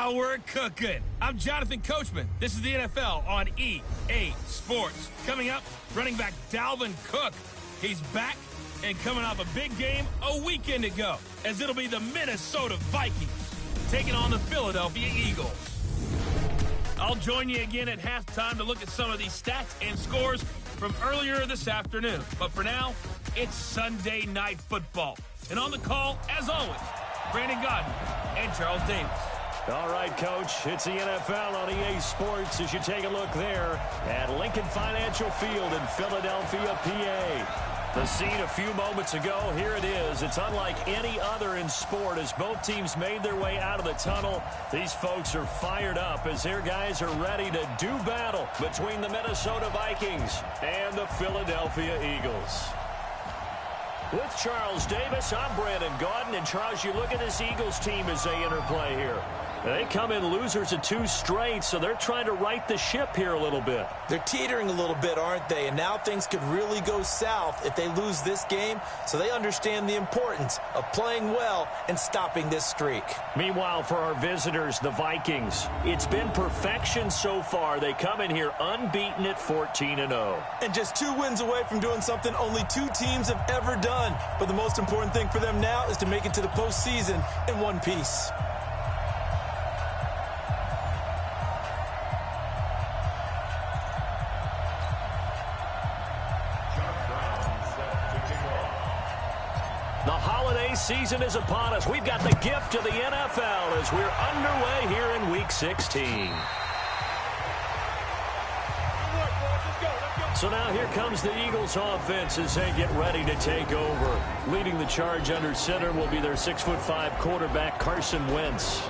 Now we're cooking. I'm Jonathan Coachman. This is the NFL on EA Sports. Coming up, running back Dalvin Cook. He's back and coming off a big game a weekend ago, as it'll be the Minnesota Vikings taking on the Philadelphia Eagles. I'll join you again at halftime to look at some of these stats and scores from earlier this afternoon. But for now, it's Sunday Night Football. And on the call, as always, Brandon Godden and Charles Davis. All right, Coach, it's the NFL on EA Sports as you take a look there at Lincoln Financial Field in Philadelphia, PA. The scene a few moments ago, here it is. It's unlike any other in sport as both teams made their way out of the tunnel. These folks are fired up as their guys are ready to do battle between the Minnesota Vikings and the Philadelphia Eagles. With Charles Davis, I'm Brandon Gaudin. And Charles, you look at this Eagles team as they interplay here. They come in losers of 2 straight, so they're trying to right the ship here a little bit. They're teetering a little bit, aren't they? And now things could really go south if they lose this game, so they understand the importance of playing well and stopping this streak. Meanwhile, for our visitors, the Vikings, it's been perfection so far. They come in here unbeaten at 14-0. And just 2 wins away from doing something only 2 teams have ever done. But the most important thing for them now is to make it to the postseason in one piece. The holiday season is upon us. We've got the gift of the NFL as we're underway here in Week 16. So now here comes the Eagles offense as they get ready to take over. Leading the charge under center will be their 6'5" quarterback, Carson Wentz.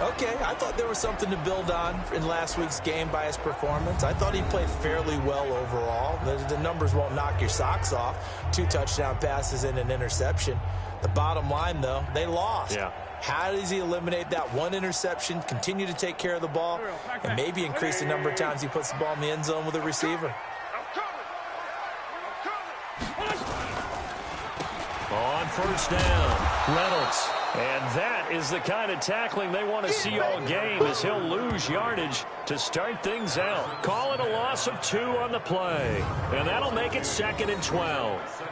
Okay, I thought there was something to build on in last week's game by his performance. I thought he played fairly well overall. The numbers won't knock your socks off. 2 touchdown passes and an interception. The bottom line, though, they lost. Yeah. How does he eliminate that 1 interception, continue to take care of the ball, and maybe increase the number of times he puts the ball in the end zone with a receiver? On first down, Reynolds. And that is the kind of tackling they want to see all game as he'll lose yardage to start things out. Call it a loss of 2 on the play. And that'll make it 2nd and 12.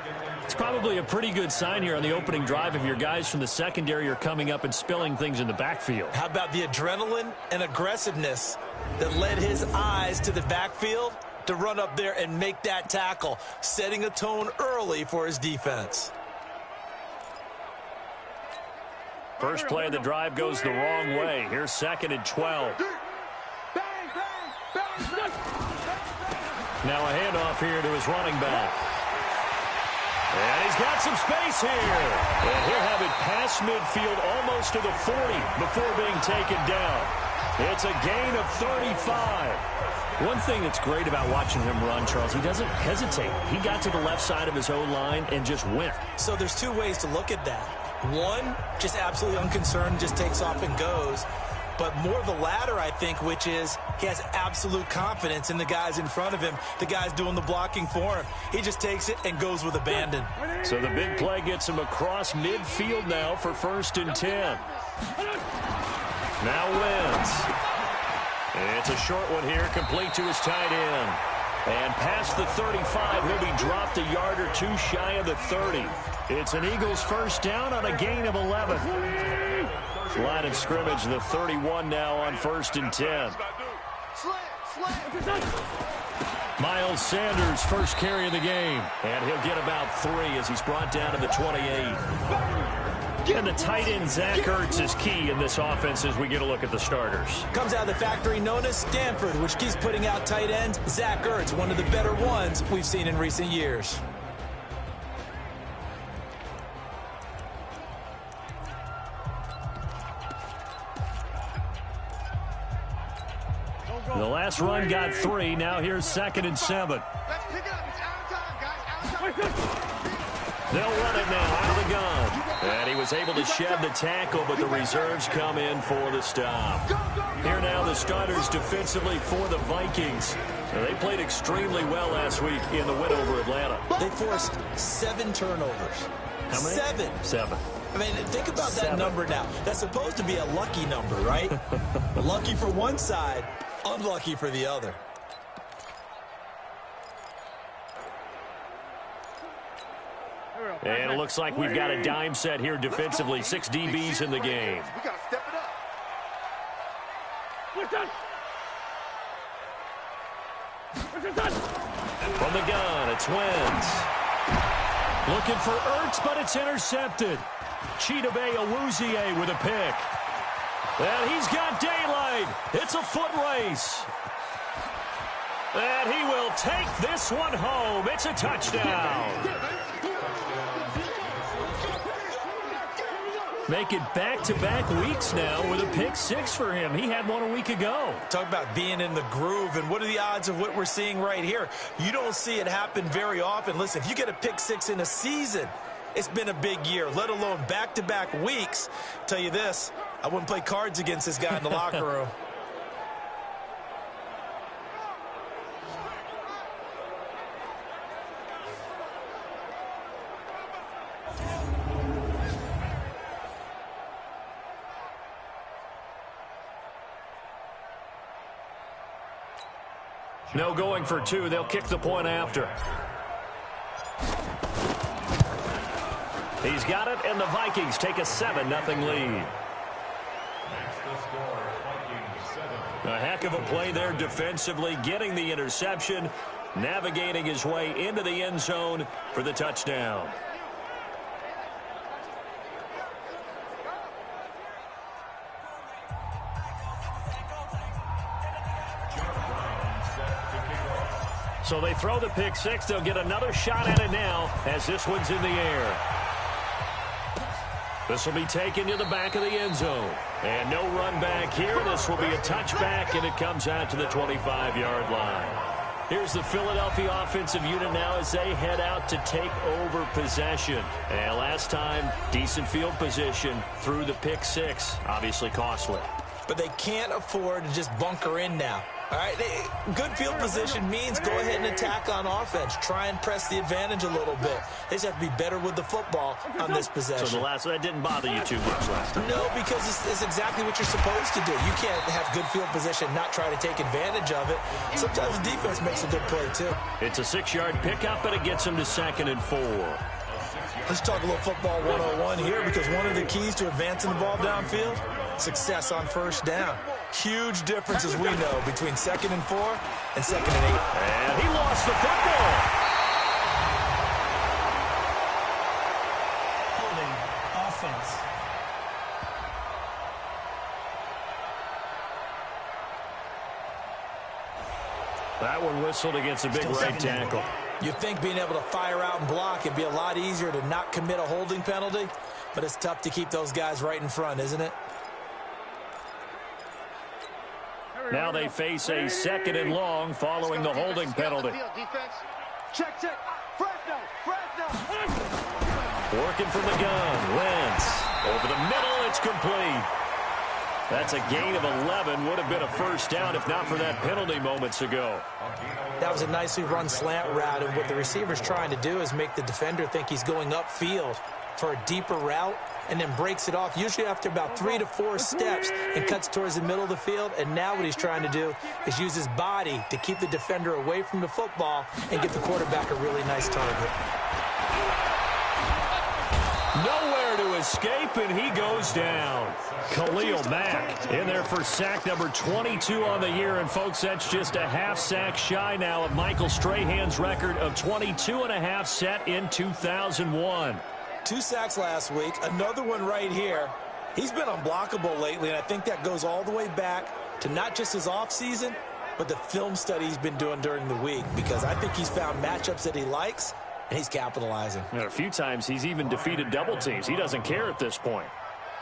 It's probably a pretty good sign here on the opening drive if your guys from the secondary are coming up and spilling things in the backfield. How about the adrenaline and aggressiveness that led his eyes to the backfield to run up there and make that tackle, setting a tone early for his defense. First play of the drive goes the wrong way. Here's 2nd and 12. Now a handoff here to his running back. And he's got some space here. And he'll have it past midfield almost to the 40 before being taken down. It's a gain of 35. One thing that's great about watching him run, Charles, he doesn't hesitate. He got to the left side of his O-line and just went. So there's 2 ways to look at that. One, just absolutely unconcerned, just takes off and goes. But more the latter, I think, which is he has absolute confidence in the guys in front of him, the guys doing the blocking for him. He just takes it and goes with abandon. So the big play gets him across midfield now for 1st and 10. Now Wentz. It's a short one here, complete to his tight end. And past the 35, he'll be dropped a yard or 2 shy of the 30. It's an Eagles first down on a gain of 11. Line of scrimmage, the 31 now on 1st and 10. Miles Sanders, first carry of the game. And he'll get about 3 as he's brought down to the 28. And the tight end, Zach Ertz, is key in this offense as we get a look at the starters. Comes out of the factory known as Stanford, which keeps putting out tight ends. Zach Ertz, one of the better ones we've seen in recent years. The last run got 3. Now here's 2nd and 7. They'll run it now out of the gun. And he was able to shed the tackle, but the reserves come in for the stop. Here now the starters defensively for the Vikings. They played extremely well last week in the win over Atlanta. They forced 7 turnovers. How many? 7. 7. I mean, think about that number now. That's supposed to be a lucky number, right? Lucky for one side, unlucky for the other. And it looks like we've got a dime set here defensively. 6 DBs in the game. We got to step it up. From the gun, it's Wentz. Looking for Ertz, but it's intercepted. Chidobe Awuzie with a pick. And he's got daylight. It's a foot race. And he will take this one home. It's a touchdown. Make it back-to-back weeks now with a pick 6 for him. He had one a week ago. Talk about being in the groove, and what are the odds of what we're seeing right here? You don't see it happen very often. Listen, if you get a pick 6 in a season, it's been a big year, let alone back-to-back weeks. Tell you this, I wouldn't play cards against this guy in the locker room. No going for 2. They'll kick the point after. He's got it, and the Vikings take a 7-0 lead. A heck of a play there defensively, getting the interception, navigating his way into the end zone for the touchdown. So they throw the pick 6. They'll get another shot at it now as this one's in the air. This will be taken to the back of the end zone. And no run back here. This will be a touchback, and it comes out to the 25-yard line. Here's the Philadelphia offensive unit now as they head out to take over possession. And last time, decent field position through the pick 6. Obviously costly. But they can't afford to just bunker in now. All right, good field position means go ahead and attack on offense. Try and press the advantage a little bit. They just have to be better with the football on this possession. So the last one, that didn't bother you too much last time? No, because it's exactly what you're supposed to do. You can't have good field position, not try to take advantage of it. Sometimes the defense makes a good play, too. It's a 6-yard pickup, and it gets them to 2nd and 4. Let's talk a little football 101 here, because one of the keys to advancing the ball downfield, success on first down. Huge difference, as we know, between 2nd and 4 and 2nd and 8. And he lost the football. Holding offense. That one whistled against a big right tackle. You'd think being able to fire out and block it'd be a lot easier to not commit a holding penalty, but it's tough to keep those guys right in front, isn't it? Now they face a 2nd and long following the holding penalty. Check. Fresno. Working from the gun. Wentz. Over the middle, it's complete. That's a gain of 11. Would have been a first down if not for that penalty moments ago. That was a nicely run slant route, and what the receiver's trying to do is make the defender think he's going upfield for a deeper route, and then breaks it off, usually after about 3 to 4 steps, and cuts towards the middle of the field. And now what he's trying to do is use his body to keep the defender away from the football and get the quarterback a really nice target. Nowhere to escape, and he goes down. Khalil Mack in there for sack number 22 on the year. And, folks, that's just a half sack shy now of Michael Strahan's record of 22.5 set in 2001. 2 sacks last week, another one right here. He's been unblockable lately, and I think that goes all the way back to not just his offseason, but the film study he's been doing during the week, because I think he's found matchups that he likes, and he's capitalizing. And a few times he's even defeated double teams. He doesn't care at this point.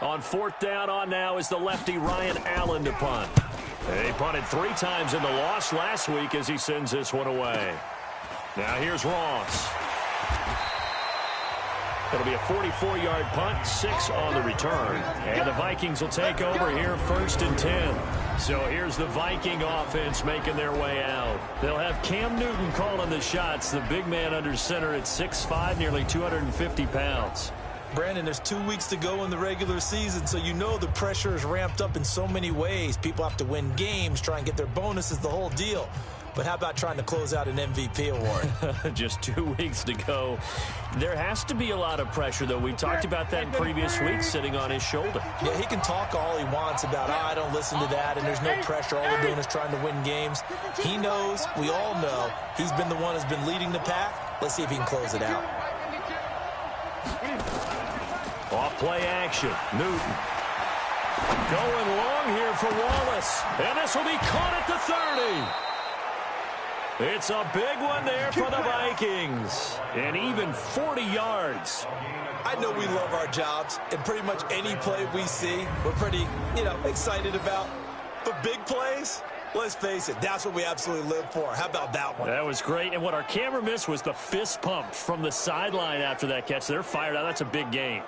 On 4th down on now is the lefty Ryan Allen to punt. He punted 3 times in the loss last week as he sends this one away. Now here's Ross. It'll be a 44-yard punt, 6 on the return. And the Vikings will take over here 1st and 10. So here's the Viking offense making their way out. They'll have Cam Newton calling the shots, the big man under center at 6'5", nearly 250 pounds. Brandon, there's 2 weeks to go in the regular season, so you know the pressure is ramped up in so many ways. People have to win games, try and get their bonuses, the whole deal. But how about trying to close out an MVP award? Just 2 weeks to go. There has to be a lot of pressure, though. We talked about that in previous weeks, sitting on his shoulder. Yeah, he can talk all he wants about, I don't listen to that, and there's no pressure. All we're doing is trying to win games. He knows, we all know, he's been the one who's been leading the pack. Let's see if he can close it out. Off play action. Newton. Going long here for Wallace. And this will be caught at the 30. It's a big one there for the Vikings. And even 40 yards. I know we love our jobs, and pretty much any play we see, we're pretty, excited about. But big plays, let's face it, that's what we absolutely live for. How about that one? That was great. And what our camera missed was the fist pump from the sideline after that catch. They're fired out. That's a big game.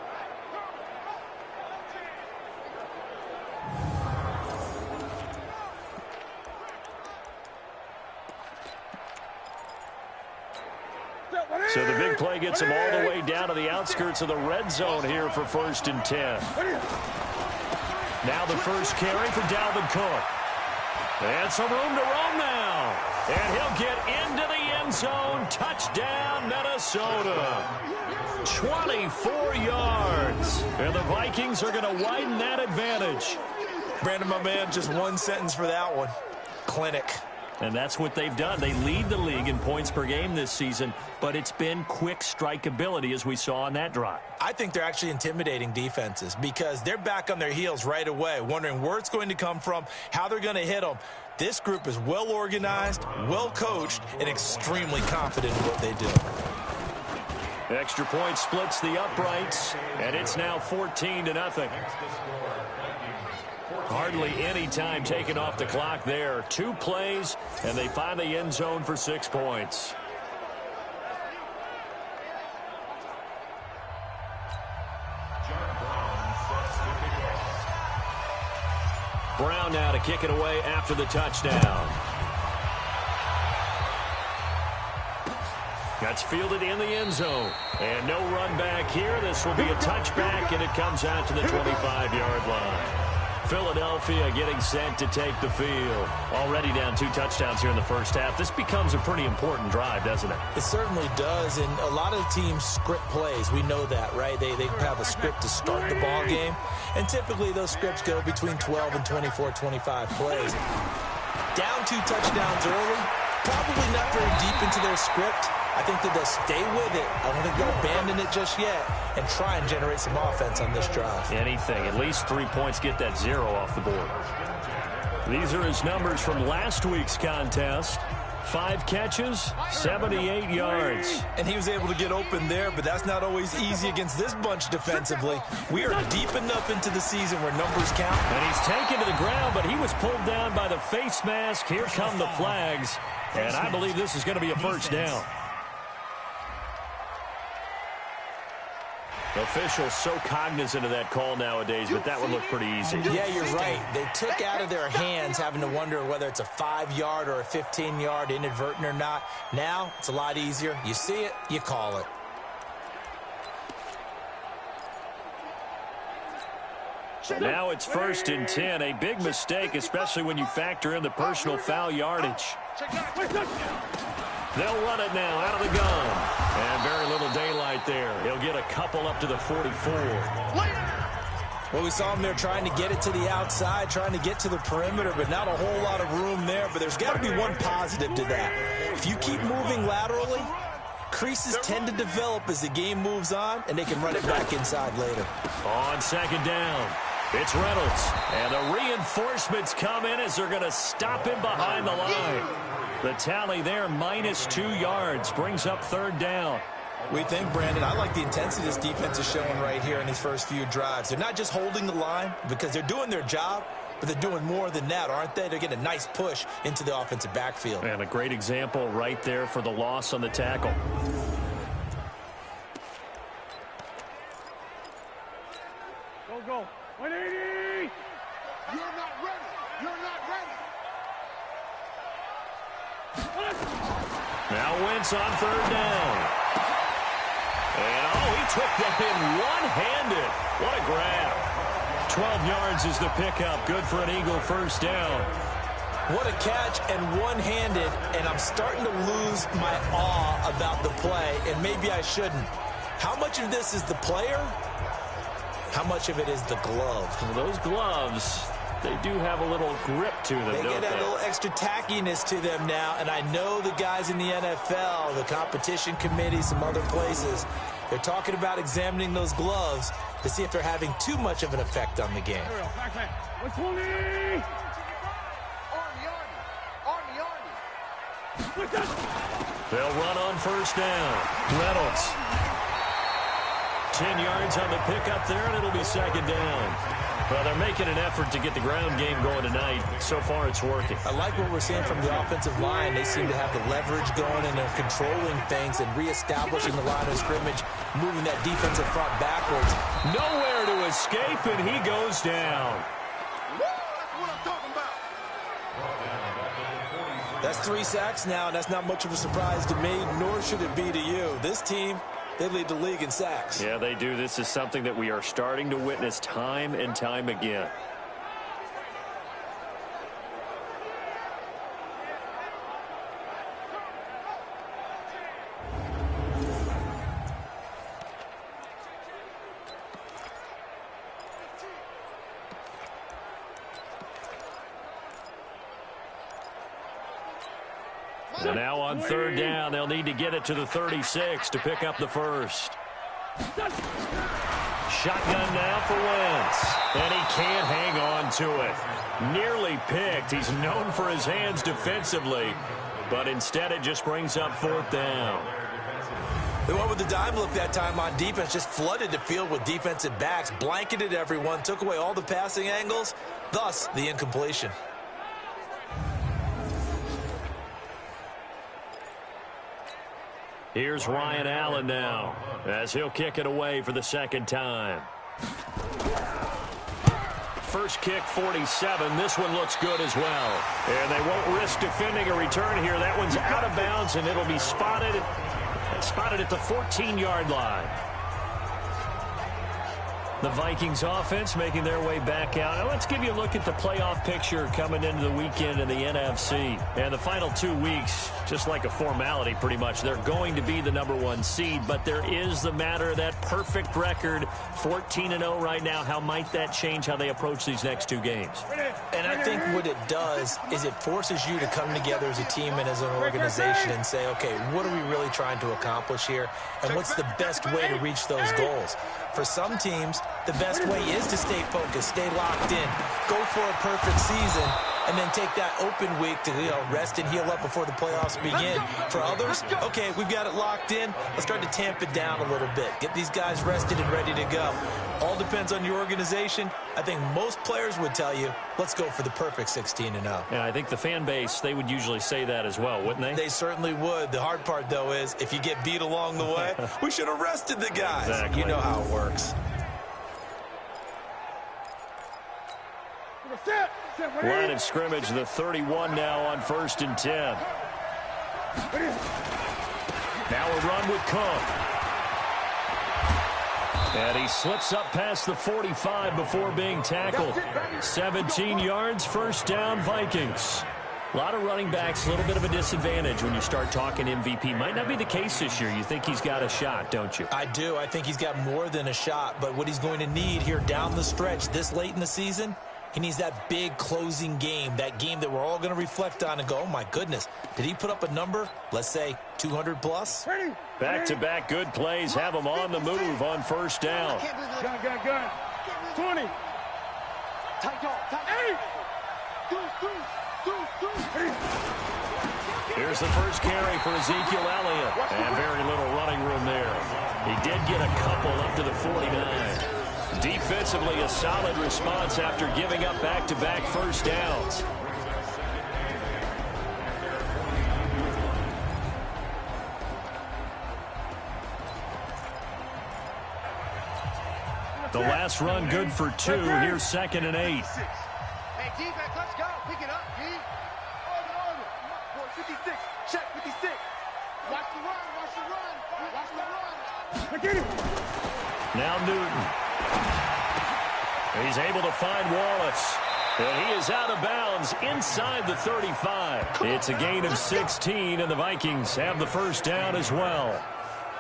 So the big play gets him all the way down to the outskirts of the red zone here for 1st and 10. Now the first carry for Dalvin Cook. And some room to roam now. And he'll get into the end zone. Touchdown, Minnesota. 24 yards. And the Vikings are going to widen that advantage. Brandon, my man, just one sentence for that one. Clinic. And that's what they've done. They lead the league in points per game this season, but it's been quick strike ability as we saw on that drive. I think they're actually intimidating defenses because they're back on their heels right away, wondering where it's going to come from, how they're going to hit them. This group is well organized, well coached, and extremely confident in what they do. Extra point splits the uprights, and it's now 14-0. Hardly any time taken off the clock there. 2 plays, and they find the end zone for 6 points. Brown now to kick it away after the touchdown. That's fielded in the end zone. And no run back here. This will be a touchback, and it comes out to the 25-yard line. Philadelphia getting set to take the field. Already down 2 touchdowns here in the first half. This becomes a pretty important drive, doesn't it? It certainly does, and a lot of teams script plays. We know that, right? They have a script to start the ball game, and typically those scripts go between 12 and 24, 25 plays. Down 2 touchdowns early, probably not very deep into their script. I think that they'll stay with it. I don't think they'll abandon it just yet and try and generate some offense on this drive. Anything. At least 3 points, get that 0 off the board. These are his numbers from last week's contest. 5 catches, 78 yards. And he was able to get open there, but that's not always easy against this bunch defensively. We are deep enough into the season where numbers count. And he's taken to the ground, but he was pulled down by the face mask. Here come the flags. And I believe this is going to be a first down. Officials so cognizant of that call nowadays, but that would look pretty easy. Yeah, you're right. They took out of their hands having to wonder whether it's a 5-yard or a 15-yard, inadvertent or not. Now, it's a lot easier. You see it, you call it. Now it's 1st and 10. A big mistake, especially when you factor in the personal foul yardage. They'll run it now out of the gun. And very little daylight there. He'll get a couple up to the 44. Well, we saw him there trying to get it to the outside, trying to get to the perimeter, but not a whole lot of room there. But there's got to be one positive to that. If you keep moving laterally, creases tend to develop as the game moves on, and they can run it back inside later. On 2nd down, it's Reynolds. And the reinforcements come in as they're going to stop him behind the line. The tally there, -2 yards, brings up 3rd down. We think, Brandon, I like the intensity this defense is showing right here in these first few drives. They're not just holding the line because they're doing their job, but they're doing more than that, aren't they? They're getting a nice push into the offensive backfield. And a great example right there for the loss on the tackle. Go. 180! You're not ready. You're not ready. Now Wentz on 3rd down. And, oh, he took that in one-handed. What a grab. 12 yards is the pickup. Good for an Eagle first down. What a catch and one-handed, and I'm starting to lose my awe about the play, and maybe I shouldn't. How much of this is the player? How much of it is the glove? Well, those gloves, they do have a little grip to them, They don't get a little extra tackiness to them now, and I know the guys in the NFL, the competition committee, some other places, they're talking about examining those gloves to see if they're having too much of an effect on the game. They'll run on first down. Reynolds. 10 yards on the pickup there, and it'll be second down. Well, they're making an effort to get the ground game going tonight. So far, it's working. I like what we're seeing from the offensive line. They seem to have the leverage going, and they're controlling things and reestablishing the line of scrimmage, moving that defensive front backwards. Nowhere to escape, and he goes down. That's what I'm talking about. That's 3 sacks now, and that's not much of a surprise to me, nor should it be to you. This team, they lead the league in sacks. Yeah, they do. This is something that we are starting to witness time and time again. And now on third down, they'll need to get it to the 36 to pick up the first. Shotgun now for Wentz. And he can't hang on to it. Nearly picked. He's known for his hands defensively. But instead it just brings up fourth down. They went with the dime look that time on defense, just flooded the field with defensive backs, blanketed everyone, took away all the passing angles, thus the incompletion. Here's Ryan Allen now, as he'll kick it away for the second time. First kick, 47. This one looks good as well. And they won't risk defending a return here. That one's out of bounds, and it'll be spotted at the 14-yard line. The Vikings offense making their way back out. Now let's give you a look at the playoff picture coming into the weekend in the NFC. And the final 2 weeks, just like a formality pretty much, they're going to be the #1 seed. But there is the matter of that perfect record, 14-0 right now. How might that change how they approach these next 2 games? And I think what it does is it forces you to come together as a team and as an organization and say, okay, what are we really trying to accomplish here? And what's the best way to reach those goals? For some teams, the best way is to stay focused, stay locked in, go for a perfect season, and then take that open week to rest and heal up before the playoffs begin. For others, okay, we've got it locked in. Let's start to tamp it down a little bit. Get these guys rested and ready to go. All depends on your organization. I think most players would tell you, let's go for the perfect 16-0. And I think the fan base, they would usually say that as well, wouldn't they? They certainly would. The hard part, though, is if you get beat along the way, we should have rested the guys. Exactly. You know how it works. Line of scrimmage, the 31 now on 1st and 10. Now a run with Cook. And he slips up past the 45 before being tackled. 17 yards, first down, Vikings. A lot of running backs, a little bit of a disadvantage when you start talking MVP. Might not be the case this year. You think he's got a shot, don't you? I do. I think he's got more than a shot. But what he's going to need here down the stretch this late in the season, he needs that big closing game, that game that we're all going to reflect on and go, oh, my goodness, did he put up a number, let's say, 200 plus? Back-to-back good plays have him on the move on first down. Gun. 20. Tight dog. Hey! Here's the first carry for Ezekiel Elliott. And very little running room there. He did get a couple up to the 49. Defensively, a solid response after giving up back-to-back first downs. The last run good for 2. Here's 2nd and 8. Hey, D-back, let's go. Pick it up, D. Order. 56. Check 56. Watch the run. Now Newton. He's able to find Wallace. And he is out of bounds inside the 35. It's a gain of 16, and the Vikings have the first down as well.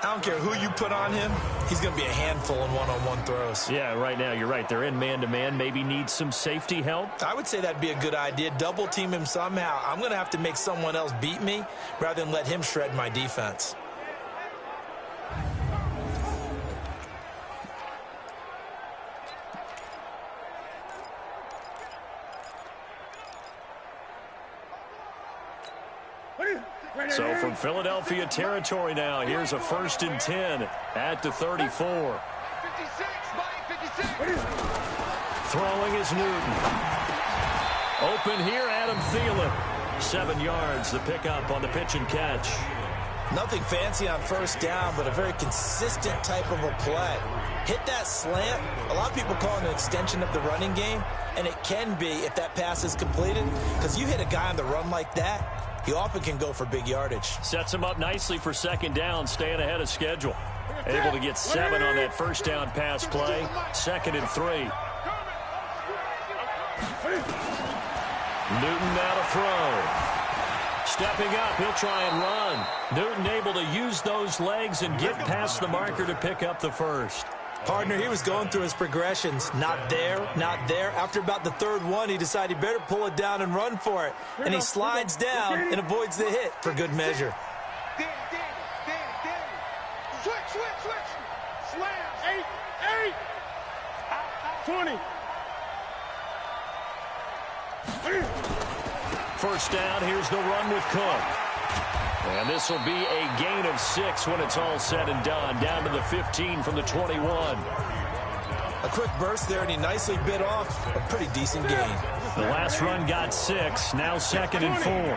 I don't care who you put on him. He's going to be a handful in one-on-one throws. Yeah, right now, you're right. They're in man-to-man. Maybe need some safety help. I would say that'd be a good idea. Double team him somehow. I'm going to have to make someone else beat me rather than let him shred my defense. So from Philadelphia territory now, here's a 1st and 10 at the 34. 56, Mike, 56. Throwing is Newton. Open here, Adam Thielen. 7 yards, the pickup on the pitch and catch. Nothing fancy on first down, but a very consistent type of a play. Hit that slant. A lot of people call it an extension of the running game, and it can be if that pass is completed, because you hit a guy on the run like that, he often can go for big yardage. Sets him up nicely for 2nd down, staying ahead of schedule. Able to get 7 on that first down pass play. 2nd and 3. Newton now to throw. Stepping up, he'll try and run. Newton able to use those legs and get past the marker to pick up the first. Partner, he was going through his progressions. Not there, not there. After about the 3rd one, he decided he better pull it down and run for it. And he slides down and avoids the hit for good measure. Danny. Switch. Slam. 8. 20. First down, here's the run with Cook. And this will be a gain of 6 when it's all said and done. Down to the 15 from the 21. A quick burst there, and he nicely bit off a pretty decent gain. The last run got 6. Now 2nd and 4. Here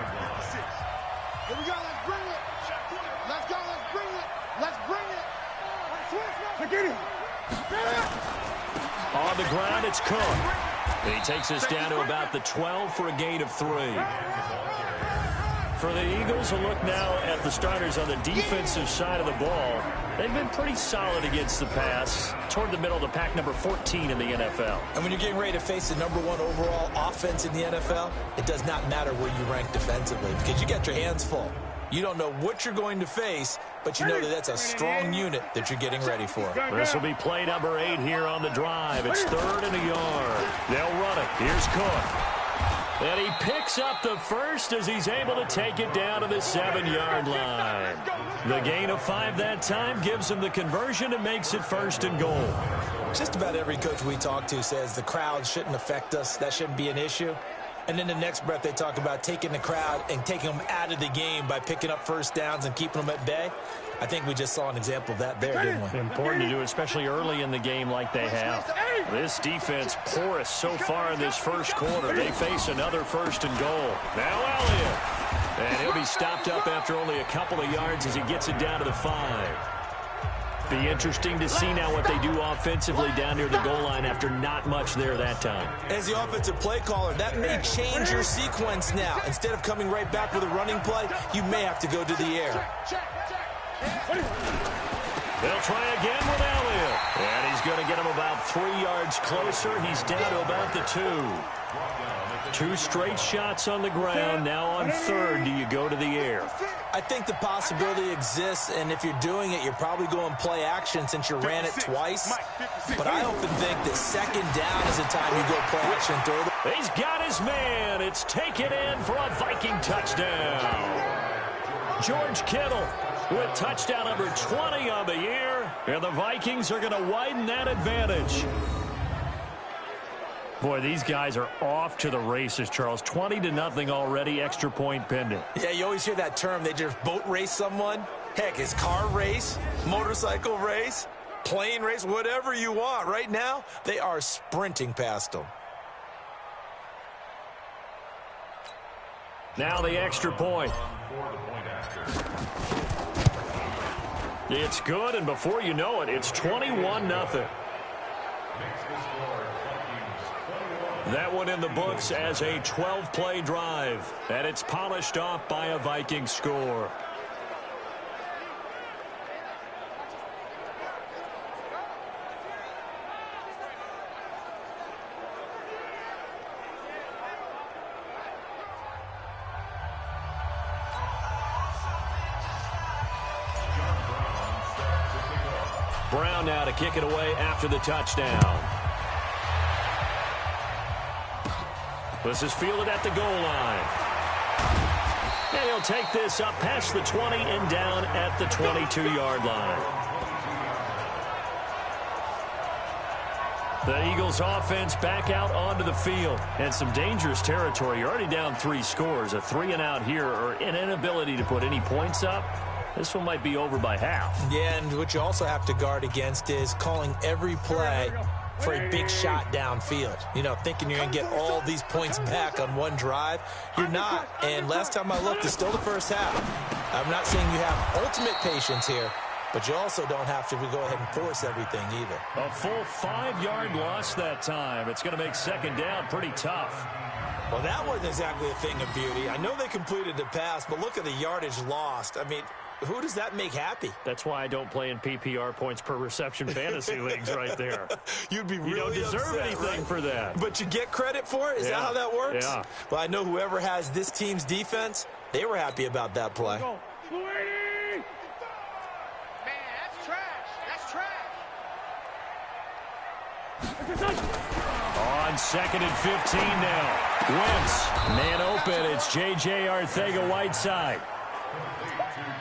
we go. Let's bring it. Let's go. Let's bring it. Let's bring it. Let's get it. On the ground, it's Cook. He takes us down to about the 12 for a gain of 3. For the Eagles, a look now at the starters on the defensive side of the ball. They've been pretty solid against the pass, toward the middle of the pack, number 14 in the NFL. And when you're getting ready to face the #1 overall offense in the NFL, it does not matter where you rank defensively because you got your hands full. You don't know what you're going to face, but you know that that's a strong unit that you're getting ready for. This will be play number 8 here on the drive. It's 3rd and a yard. They'll run it. Here's Cook. And he picks up the first as he's able to take it down to the 7-yard line. The gain of 5 that time gives him the conversion and makes it 1st and goal. Just about every coach we talk to says the crowd shouldn't affect us. That shouldn't be an issue. And then the next breath they talk about taking the crowd and taking them out of the game by picking up first downs and keeping them at bay. I think we just saw an example of that there, didn't we? Important to do, especially early in the game like they have. This defense porous so far in this first quarter. They face another 1st and goal. Now Elliott. And he'll be stopped up after only a couple of yards as he gets it down to the 5. Be interesting to see now what they do offensively down near the goal line after not much there that time. As the offensive play caller, that may change your sequence now. Instead of coming right back with a running play, you may have to go to the air. They'll try again with Elliott. And he's going to get him about 3 yards closer. He's down to about the 2. 2 straight shots on the ground. Now on 3rd, do you go to the air? I think the possibility exists, and if you're doing it, you're probably going play action since you ran it twice. But I often think that 2nd down is the time you go play action third. He's got his man. It's taken in for a Viking touchdown. George Kittle with touchdown number 20 on the year, and the Vikings are going to widen that advantage. Boy, these guys are off to the races, Charles. 20-0 already, extra point pending. Yeah, you always hear that term. They just boat race someone. Heck, it's car race, motorcycle race, plane race, whatever you want. Right now, they are sprinting past them. Now the extra point. It's good, and before you know it, it's 21-0. That one in the books as a 12-play drive, and it's polished off by a Viking score. Brown now to kick it away after the touchdown. This is fielded at the goal line. And he'll take this up past the 20 and down at the 22-yard line. The Eagles offense back out onto the field. And some dangerous territory. You're already down 3 scores. A 3-and-out here or an inability to put any points up. This one might be over by half. Yeah, and what you also have to guard against is calling every play for a big shot downfield. You know, thinking you're going to get all these points back on one drive. You're not. And last time I looked, it's still the first half. I'm not saying you have ultimate patience here, but you also don't have to go ahead and force everything either. A full 5-yard loss that time. It's going to make second down pretty tough. Well, that wasn't exactly a thing of beauty. I know they completed the pass, but look at the yardage lost. I mean, who does that make happy? That's why I don't play in PPR points per reception fantasy leagues right there. You'd be really You don't deserve upset, anything right? for that. But you get credit for it? Is that how that works? Yeah. Well, I know whoever has this team's defense, they were happy about that play. Man, that's trash. That's trash. On 2nd and 15 now. Wentz, man open. It's J.J. Arcega-Whiteside.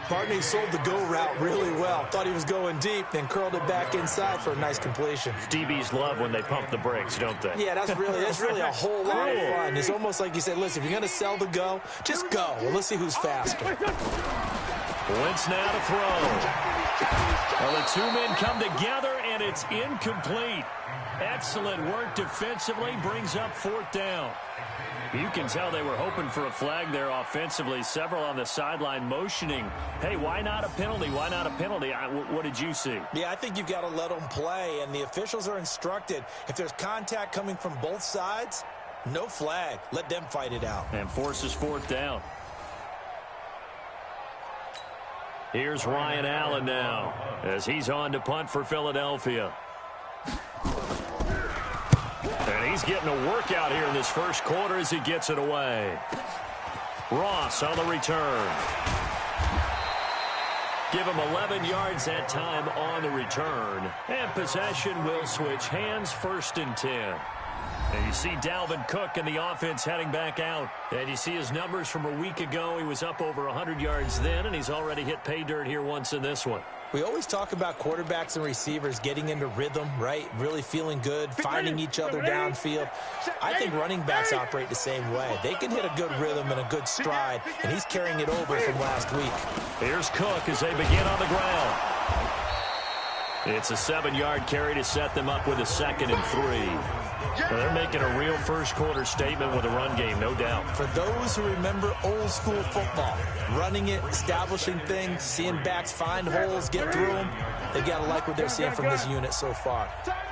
Barney sold the go route really well. Thought he was going deep, then curled it back inside for a nice completion. DBs love when they pump the brakes, don't they? Yeah, that's really a whole lot of fun. It's almost like you said, listen, if you're going to sell the go, just go. Well, let's see who's faster. Wentz now to throw. Well, the 2 men come together, and it's incomplete. Excellent work defensively, brings up 4th down. You can tell they were hoping for a flag there offensively. Several on the sideline motioning, hey, why not a penalty? Why not a penalty? What did you see? Yeah, I think you've got to let them play, and the officials are instructed. If there's contact coming from both sides, no flag. Let them fight it out. And forces 4th down. Here's Ryan Allen now as he's on to punt for Philadelphia. And he's getting a workout here in this first quarter as he gets it away. Ross on the return. Give him 11 yards that time on the return. And possession will switch hands, 1st and 10. And you see Dalvin Cook and the offense heading back out. And you see his numbers from a week ago. He was up over 100 yards then, and he's already hit pay dirt here once in this one. We always talk about quarterbacks and receivers getting into rhythm, right? Really feeling good, finding each other downfield. I think running backs operate the same way. They can hit a good rhythm and a good stride, and he's carrying it over from last week. Here's Cook as they begin on the ground. It's a 7-yard carry to set them up with a 2nd and 3. Well, they're making a real first-quarter statement with a run game, no doubt. For those who remember old-school football, running it, establishing things, seeing backs find holes, get through them, they've got to like what they're seeing from this unit so far.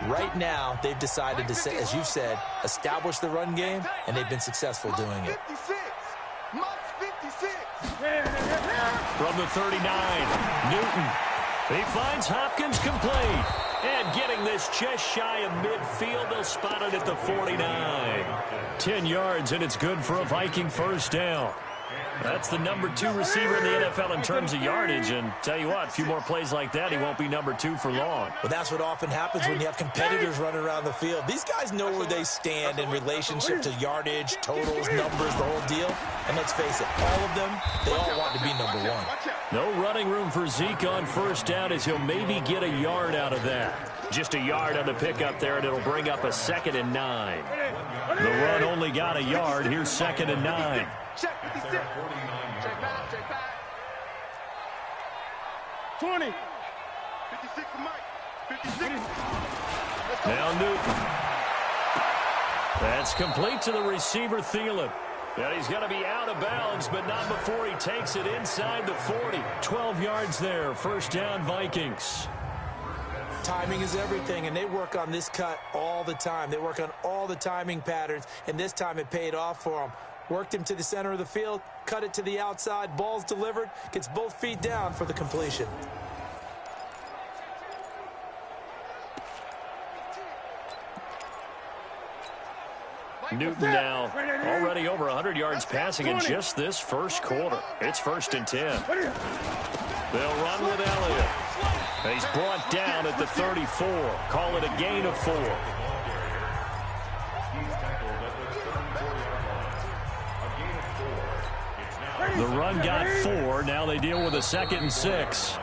Right now, they've decided to, as you said, establish the run game, and they've been successful doing it. From the 39, Newton. He finds Hopkins complete. And getting this just shy of midfield, they'll spot it at the 49. 10 yards, and it's good for a Viking first down. That's the number 2 receiver in the NFL in terms of yardage. And tell you what, a few more plays like that, he won't be number 2 for long. Well, that's what often happens when you have competitors running around the field. These guys know where they stand in relationship to yardage, totals, numbers, the whole deal. And let's face it, all of them, they all want to be number 1. No running room for Zeke on first down as he'll maybe get a yard out of that. Just a yard on the pickup there, and it'll bring up a 2nd and 9. The run only got a yard. Here's 2nd and 9. Check 56. Check back. 20. 56 for Mike. 56. Now Newton. That's complete to the receiver, Thielen. And he's going to be out of bounds, but not before he takes it inside the 40. 12 yards there. First down, Vikings. Timing is everything, and they work on this cut all the time. They work on all the timing patterns, and this time it paid off for them. Worked him to the center of the field, cut it to the outside, ball's delivered, gets both feet down for the completion. Newton now already over 100 yards passing in just this first quarter. It's 1st and 10. They'll run with Elliott. He's brought down at the 34. Call it a gain of 4. The run got 4. Now they deal with a 2nd and 6.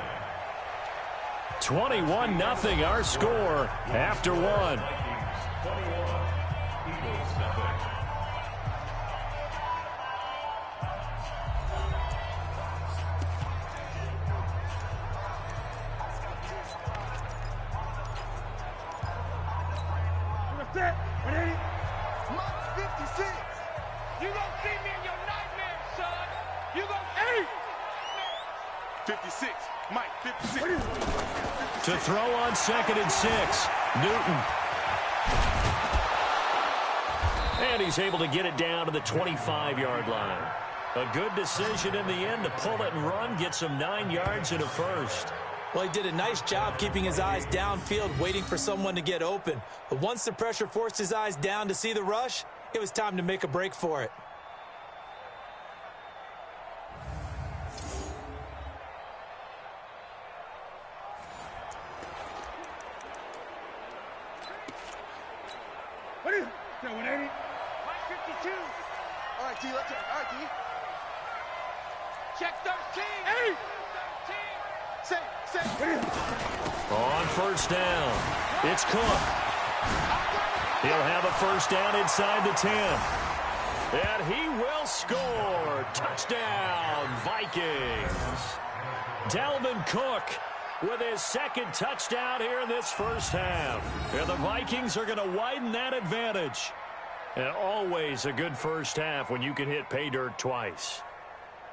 21-0 our score after 1. Mike 56. You gonna see me in your nightmare, son. You gonna 56. Mike 56. To throw on 2nd and 6. Newton. And he's able to get it down to the 25-yard line. A good decision in the end to pull it and run, get some 9 yards and a first. Well, he did a nice job keeping his eyes downfield, waiting for someone to get open. But once the pressure forced his eyes down to see the rush, it was time to make a break for it. What is it? 180. Mike 52. All right, T. Let's go. All right, T. Check 13. Hey. 13. Say. On first down, it's Cook. He'll have a first down inside the 10. And he will score. Touchdown, Vikings. Dalvin Cook with his 2nd touchdown here in this first half. And the Vikings are going to widen that advantage. And always a good first half when you can hit pay dirt twice.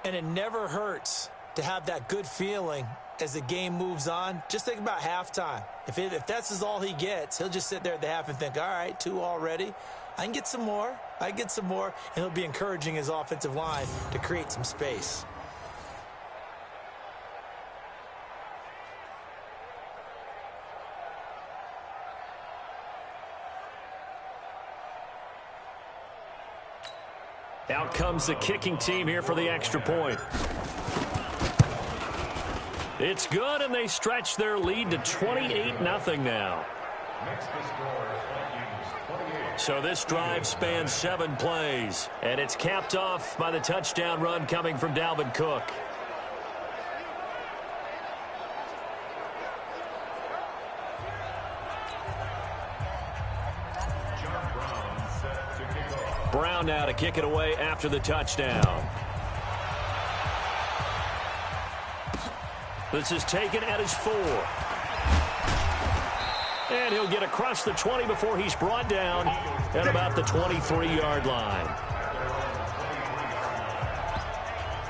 And it never hurts to have that good feeling as the game moves on. Just think about halftime. If that's all he gets, he'll just sit there at the half and think, all right, 2 already. I can get some more. And he'll be encouraging his offensive line to create some space. Out comes the kicking team here for the extra point. It's good, and they stretch their lead to 28-0 now. So this drive spans 7 plays, and it's capped off by the touchdown run coming from Dalvin Cook. Brown now to kick it away after the touchdown. This is taken at his 4. And he'll get across the 20 before he's brought down at about the 23-yard line.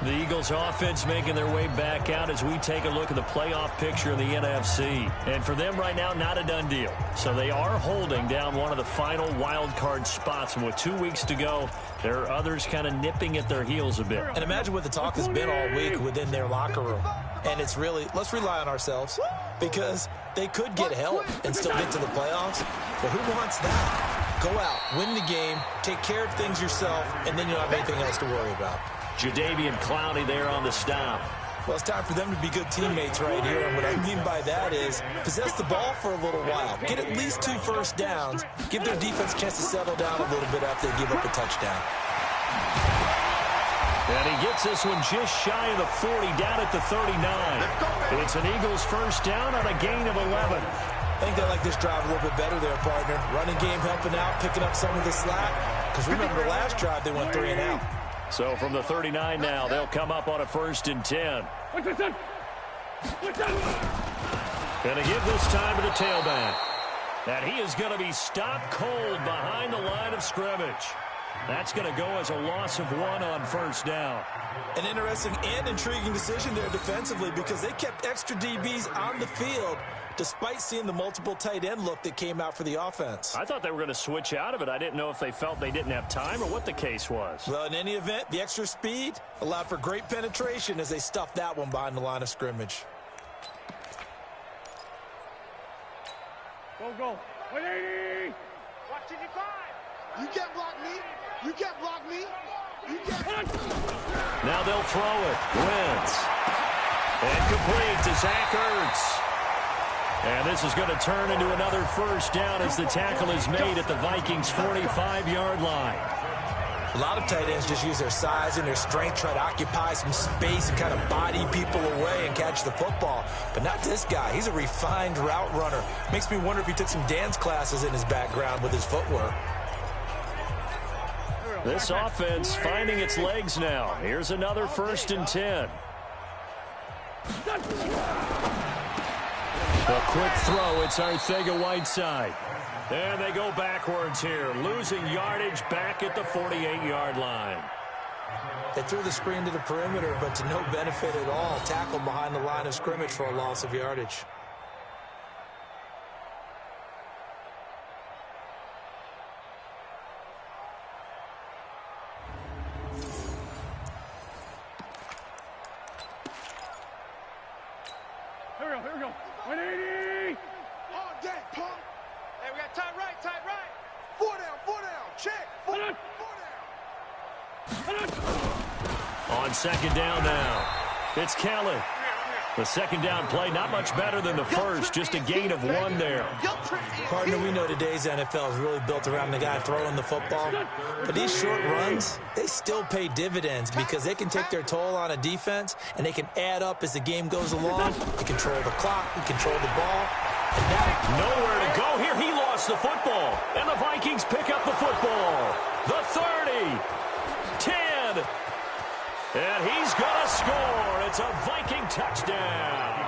The Eagles offense making their way back out as we take a look at the playoff picture in the NFC. And for them right now, not a done deal. So they are holding down one of the final wild card spots. And with 2 weeks to go, there are others kind of nipping at their heels a bit. And imagine what the talk has been all week within their locker room. And it's really, let's rely on ourselves, because they could get help and still get to the playoffs. But who wants that? Go out, win the game, take care of things yourself, and then you don't have anything else to worry about. Jadeveon Clowney there on the stop. Well, it's time for them to be good teammates right here. And what I mean by that is possess the ball for a little while. Get at least 2 first downs. Give their defense a chance to settle down a little bit after they give up a touchdown. And he gets this one just shy of the 40, down at the 39. It's an Eagles first down on a gain of 11. I think they like this drive a little bit better there, partner. Running game helping out, picking up some of the slack. Because remember, the last drive they went 3 and out. So from the 39 now, they'll come up on a 1st and 10. And to give this time to the tailback. And he is going to be stopped cold behind the line of scrimmage. That's going to go as a loss of 1 on first down. An interesting and intriguing decision there defensively, because they kept extra DBs on the field despite seeing the multiple tight end look that came out for the offense. I thought they were going to switch out of it. I didn't know if they felt they didn't have time or what the case was. Well, in any event, the extra speed allowed for great penetration as they stuffed that one behind the line of scrimmage. Go. 180. Watch 55. You can't block me. You can't block me. You can't. Now they'll throw it. Wentz. And complete to Zach Ertz. And this is going to turn into another first down as the tackle is made at the Vikings' 45-yard line. A lot of tight ends just use their size and their strength, try to occupy some space and kind of body people away and catch the football. But not this guy. He's a refined route runner. Makes me wonder if he took some dance classes in his background with his footwork. This offense finding its legs now. Here's another 1st and 10. A quick throw. It's Arcega-Whiteside. And they go backwards here, losing yardage back at the 48-yard line. They threw the screen to the perimeter, but to no benefit at all. Tackled behind the line of scrimmage for a loss of yardage. Here we go. 180. All day, punk. Hey, we got tight right. 4 down. Check. 4 down. On 2nd down now, it's Kelly. The 2nd down play, not much better than the first, just a gain of 1 there. Partner, we know today's NFL is really built around the guy throwing the football. But these short runs, they still pay dividends because they can take their toll on a defense, and they can add up as the game goes along. They control the clock, they control the ball. Nowhere to go here. He lost the football. And the Vikings pick up the football. The 30. 10. And he's going to score. It's a Viking touchdown.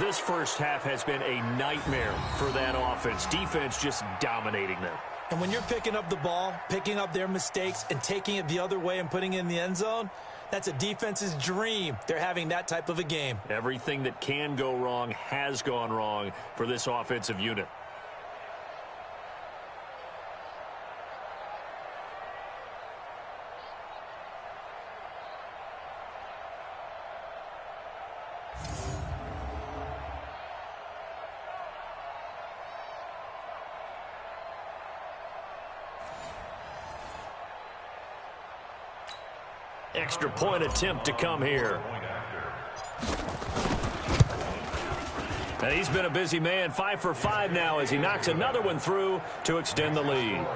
This first half has been a nightmare for that offense. Defense just dominating them. And when you're picking up the ball, picking up their mistakes, and taking it the other way and putting it in the end zone, that's a defense's dream. They're having that type of a game. Everything that can go wrong has gone wrong for this offensive unit. Extra point attempt to come here. And he's been a busy man, 5 for 5 now as he knocks another one through to extend the lead.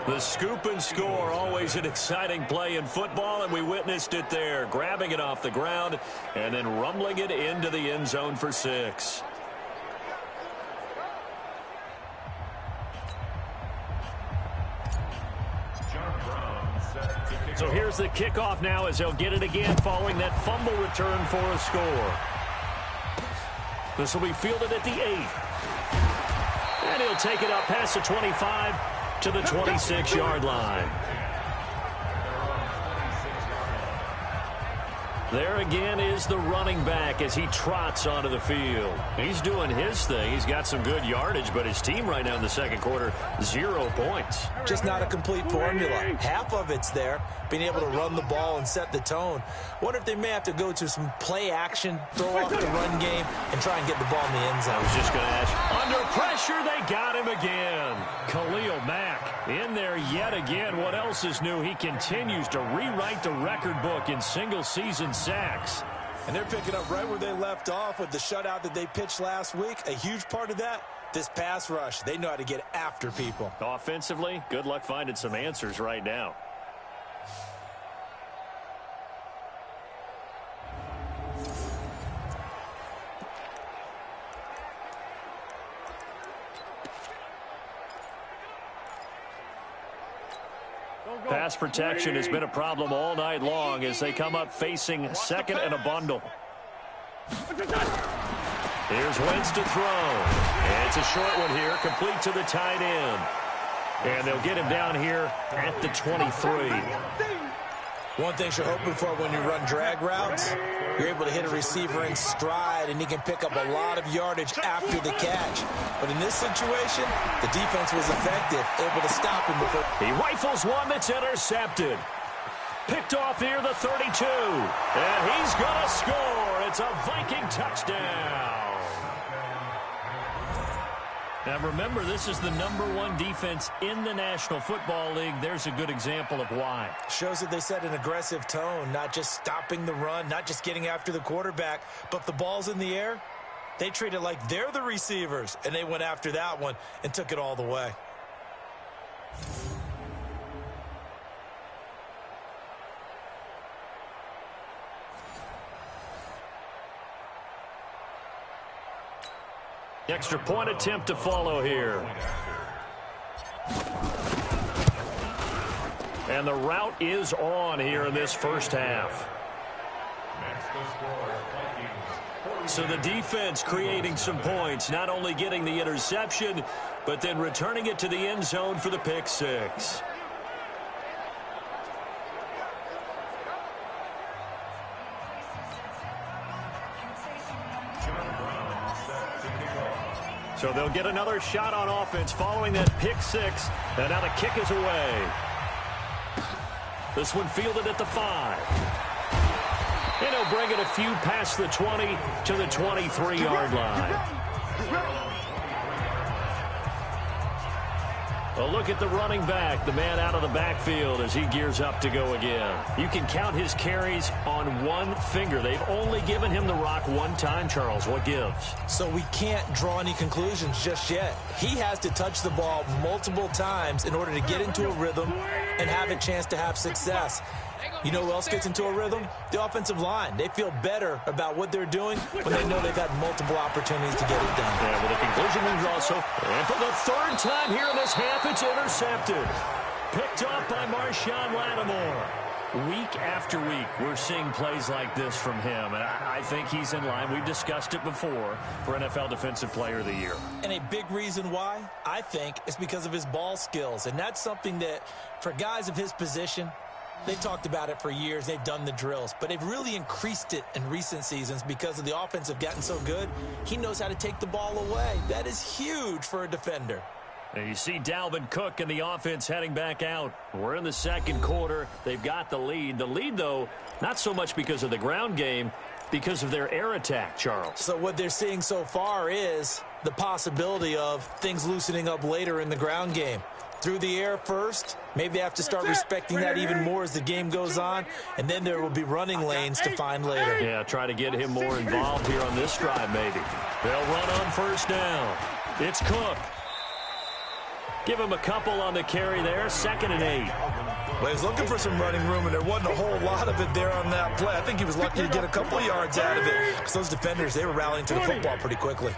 The scoop and score, always an exciting play in football, and we witnessed it there, grabbing it off the ground and then rumbling it into the end zone for 6. So here's the kickoff now as they'll get it again following that fumble return for a score. This will be fielded at the 8. And he'll take it up past the 25 to the 26-yard line. There again is the running back as he trots onto the field. He's doing his thing. He's got some good yardage, but his team right now in the second quarter, 0 points. Just not a complete formula. Half of it's there, being able to run the ball and set the tone. Wonder if they may have to go to some play action, throw off the run game, and try and get the ball in the end zone. I was just going to ask. Under pressure, they got him again. Khalil Mack in there yet again. What else is new? He continues to rewrite the record book in single-season sacks. And they're picking up right where they left off with the shutout that they pitched last week. A huge part of that, this pass rush. They know how to get after people. Offensively, good luck finding some answers right now. Pass protection has been a problem all night long as they come up facing second and a bundle. Here's Wentz to throw. And it's a short one here, complete to the tight end. And they'll get him down here at the 23. One thing you're hoping for when you run drag routes, you're able to hit a receiver in stride, and he can pick up a lot of yardage after the catch. But in this situation, the defense was effective, able to stop him before. He rifles one that's intercepted. Picked off near the 32. And he's going to score. It's a Viking touchdown. Now remember, this is the #1 defense in the National Football League. There's a good example of why. Shows that they set an aggressive tone, not just stopping the run, not just getting after the quarterback, but if the ball's in the air, they treat it like they're the receivers, and they went after that one and took it all the way. Extra point attempt to follow here. And the route is on here in this first half. So the defense creating some points, not only getting the interception, but then returning it to the end zone for the pick six. So they'll get another shot on offense following that pick six. And now the kick is away. This one fielded at the 5. And he'll bring it a few past the 20 to the 23-yard line. A look at the running back, the man out of the backfield as he gears up to go again. You can count his carries on one finger. They've only given him the rock one time, Charles. What gives? So we can't draw any conclusions just yet. He has to touch the ball multiple times in order to get into a rhythm and have a chance to have success. You know who else gets into a rhythm? The offensive line. They feel better about what they're doing when they know they've got multiple opportunities to get it done. Yeah, with a conclusion we draw. So, and for the third time here in this half, it's intercepted. Picked off by Marshawn Lattimore. Week after week, we're seeing plays like this from him, and I think he's in line. We've discussed it before for NFL Defensive Player of the Year. And a big reason why, I think, is because of his ball skills. And that's something that, for guys of his position, they've talked about it for years. They've done the drills. But they've really increased it in recent seasons because of the offense have gotten so good. He knows how to take the ball away. That is huge for a defender. And you see Dalvin Cook and the offense heading back out. We're in the second quarter. They've got the lead. The lead, though, not so much because of the ground game, because of their air attack, Charles. So what they're seeing so far is the possibility of things loosening up later in the ground game. Through the air first, maybe they have to start respecting that even more as the game goes on, and then there will be running lanes to find later. Yeah, try to get him more involved here on this drive, maybe. They'll run on first down. It's Cook. Give him a couple on the carry there, 2nd and 8. Well, he's looking for some running room, and there wasn't a whole lot of it there on that play. I think he was lucky to get a couple of yards out of it, because those defenders, they were rallying to the football pretty quickly.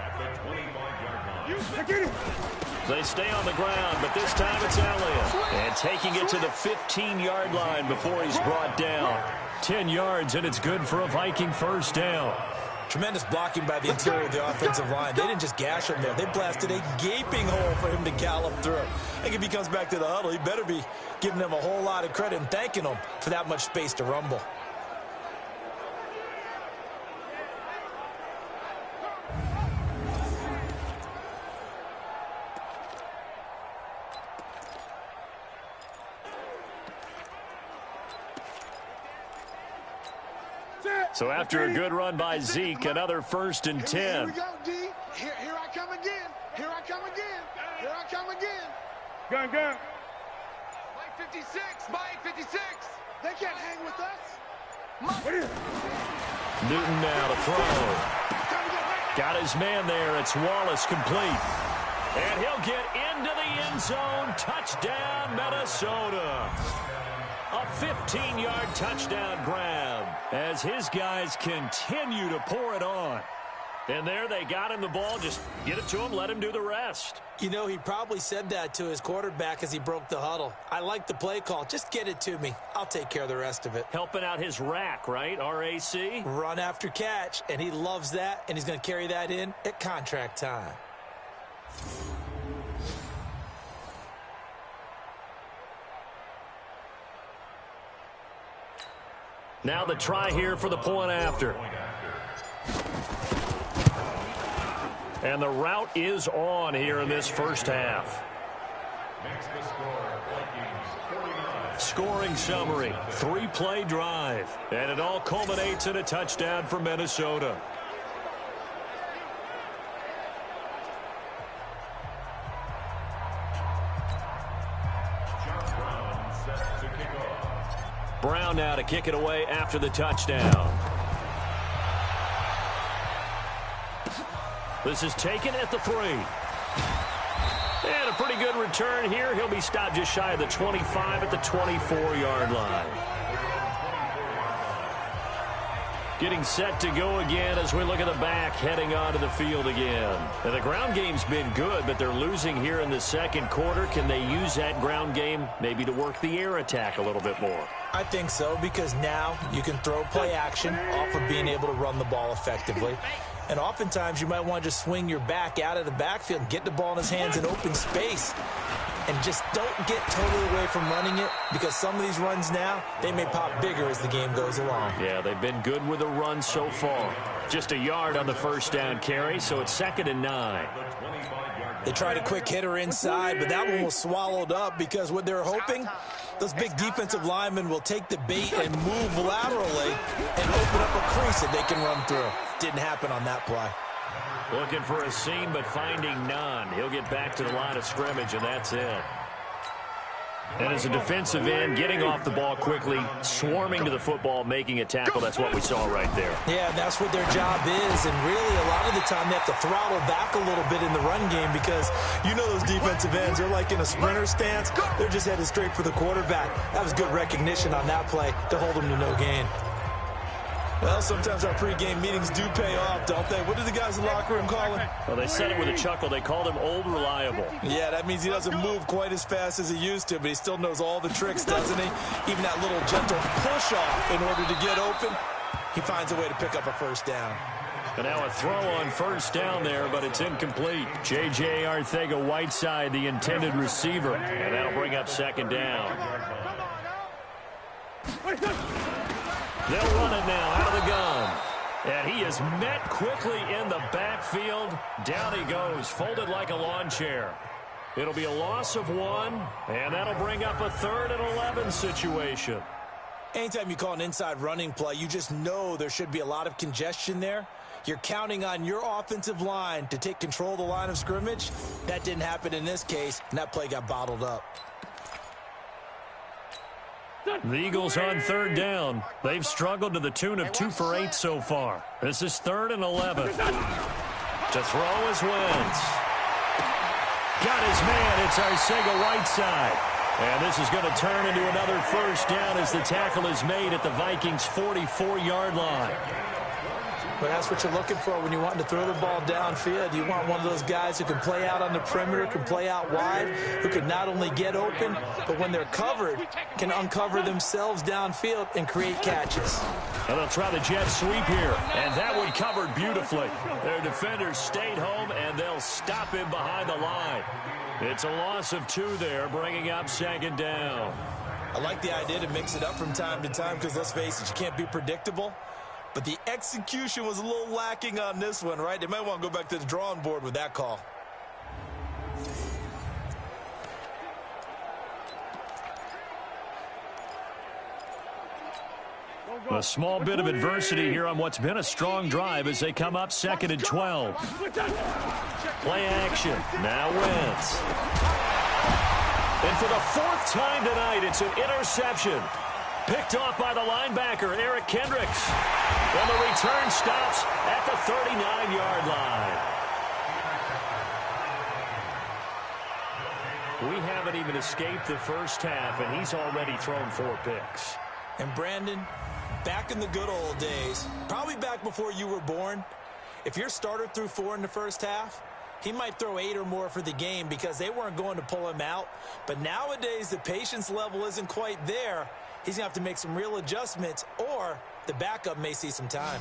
They stay on the ground, but this time it's Elliott. And taking it to the 15-yard line before he's brought down. 10 yards, and it's good for a Viking first down. Tremendous blocking by the interior of the offensive line. They didn't just gash him there. They blasted a gaping hole for him to gallop through. I think if he comes back to the huddle, he better be giving them a whole lot of credit and thanking them for that much space to rumble. So after a good run by Zeke, another 1st and 10. Here we go, D. Here I come again. Here I come again. Here I come again. Gun. Mike 56. Mike 56. They can't hang with us. Newton now to throw. Got his man there. It's Wallace complete. And he'll get into the end zone. Touchdown, Minnesota. A 15-yard touchdown grab as his guys continue to pour it on. And there they got him the ball. Just get it to him, let him do the rest. You know, he probably said that to his quarterback as he broke the huddle. I like the play call. Just get it to me. I'll take care of the rest of it. Helping out his rack, right? RAC? Run after catch, and he loves that, and he's going to carry that in at contract time. Now the try here for the point after. And the route is on here in this first half. Scoring summary, 3-play drive. And it all culminates in a touchdown for Minnesota. Brown now to kick it away after the touchdown. This is taken at the 3. And a pretty good return here. He'll be stopped just shy of the 25 at the 24-yard line. Getting set to go again as we look at the back heading onto the field again. Now, the ground game's been good, but they're losing here in the second quarter. Can they use that ground game maybe to work the air attack a little bit more? I think so, because now you can throw play action off of being able to run the ball effectively. And oftentimes you might want to just swing your back out of the backfield and get the ball in his hands in open space. And just don't get totally away from running it, because some of these runs now, they may pop bigger as the game goes along. Yeah, they've been good with the run so far. Just a yard on the first down carry, so it's 2nd and 9. They tried a quick hitter inside, but that one was swallowed up because what they're hoping, those big defensive linemen will take the bait and move laterally and open up a crease that they can run through. Didn't happen on that play. Looking for a seam, but finding none. He'll get back to the line of scrimmage, and that's it. And as a defensive end, getting off the ball quickly, swarming to the football, making a tackle, that's what we saw right there. Yeah, that's what their job is, and really a lot of the time they have to throttle back a little bit in the run game, because you know those defensive ends, they're like in a sprinter stance. They're just headed straight for the quarterback. That was good recognition on that play to hold them to no gain. Well, sometimes our pregame meetings do pay off, don't they? What did the guys in the locker room call him? Well, they said it with a chuckle. They called him Old Reliable. Yeah, that means he doesn't move quite as fast as he used to, but he still knows all the tricks, doesn't he? Even that little gentle push-off in order to get open, he finds a way to pick up a first down. And now a throw on first down there, but it's incomplete. J.J. Arcega-Whiteside, the intended receiver, and that'll bring up 2nd down. They'll run it now out of the gun. And he is met quickly in the backfield. Down he goes, folded like a lawn chair. It'll be a loss of 1, and that'll bring up a 3rd and 11 situation. Anytime you call an inside running play, you just know there should be a lot of congestion there. You're counting on your offensive line to take control of the line of scrimmage. That didn't happen in this case, and that play got bottled up. The Eagles on 3rd down. They've struggled to the tune of 2 for 8 so far. This is 3rd and 11. To throw is Wentz. Got his man. It's Arcega-Whiteside. And this is going to turn into another first down as the tackle is made at the Vikings' 44-yard line. But that's what you're looking for when you want to throw the ball downfield. You want one of those guys who can play out on the perimeter, can play out wide, who can not only get open, but when they're covered, can uncover themselves downfield and create catches. And they'll try the jet sweep here, and that one covered beautifully. Their defenders stayed home, and they'll stop him behind the line. It's a loss of 2 there, bringing up 2nd down. I like the idea to mix it up from time to time because, let's face it, you can't be predictable. But the execution was a little lacking on this one, right? They might want to go back to the drawing board with that call. A small bit of adversity here on what's been a strong drive as they come up 2nd and 12. Play action. Now Wentz. And for the 4th time tonight, it's an interception. Picked off by the linebacker, Eric Kendricks. And the return stops at the 39-yard line. We haven't even escaped the first half, and he's already thrown 4 picks. And Brandon, back in the good old days, probably back before you were born, if your starter threw 4 in the first half, he might throw 8 or more for the game because they weren't going to pull him out. But nowadays, the patience level isn't quite there. He's going to have to make some real adjustments, or the backup may see some time.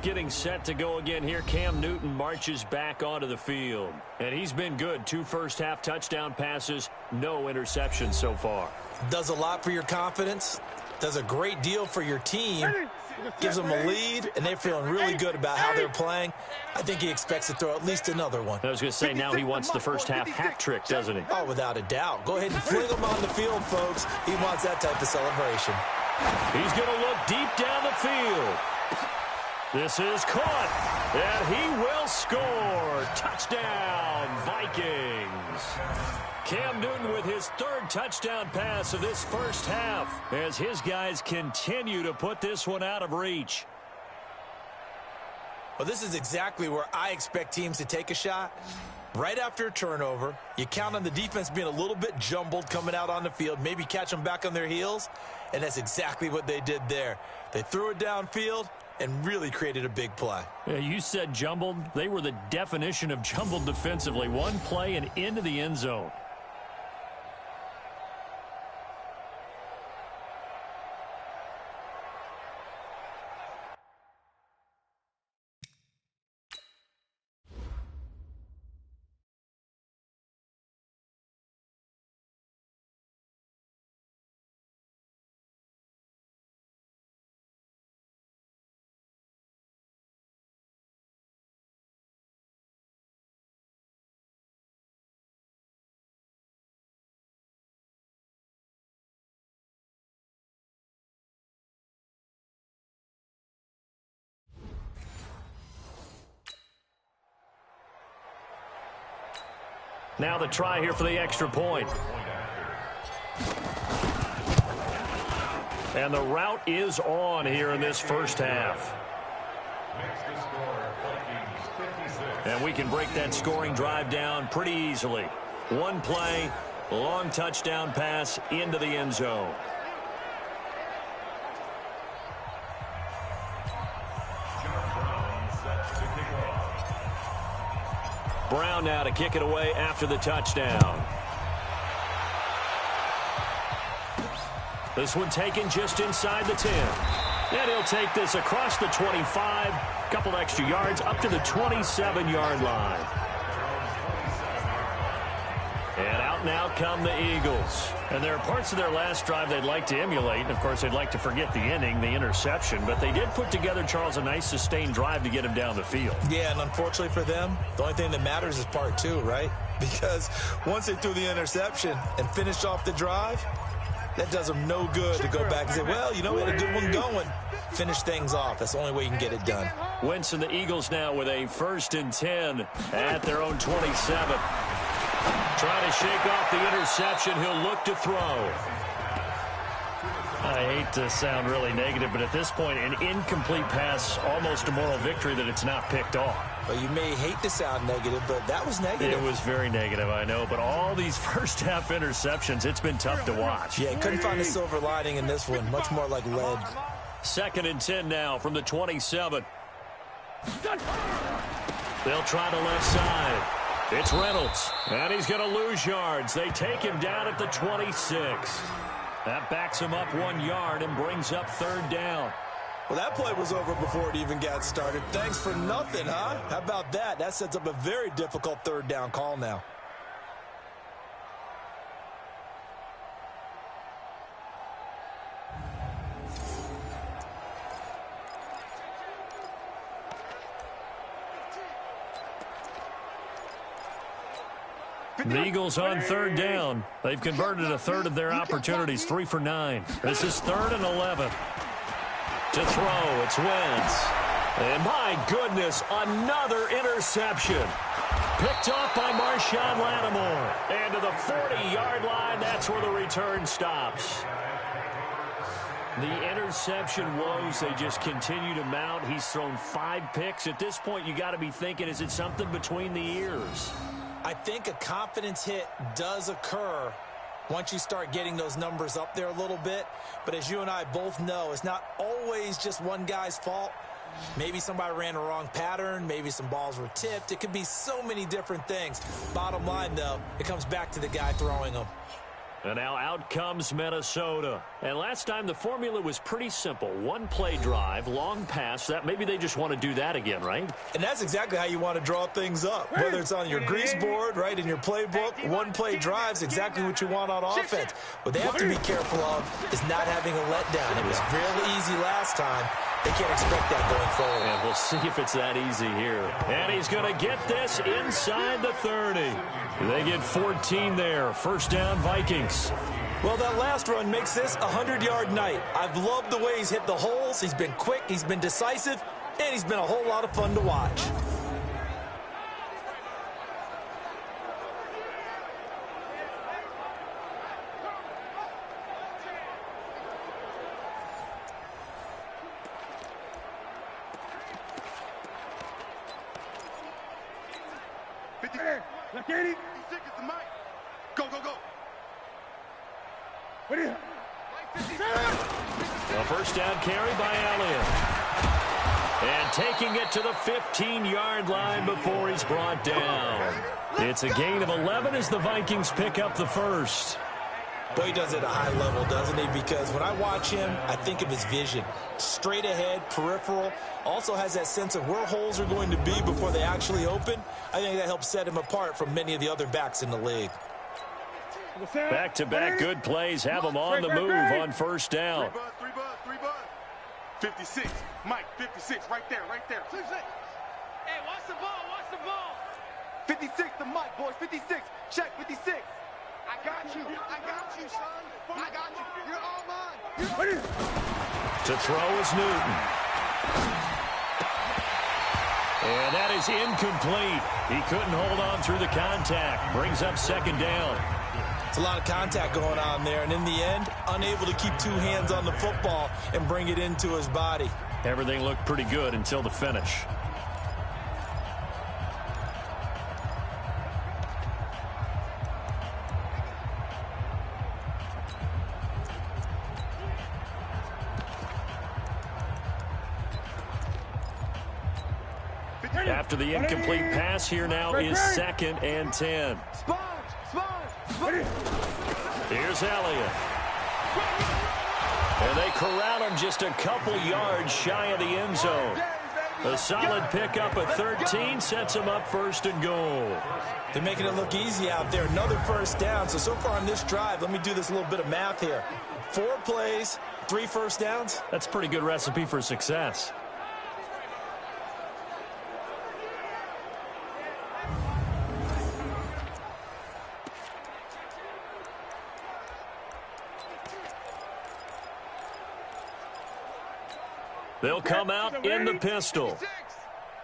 Getting set to go again here. Cam Newton marches back onto the field. And he's been good. 2 first-half touchdown passes, no interceptions so far. Does a lot for your confidence. Does a great deal for your team. Gives them a lead, and they're feeling really good about how they're playing. I think he expects to throw at least another one. I was going to say, now he wants the first-half hat trick, doesn't he? Oh, without a doubt. Go ahead and fling him on the field, folks. He wants that type of celebration. He's going to look deep down the field. This is caught, and he will score. Touchdown, Vikings. Cam Newton with his third touchdown pass of this first half as his guys continue to put this one out of reach. Well, this is exactly where I expect teams to take a shot. Right after a turnover, you count on the defense being a little bit jumbled coming out on the field, maybe catch them back on their heels, and that's exactly what they did there. They threw it downfield and really created a big play. Yeah, you said jumbled. They were the definition of jumbled defensively. One play and into the end zone. Now the try here for the extra point. And the route is on here in this first half. And we can break that scoring drive down pretty easily. One play, long touchdown pass into the end zone. Brown now to kick it away after the touchdown. This one taken just inside the 10. And he'll take this across the 25, couple extra yards up to the 27-yard line. And out now come the Eagles. And there are parts of their last drive they'd like to emulate. And, of course, they'd like to forget the inning, the interception. But they did put together, Charles, a nice sustained drive to get him down the field. Yeah, and unfortunately for them, the only thing that matters is part two, right? Because once they threw the interception and finished off the drive, that does them no good to go back and say, well, you know, we had a good one going. Finish things off. That's the only way you can get it done. Wentz and the Eagles now with a 1st and 10 at their own 27. Trying to shake off the interception. He'll look to throw. I hate to sound really negative, but at this point, an incomplete pass, almost a moral victory that it's not picked off. Well, you may hate to sound negative, but that was negative. It was very negative, I know. But all these first-half interceptions, it's been tough to watch. Yeah, couldn't find a silver lining in this one. Much more like lead. 2nd and 10 now from the 27. They'll try the left side. It's Reynolds, and he's going to lose yards. They take him down at the 26. That backs him up 1 yard and brings up 3rd down. Well, that play was over before it even got started. Thanks for nothing, huh? How about that? That sets up a very difficult 3rd down call now. The Eagles on 3rd down. They've converted a third of their opportunities, 3 for 9. This is 3rd and 11. To throw, it's Wentz. And my goodness, another interception. Picked off by Marshawn Lattimore. And to the 40-yard line, that's where the return stops. The interception woes, they just continue to mount. He's thrown 5 picks. At this point, you got to be thinking, is it something between the ears? I think a confidence hit does occur once you start getting those numbers up there a little bit. But as you and I both know, it's not always just one guy's fault. Maybe somebody ran a wrong pattern. Maybe some balls were tipped. It could be so many different things. Bottom line, though, it comes back to the guy throwing them. And now out comes Minnesota. And last time the formula was pretty simple. 1 play drive, long pass. That maybe they just want to do that again, right? And that's exactly how you want to draw things up. Whether it's on your grease board, right, in your playbook, 1 play drive's exactly what you want on offense. What they have to be careful of is not having a letdown. It was real easy last time. They can't expect that going forward. And we'll see if it's that easy here. And he's going to get this inside the 30. They get 14 there. 1st down, Vikings. Well, that last run makes this a 100-yard night. I've loved the way he's hit the holes. He's been quick. He's been decisive. And he's been a whole lot of fun to watch. Get it. 56 is the mic. Go, go, go. What is it? A first down carry by Elliott. And taking it to the 15-yard line before he's brought down. It's a gain of 11 as the Vikings pick up the first. Boy, he does it at a high level, doesn't he? Because when I watch him, I think of his vision. Straight ahead, peripheral. Also has that sense of where holes are going to be before they actually open. I think that helps set him apart from many of the other backs in the league. Back-to-back good plays have him on the move on first down. 56. Mike, 56. Right there, right there. 56. Hey, watch the ball, watch the ball. 56 to Mike, boys. 56. Check 56. I got you, son. I got you. You're all mine. To throw is Newton. And that is incomplete. He couldn't hold on through the contact. Brings up second down. It's a lot of contact going on there, and in the end, unable to keep two hands on the football and bring it into his body. Everything looked pretty good until the finish. After the incomplete pass, here now is 2nd and 10. Here's Elliott. And they corral him just a couple yards shy of the end zone. A solid pickup at 13 sets him up 1st and goal. They're making it look easy out there. Another first down. So far on this drive, let me do this little bit of math here. 4 plays, 3 first downs. That's a pretty good recipe for success. They'll come out in the pistol.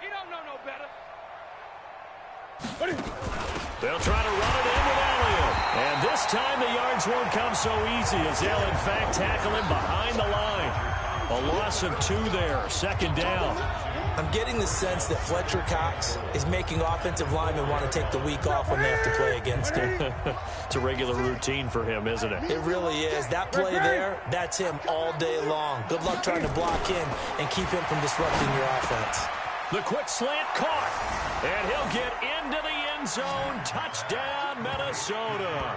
You don't know no better. They'll try to run it in with Elliott. And this time the yards won't come so easy as they'll in fact tackle him behind the line. A loss of 2 there, 2nd down. I'm getting the sense that Fletcher Cox is making offensive linemen want to take the week off when they have to play against him. It's a regular routine for him, isn't it? It really is. That play there, that's him all day long. Good luck trying to block him and keep him from disrupting your offense. The quick slant caught. And he'll get into the end zone. Touchdown, Minnesota.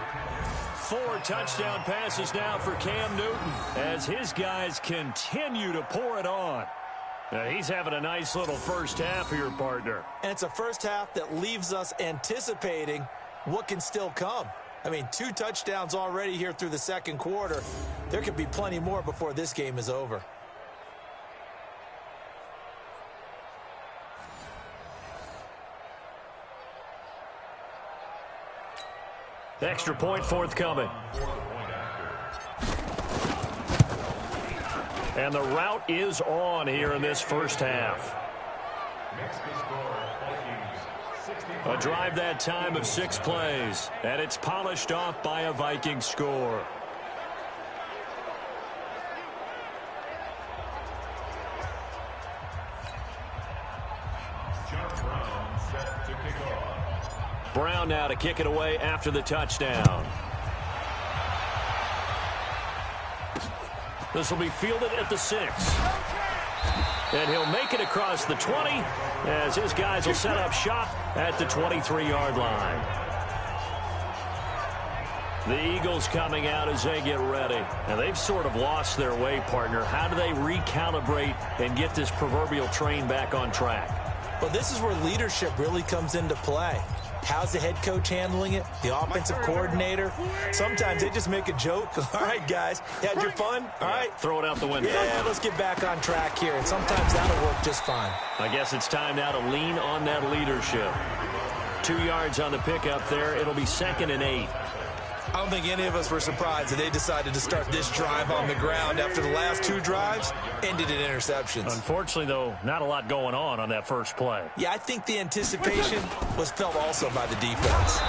4 touchdown passes now for Cam Newton as his guys continue to pour it on. Now, he's having a nice little first half here, partner. And it's a first half that leaves us anticipating what can still come. I mean, 2 touchdowns already here through the 2nd quarter. There could be plenty more before this game is over. Extra point forthcoming. And the route is on here in this first half. A drive that time of 6 plays. And it's polished off by a Viking score. Brown now to kick it away after the touchdown. This will be fielded at the 6. And he'll make it across the 20 as his guys will set up shop at the 23-yard line. The Eagles coming out as they get ready. And they've sort of lost their way, partner. How do they recalibrate and get this proverbial train back on track? Well, this is where leadership really comes into play. How's the head coach handling it? The offensive coordinator? Sometimes they just make a joke. All right, guys, had your fun? All right. Throw it out the window. Yeah, let's get back on track here. And sometimes that'll work just fine. I guess it's time now to lean on that leadership. 2 yards on the pickup there. It'll be 2nd and 8. I don't think any of us were surprised that they decided to start this drive on the ground after the last 2 drives ended in interceptions. Unfortunately, though, not a lot going on that first play. Yeah, I think the anticipation was felt also by the defense.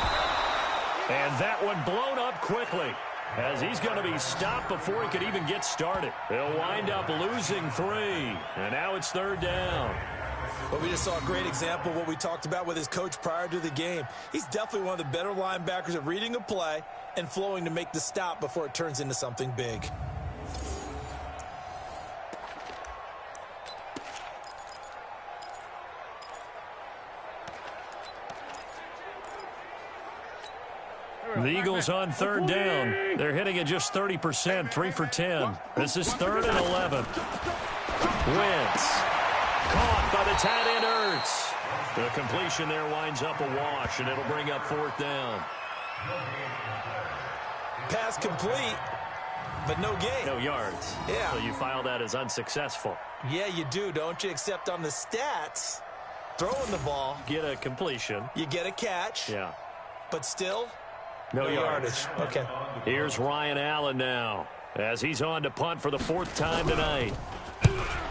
And that one blown up quickly as he's going to be stopped before he could even get started. They'll wind up losing 3. And now it's 3rd down. Well, we just saw a great example of what we talked about with his coach prior to the game. He's definitely one of the better linebackers at reading a play and flowing to make the stop before it turns into something big. The Eagles on third down. They're hitting at just 30%, 3 for 10. This is 3rd and 11. Wentz. Caught by the tight end Ertz. The completion there winds up a wash, and it'll bring up 4th down. Pass complete, but no gain. No yards. Yeah. So you file that as unsuccessful. Yeah, you do, don't you? Except on the stats, throwing the ball. Get a completion. You get a catch. Yeah. But still, no yardage. Okay. Here's Ryan Allen now as he's on to punt for the 4th time tonight.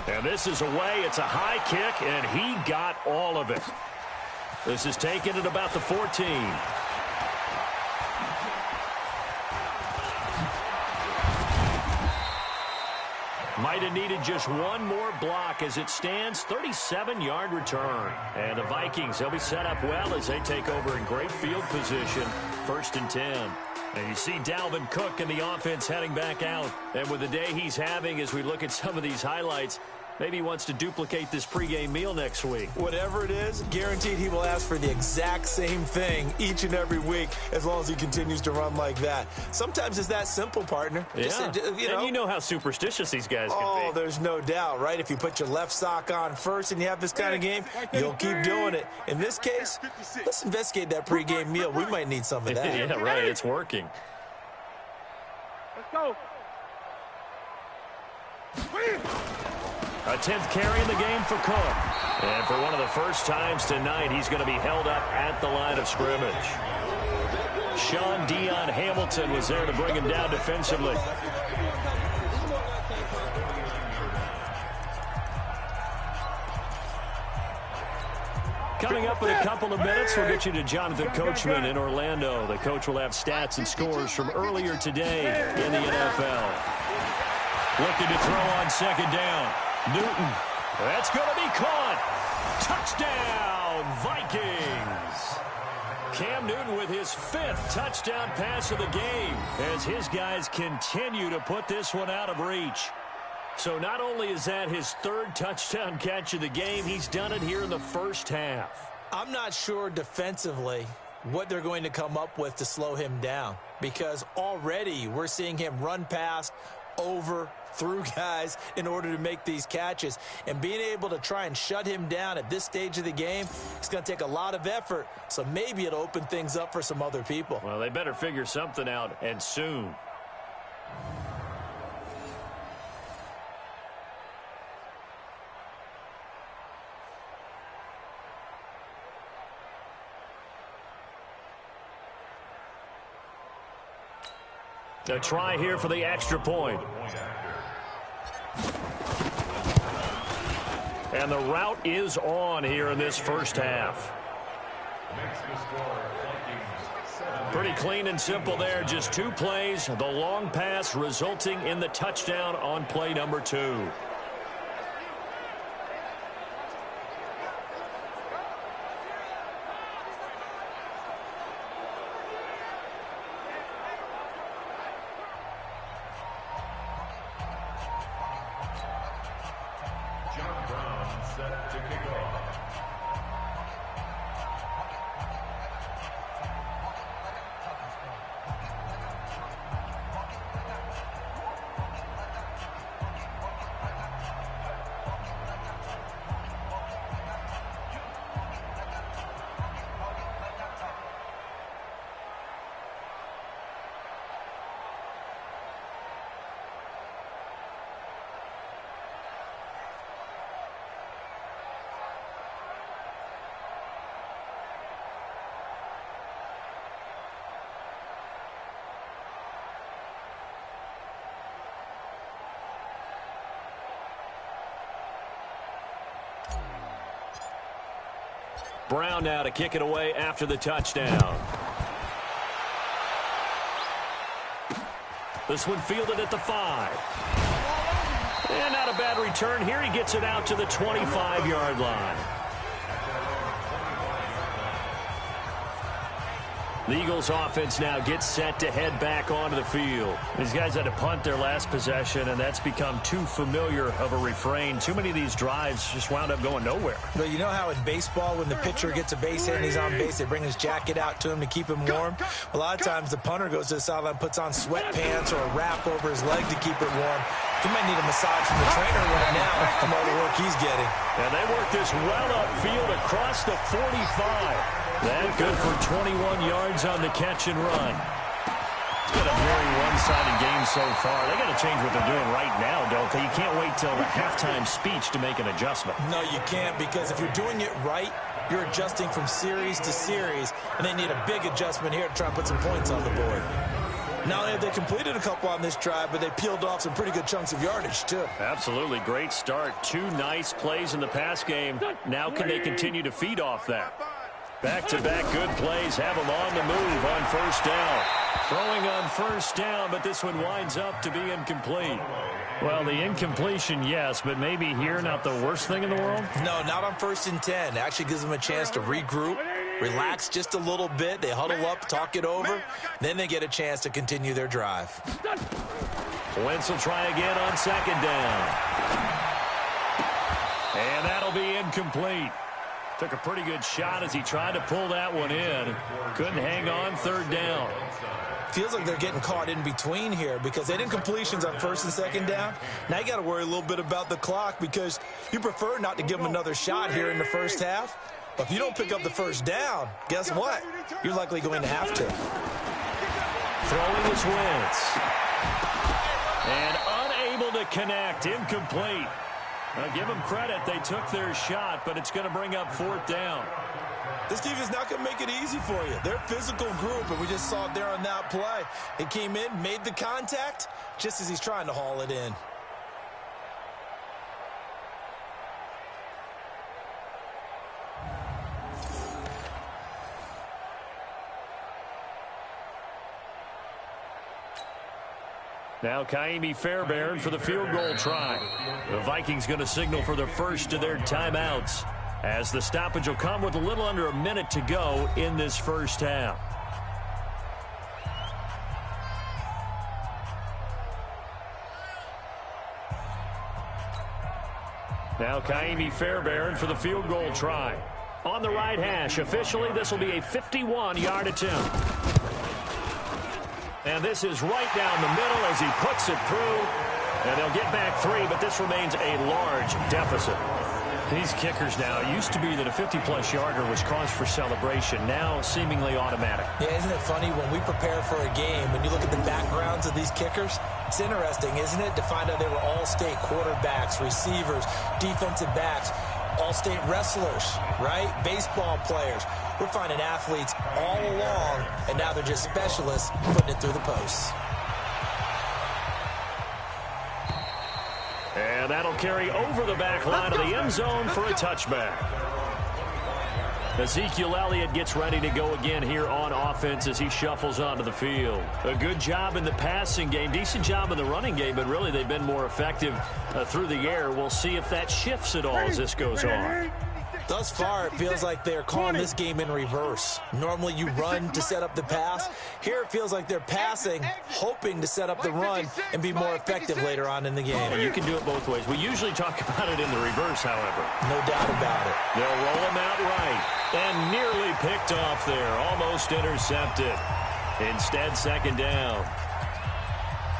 And this is away. It's a high kick, and he got all of it. This is taken at about the 14. Might have needed just one more block as it stands. 37-yard return. And the Vikings, they'll be set up well as they take over in great field position. 1st and 10. And you see Dalvin Cook and the offense heading back out. And with the day he's having, as we look at some of these highlights, maybe he wants to duplicate this pregame meal next week. Whatever it is, guaranteed he will ask for the exact same thing each and every week as long as he continues to run like that. Sometimes it's that simple, partner. Yeah. Just, and you know how superstitious these guys can be. Oh, there's no doubt, right? If you put your left sock on first and you have this kind of game, you'll keep doing it. In this case, let's investigate that pregame meal. We might need some of that. Yeah, right. It's working. Let's go. A 10th carry in the game for Cook. And for one of the first times tonight, he's going to be held up at the line of scrimmage. Sean Dion Hamilton was there to bring him down defensively. Coming up in a couple of minutes, we'll get you to Jonathan Coachman in Orlando. The coach will have stats and scores from earlier today in the NFL. Looking to throw on 2nd down. Newton. That's going to be caught. Touchdown, Vikings. Cam Newton with his 5th touchdown pass of the game as his guys continue to put this one out of reach. So not only is that his 3rd touchdown catch of the game, he's done it here in the first half. I'm not sure defensively what they're going to come up with to slow him down, because already we're seeing him run past, over, through guys in order to make these catches. And being able to try and shut him down at this stage of the game, it's going to take a lot of effort. So maybe it'll open things up for some other people. Well, they better figure something out, and soon. A try here for the extra point. And the route is on here in this first half. Pretty clean and simple there. Just 2 plays. The long pass resulting in the touchdown on play number 2. Brown now to kick it away after the touchdown. This one fielded at the 5. And not a bad return here. He gets it out to the 25-yard line. The Eagles offense now gets set to head back onto the field. These guys had to punt their last possession, and that's become too familiar of a refrain. Too many of these drives just wound up going nowhere. But you know how in baseball, when the pitcher gets a base hit and he's on base, they bring his jacket out to him to keep him warm? A lot of times the punter goes to the sideline, puts on sweatpants or a wrap over his leg to keep it warm. He might need a massage from the trainer right now from all the work he's getting. And they work this well upfield across the 45. That good for 21 yards on the catch and run. It's been a very one-sided game so far. They got to change what they're doing right now, don't they? You can't wait till the halftime speech to make an adjustment. No, you can't, because if you're doing it right, you're adjusting from series to series, and they need a big adjustment here to try and put some points on the board. Not only have they completed a couple on this drive, but they peeled off some pretty good chunks of yardage, too. Absolutely. Great start. 2 nice plays in the pass game. Now can they continue to feed off that? Back-to-back good plays have them on the move on first down. Throwing on first down, but this one winds up to be incomplete. Well, the incompletion, yes, but maybe here not the worst thing in the world? No, not on 1st and 10. It actually gives them a chance to regroup, relax just a little bit. They huddle up, talk it over. Then they get a chance to continue their drive. Wentz will try again on 2nd down. And that'll be incomplete. Took a pretty good shot as he tried to pull that one in. Couldn't hang on 3rd down. Feels like they're getting caught in between here because they didn't completions on 1st and 2nd down. Now you got to worry a little bit about the clock because you prefer not to give them another shot here in the first half. But if you don't pick up the 1st down, guess what? You're likely going to have to. Throwing is Wentz. And unable to connect. Incomplete. Now, give them credit. They took their shot, but it's going to bring up 4th down. This team is not going to make it easy for you. They're a physical group, and we just saw it there on that play. They came in, made the contact, just as he's trying to haul it in. Now Kaimi Fairbairn for the field goal try. The Vikings going to signal for the first of their timeouts as the stoppage will come with a little under a minute to go in this first half. Now Kaimi Fairbairn for the field goal try. On the right hash, officially this will be a 51-yard attempt. And this is right down the middle as he puts it through. And they'll get back 3, but this remains a large deficit. These kickers now, it used to be that a 50-plus yarder was cause for celebration. Now seemingly automatic. Yeah, isn't it funny when we prepare for a game, when you look at the backgrounds of these kickers, it's interesting, isn't it, to find out they were all-state quarterbacks, receivers, defensive backs, all-state wrestlers, right? Baseball players. We're finding athletes all along, and now they're just specialists putting it through the posts. And that'll carry over the back line of the end zone for a touchback. Ezekiel Elliott gets ready to go again here on offense as he shuffles onto the field. A good job in the passing game, decent job in the running game, but really they've been more effective through the air. We'll see if that shifts at all as this goes on. Thus far, it feels like they're calling this game in reverse. Normally you run to set up the pass. Here it feels like they're passing, hoping to set up the run and be more effective later on in the game. And you can do it both ways. We usually talk about it in the reverse, however. No doubt about it. They'll roll him out right. And nearly picked off there. Almost intercepted. Instead, 2nd down.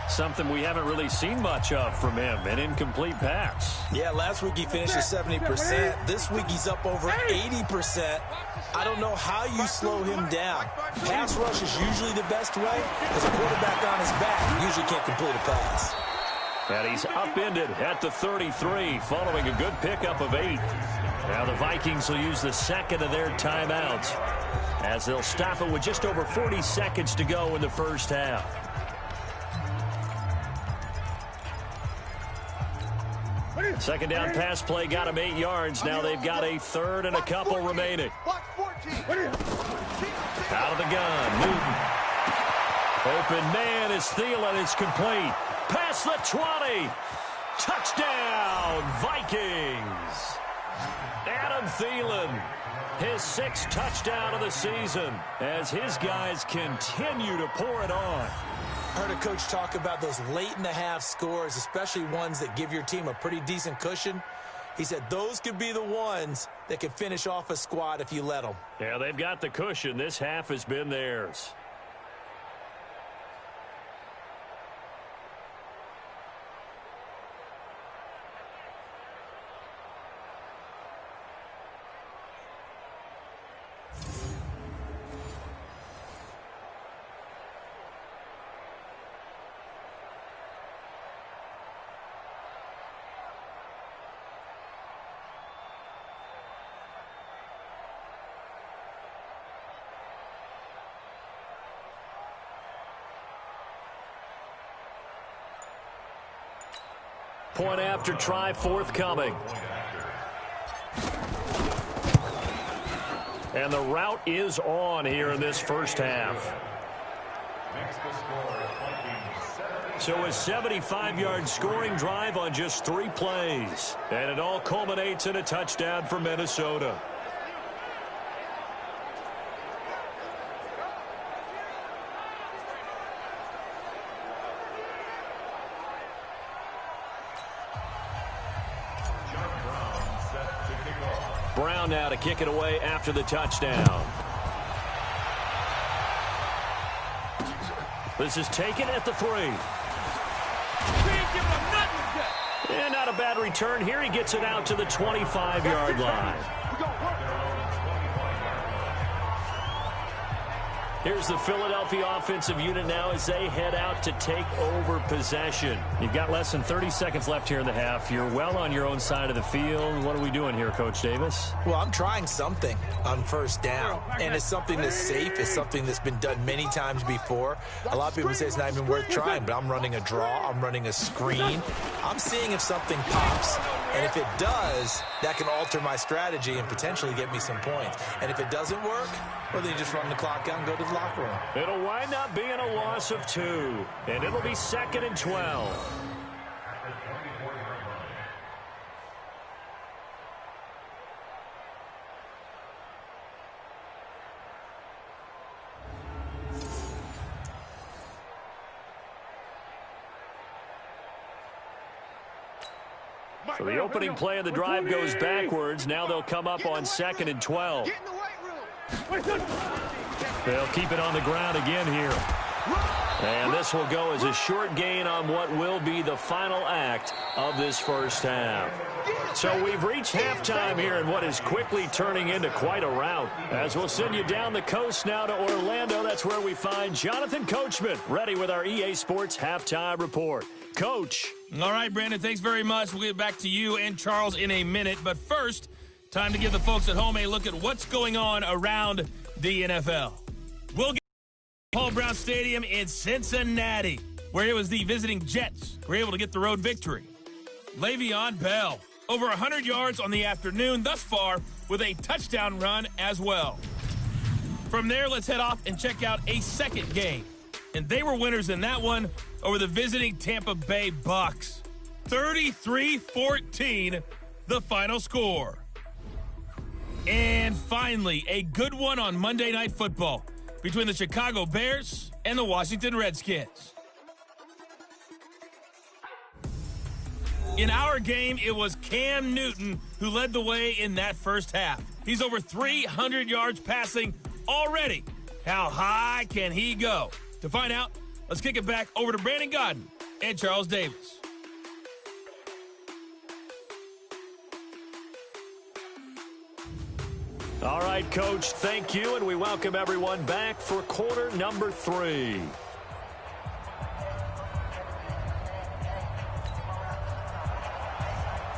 Something we haven't really seen much of from him, an incomplete pass. Yeah, last week he finished at 70%. This week he's up over 80%. I don't know how you slow him down. Pass rush is usually the best way because a quarterback on his back usually can't complete a pass. And he's upended at the 33 following a good pickup of 8. Now the Vikings will use the second of their timeouts as they'll stop it with just over 40 seconds to go in the first half. Second down pass play got him 8 yards. Now they've got a 3rd and a couple remaining. Out of the gun, Newton. Open man is Thielen. It's complete. Past the 20. Touchdown, Vikings! Adam Thielen, his 6th touchdown of the season, as his guys continue to pour it on. Heard a coach talk about those late-in-the-half scores, especially ones that give your team a pretty decent cushion. He said those could be the ones that can finish off a squad if you let them. Yeah, they've got the cushion. This half has been theirs. Point after try forthcoming. And the route is on here in this first half. So a 75-yard scoring drive on just 3 plays. And it all culminates in a touchdown for Minnesota. Brown now to kick it away after the touchdown. This is taken at the 3. And not a bad return here. He gets it out to the 25-yard line. Here's the Philadelphia offensive unit now as they head out to take over possession. You've got less than 30 seconds left here in the half. You're well on your own side of the field. What are we doing here, Coach Davis? Well, I'm trying something on first down, and it's something that's safe. It's something that's been done many times before. A lot of people say it's not even worth trying, but I'm running a draw. I'm running a screen. I'm seeing if something pops, and if it does, that can alter my strategy and potentially get me some points. And if it doesn't work, well, then you just run the clock out and go to the locker room. It'll wind up being a loss of 2, and it'll be 2nd and 12. So the opening play of the drive goes backwards. Now they'll come up on 2nd and 12. They'll keep it on the ground again here. And this will go as a short gain on what will be the final act of this first half. So we've reached halftime here in what is quickly turning into quite a rout. As we'll send you down the coast now to Orlando, that's where we find Jonathan Coachman ready with our EA Sports Halftime Report. Coach. All right, Brandon, thanks very much. We'll get back to you and Charles in a minute. But first, time to give the folks at home a look at what's going on around the NFL. We'll get to Paul Brown Stadium in Cincinnati, where it was the visiting Jets who were able to get the road victory. Le'Veon Bell, over 100 yards on the afternoon thus far with a touchdown run as well. From there, let's head off and check out a second game. And they were winners in that one over the visiting Tampa Bay Bucks. 33-14, the final score. And finally, a good one on Monday Night Football between the Chicago Bears and the Washington Redskins. In our game, it was Cam Newton who led the way in that first half. He's over 300 yards passing already. How high can he go? To find out, let's kick it back over to Brandon Godden and Charles Davis. All right, Coach, thank you, and we welcome everyone back for quarter number 3.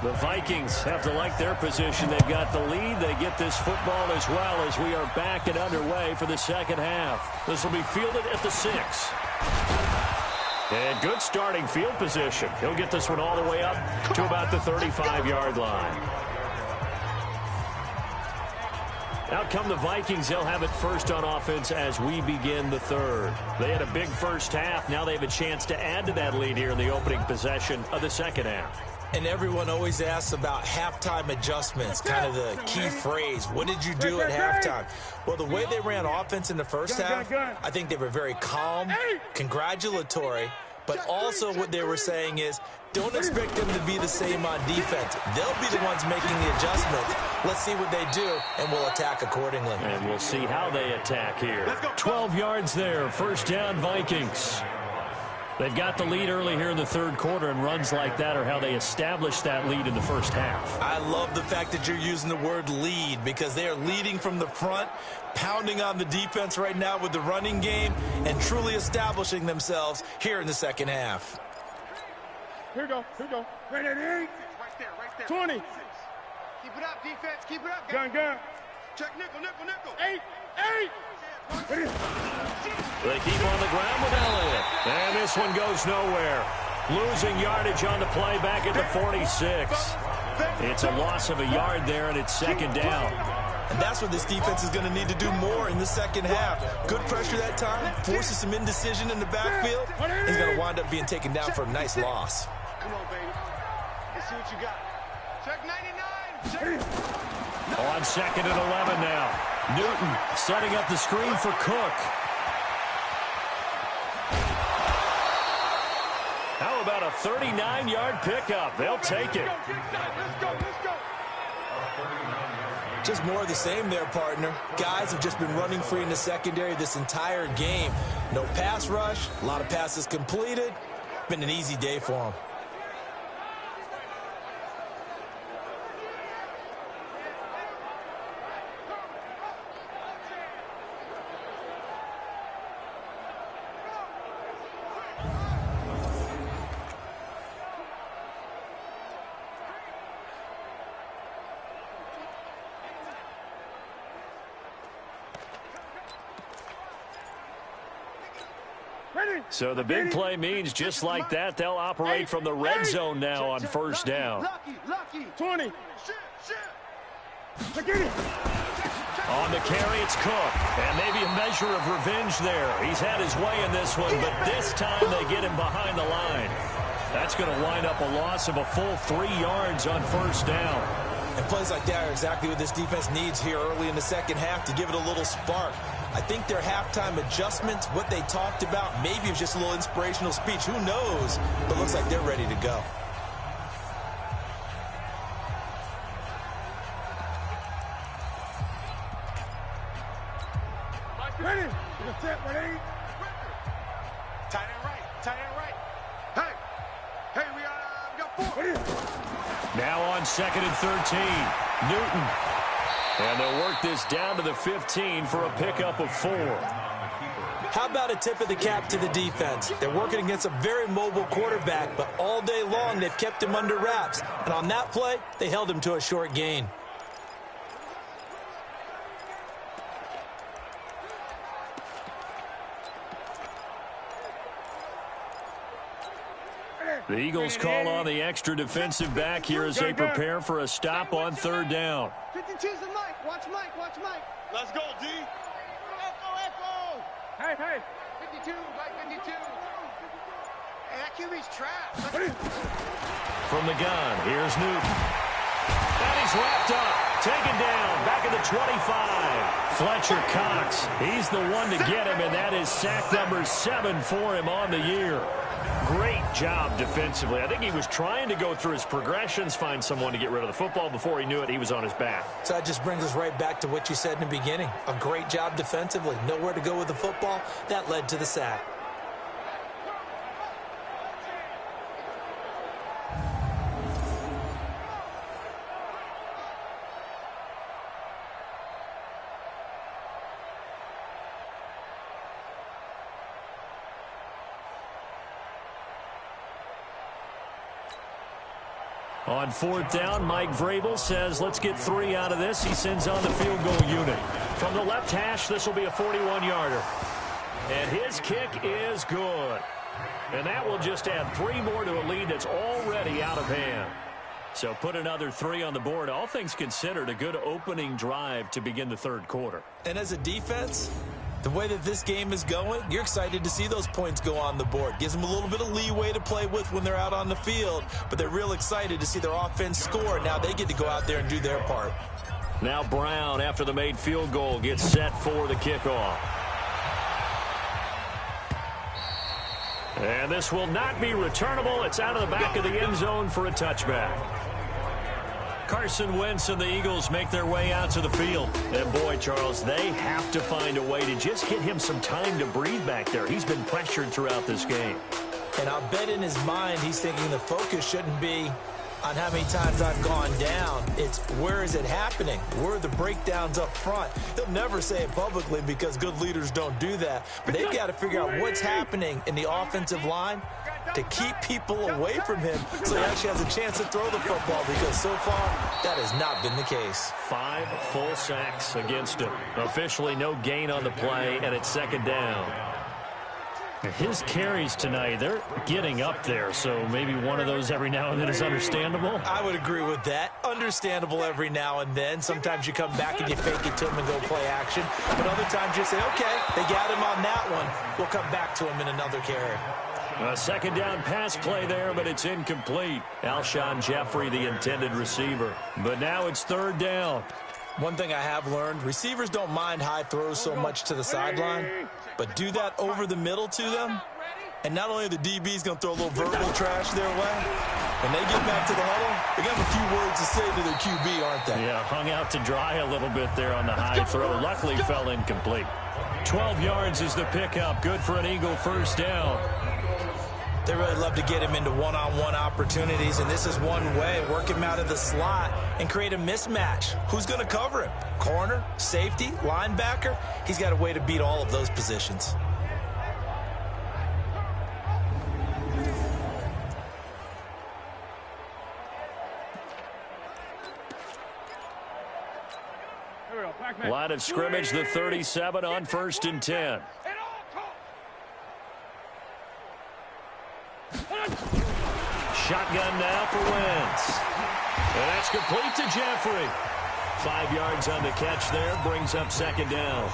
The Vikings have to like their position. They've got the lead. They get this football as well as we are back and underway for the second half. This will be fielded at the 6. And good starting field position. He'll get this one all the way up to about the 35-yard line. Out come the Vikings. They'll have it first on offense as we begin the third. They had a big first half. Now they have a chance to add to that lead here in the opening possession of the second half. And everyone always asks about halftime adjustments, kind of the key phrase. What did you do at halftime? Well, the way they ran offense in the first half, I think they were very calm, congratulatory, but also what they were saying is, don't expect them to be the same on defense. They'll be the ones making the adjustments. Let's see what they do, and we'll attack accordingly. And we'll see how they attack here. 12 yards there, first down Vikings. They've got the lead early here in the third quarter, and runs like that are how they establish that lead in the first half. I love the fact that you're using the word lead because they are leading from the front, pounding on the defense right now with the running game, and truly establishing themselves here in the second half. Here we go. Right at 8. Right there. 20. Keep it up, defense. Keep it up. Gun. Check nickel. 8. They keep on the ground with Elliott. And this one goes nowhere. Losing yardage on the play back at the 46. It's a loss of a yard there, and it's second down. And that's what this defense is going to need to do more in the second half. Good pressure that time, forces some indecision in the backfield. He's going to wind up being taken down for a nice loss. Come on, baby. Let's see what you got. Check 99. On second and 11 now. Newton setting up the screen for Cook. How about a 39-yard pickup? They'll take it. Let's go. Just more of the same there, partner. Guys have just been running free in the secondary this entire game. No pass rush, a lot of passes completed. Been an easy day for them. So the big play means just like that, they'll operate from the red zone now on first down. Lucky. 20. On the carry, it's Cook. And maybe a measure of revenge there. He's had his way in this one, but this time they get him behind the line. That's going to wind up a loss of a full 3 yards on first down. And plays like that are exactly what this defense needs here early in the second half to give it a little spark. I think their halftime adjustments, what they talked about, maybe it was just a little inspirational speech. Who knows? But looks like they're ready to go. Ready. Set, ready. Tight end right. Hey, we got 4. Now on second and 13, Newton. And they'll work this down to the 15 for a pickup of 4. How about a tip of the cap to the defense? They're working against a very mobile quarterback, but all day long they've kept him under wraps. And on that play, they held him to a short gain. The Eagles call on the extra defensive back here as they prepare for a stop on third down. 52's the Mike. Watch Mike. Let's go, D. Echo. Hey. 52, Mike 52. Hey, that QB's trapped. From the gun, here's Newton. And he's wrapped up. Taken down. Back at the 25. Fletcher Cox. He's the one to get him, and that is sack number 7 for him on the year. Great job defensively. I think he was trying to go through his progressions, find someone to get rid of the football. Before he knew it, he was on his back. So that just brings us right back to what you said in the beginning. A great job defensively. Nowhere to go with the football. That led to the sack. On fourth down, Mike Vrabel says, let's get 3 out of this. He sends on the field goal unit. From the left hash, this will be a 41-yarder. And his kick is good. And that will just add 3 more to a lead that's already out of hand. So put another 3 on the board. All things considered, a good opening drive to begin the third quarter. And as a defense, the way that this game is going, you're excited to see those points go on the board. Gives them a little bit of leeway to play with when they're out on the field, but they're real excited to see their offense score. Now they get to go out there and do their part. Now Brown, after the made field goal, gets set for the kickoff. And this will not be returnable. It's out of the back of the end zone for a touchback. Carson Wentz and the Eagles make their way out to the field. And boy, Charles, they have to find a way to just get him some time to breathe back there. He's been pressured throughout this game. And I'll bet in his mind he's thinking the focus shouldn't be on how many times I've gone down. It's where is it happening? Where are the breakdowns up front? He'll never say it publicly because good leaders don't do that. But they've got to figure out what's happening in the offensive line to keep people away from him so he actually has a chance to throw the football, because so far that has not been the case. 5 full sacks against him. Officially no gain on the play, and it's second down. His carries tonight, they're getting up there, so maybe one of those every now and then is understandable. I would agree with that. Understandable every now and then. Sometimes you come back and you fake it to him and go play action. But other times you say, okay, they got him on that one. We'll come back to him in another carry. A second down pass play there, but it's incomplete. Alshon Jeffrey, the intended receiver. But now it's third down. One thing I have learned, receivers don't mind high throws so much to the sideline, but do that over the middle to them, and not only are the DBs going to throw a little verbal trash their way, when they get back to the huddle, they got a few words to say to their QB, aren't they? Yeah, hung out to dry a little bit there on the high throw. Luckily fell incomplete. 12 yards is the pickup. Good for an Eagle first down. They really love to get him into one-on-one opportunities, and this is one way. Work him out of the slot and create a mismatch. Who's going to cover him? Corner, safety, linebacker? He's got a way to beat all of those positions. Line of scrimmage, the 37 on 1st and 10. Shotgun now for Wentz. And that's complete to Jeffrey. 5 yards on the catch there, brings up second down.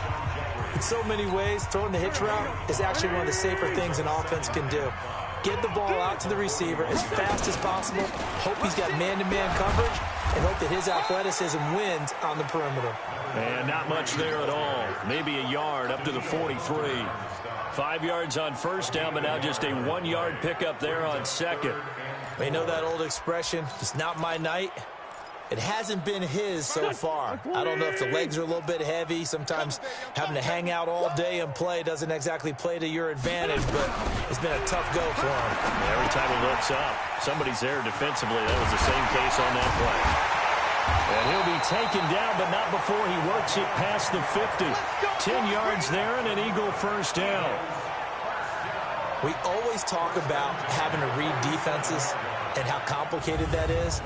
In so many ways, throwing the hitch route is actually one of the safer things an offense can do. Get the ball out to the receiver as fast as possible, hope he's got man-to-man coverage, and hope that his athleticism wins on the perimeter. And not much there at all. Maybe a yard up to the 43. 5 yards on first down, but now just a 1-yard pickup there on second. You know that old expression, it's not my night? It hasn't been his so far. I don't know if the legs are a little bit heavy. Sometimes having to hang out all day and play doesn't exactly play to your advantage, but it's been a tough go for him. Every time he looks up, somebody's there defensively. That was the same case on that play. And he'll be taken down, but not before he works it past the 50. 10 yards there and an Eagle first down. We always talk about having to read defenses and how complicated that is.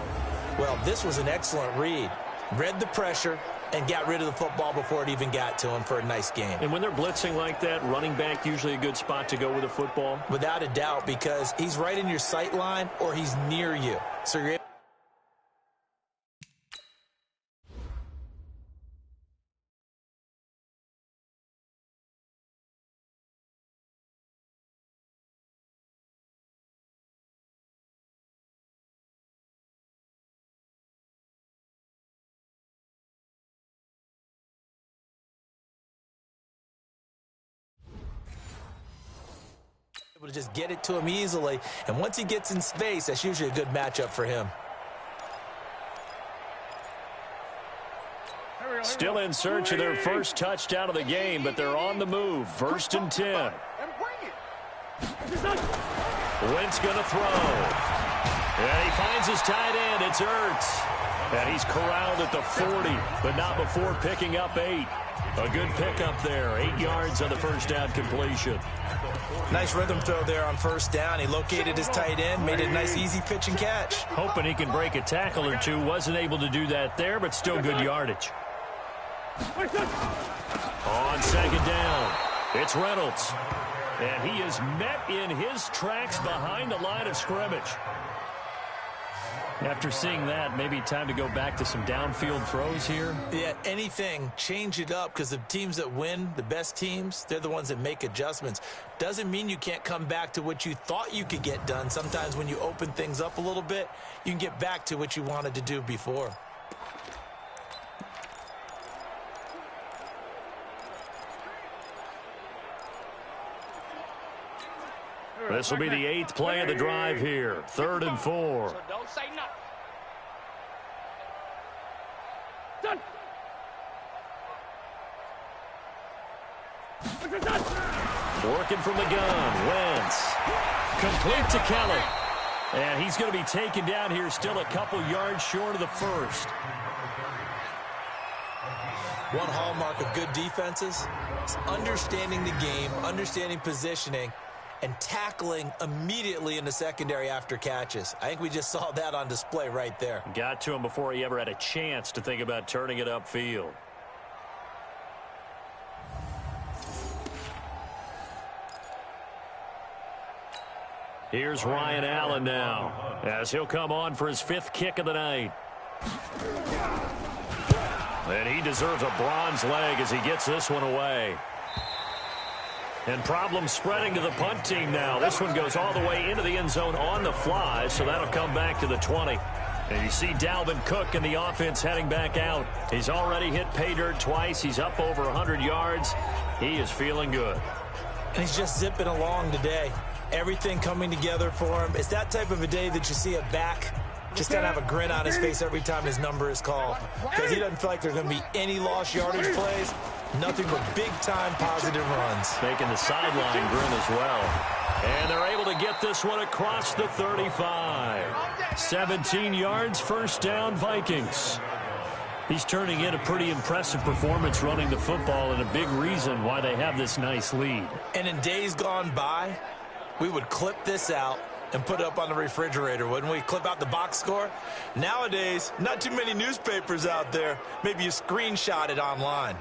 Well, this was an excellent read. Read the pressure and got rid of the football before it even got to him for a nice game. And when they're blitzing like that, running back usually a good spot to go with a football? Without a doubt, because he's right in your sight line or he's near you. So you're able to just get it to him easily. And once he gets in space, that's usually a good matchup for him. Still in search of their first touchdown of the game, but they're on the move. 1st and 10. Wentz going to throw. And he finds his tight end. It's Ertz. And he's corralled at the 40, but not before picking up 8. A good pickup there. 8 yards on the first down completion. Nice rhythm throw there on first down. He located his tight end, made it a nice easy pitch and catch. Hoping he can break a tackle or two. Wasn't able to do that there, but still good yardage. On second down, it's Reynolds. And he is met in his tracks behind the line of scrimmage. After seeing that, maybe time to go back to some downfield throws here. Yeah, anything. Change it up, because the teams that win, the best teams, they're the ones that make adjustments. Doesn't mean you can't come back to what you thought you could get done. Sometimes when you open things up a little bit, you can get back to what you wanted to do before. This will be the 8th play of the drive here. 3rd and 4. So don't say nothing. Working from the gun. Wentz. Complete to Kelly. And he's going to be taken down here, still a couple yards short of the first. One hallmark of good defenses is understanding the game, understanding positioning, and tackling immediately in the secondary after catches. I think we just saw that on display right there. Got to him before he ever had a chance to think about turning it upfield. Here's Ryan Allen now, as he'll come on for his 5th kick of the night. And he deserves a bronze leg as he gets this one away. And problems spreading to the punt team now. This one goes all the way into the end zone on the fly, so that'll come back to the 20. And you see Dalvin Cook in the offense heading back out. He's already hit pay dirt twice. He's up over 100 yards. He is feeling good. And he's just zipping along today. Everything coming together for him. It's that type of a day that you see a back just kind of have a grin on his face every time his number is called, because he doesn't feel like there's going to be any lost yardage plays. Nothing but big-time positive runs. Making the sideline grin as well. And they're able to get this one across the 35. 17 yards, first down, Vikings. He's turning in a pretty impressive performance running the football, and a big reason why they have this nice lead. And in days gone by, we would clip this out and put it up on the refrigerator, wouldn't we? Clip out the box score. Nowadays, not too many newspapers out there. Maybe you screenshot it online.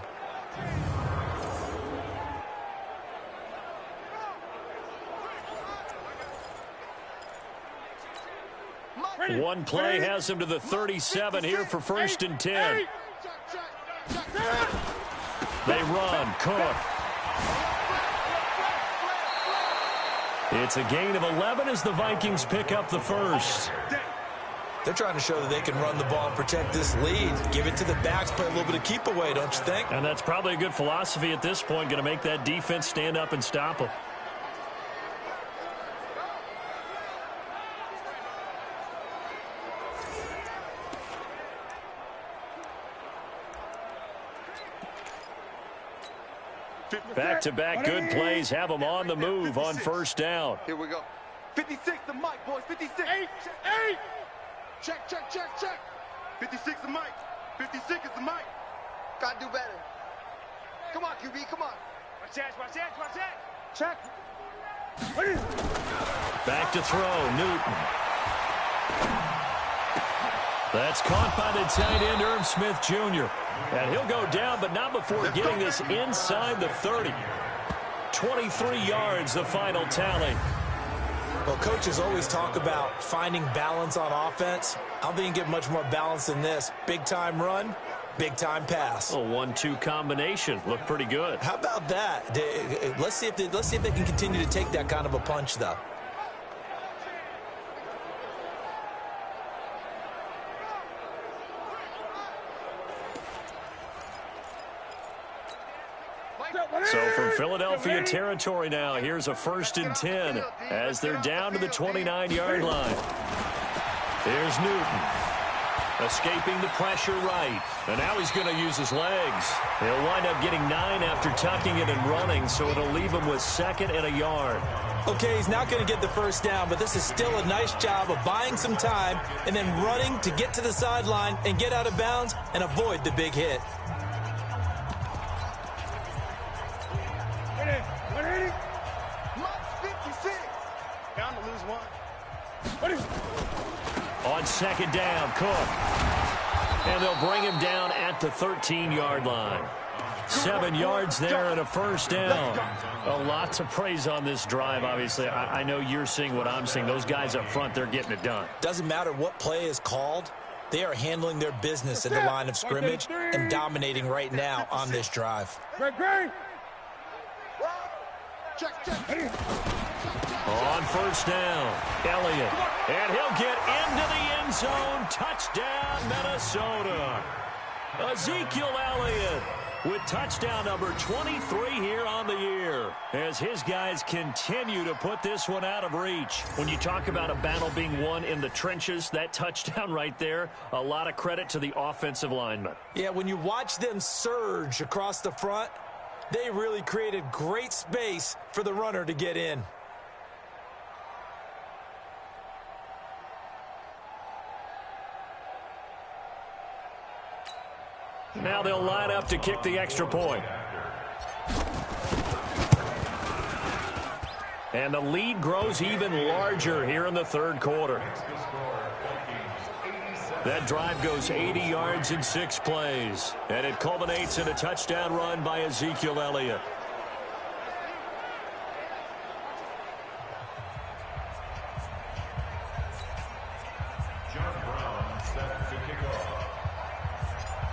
One play has him to the 37 here for 1st and 10. They run. Cook. It's a gain of 11 as the Vikings pick up the first. They're trying to show that they can run the ball and protect this lead. Give it to the backs, play a little bit of keep away, don't you think? And that's probably a good philosophy at this point, going to make that defense stand up and stop them. Back-to-back good plays have them on the move on 1st down. Here we go. 56 the mic, boys. 56. 8. Check. 56 the mic. 56 is the mic. Gotta do better. Come on, QB, come on. Watch that. Check. Back to throw, Newton. That's caught by the tight end, Irv Smith Jr. And he'll go down, but not before getting this inside the 30. 23 yards, the final tally. Well, coaches always talk about finding balance on offense. I don't think you can get much more balance than this. Big-time run, big-time pass. A 1-2 combination. Looked pretty good. How about that? Let's see if they can continue to take that kind of a punch, though. So from Philadelphia territory now, here's a 1st and 10 as they're down to the 29-yard line. Here's Newton. Escaping the pressure right. And now he's going to use his legs. He'll wind up getting 9 after tucking it and running, so it'll leave him with 2nd and a yard. Okay, he's not going to get the first down, but this is still a nice job of buying some time and then running to get to the sideline and get out of bounds and avoid the big hit. On 2nd down, Cook. And they'll bring him down at the 13-yard line. 7 yards there and a first down. A lot to praise on this drive, obviously. I know you're seeing what I'm seeing. Those guys up front, they're getting it done. Doesn't matter what play is called. They are handling their business at the line of scrimmage and dominating right now on this drive. On first down, Elliott. And he'll get into the end zone. Touchdown, Minnesota. Ezekiel Elliott with touchdown number 23 here on the year, as his guys continue to put this one out of reach. When you talk about a battle being won in the trenches, that touchdown right there, a lot of credit to the offensive linemen. Yeah, when you watch them surge across the front, they really created great space for the runner to get in. Now they'll line up to kick the extra point. And the lead grows even larger here in the third quarter. That drive goes 80 yards in 6 plays. And it culminates in a touchdown run by Ezekiel Elliott.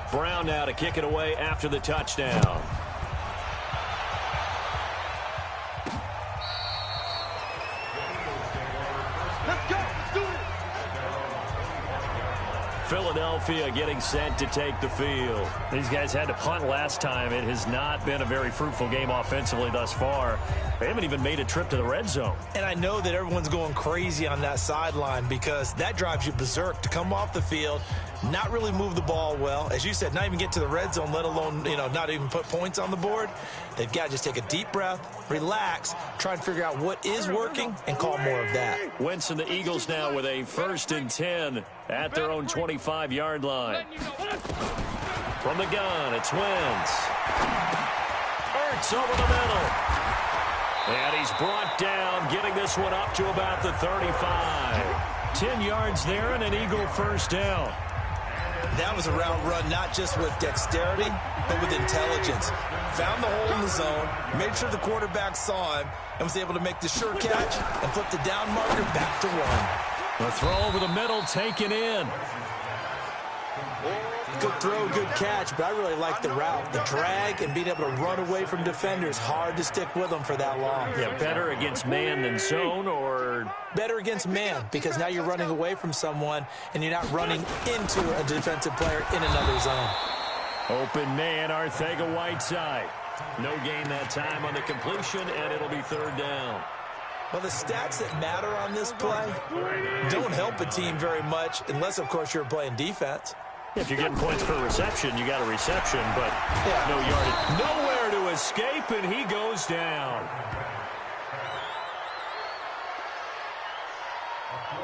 Brown now to kick it away after the touchdown. Let's go. Let's do it. Philadelphia getting set to take the field. These guys had to punt last time. It has not been a very fruitful game offensively thus far. They haven't even made a trip to the red zone. And I know that everyone's going crazy on that sideline because that drives you berserk to come off the field, not really move the ball well. As you said, not even get to the red zone, let alone, not even put points on the board. They've got to just take a deep breath, relax, try and figure out what is working, and call more of that. Wentz and the Eagles now with a 1st and 10 at their own 25-yard line. From the gun, it's Wentz. Ertz over the middle. And he's brought down, getting this one up to about the 35. 10 yards there and an Eagle first down. That was a route run not just with dexterity, but with intelligence. Found the hole in the zone, made sure the quarterback saw him, and was able to make the sure catch and flip the down marker back to 1. The throw over the middle taken in. Good throw, good catch, but I really like the route. The drag and being able to run away from defenders, hard to stick with them for that long. Yeah, better against man than zone, or? Better against man, because now you're running away from someone and you're not running into a defensive player in another zone. Open man, Arcega-Whiteside. No gain that time on the completion, and it'll be 3rd down. Well, the stats that matter on this play don't help a team very much, unless, of course, you're playing defense. If you're getting points per reception, you got a reception, but no yardage. Nowhere to escape, and he goes down.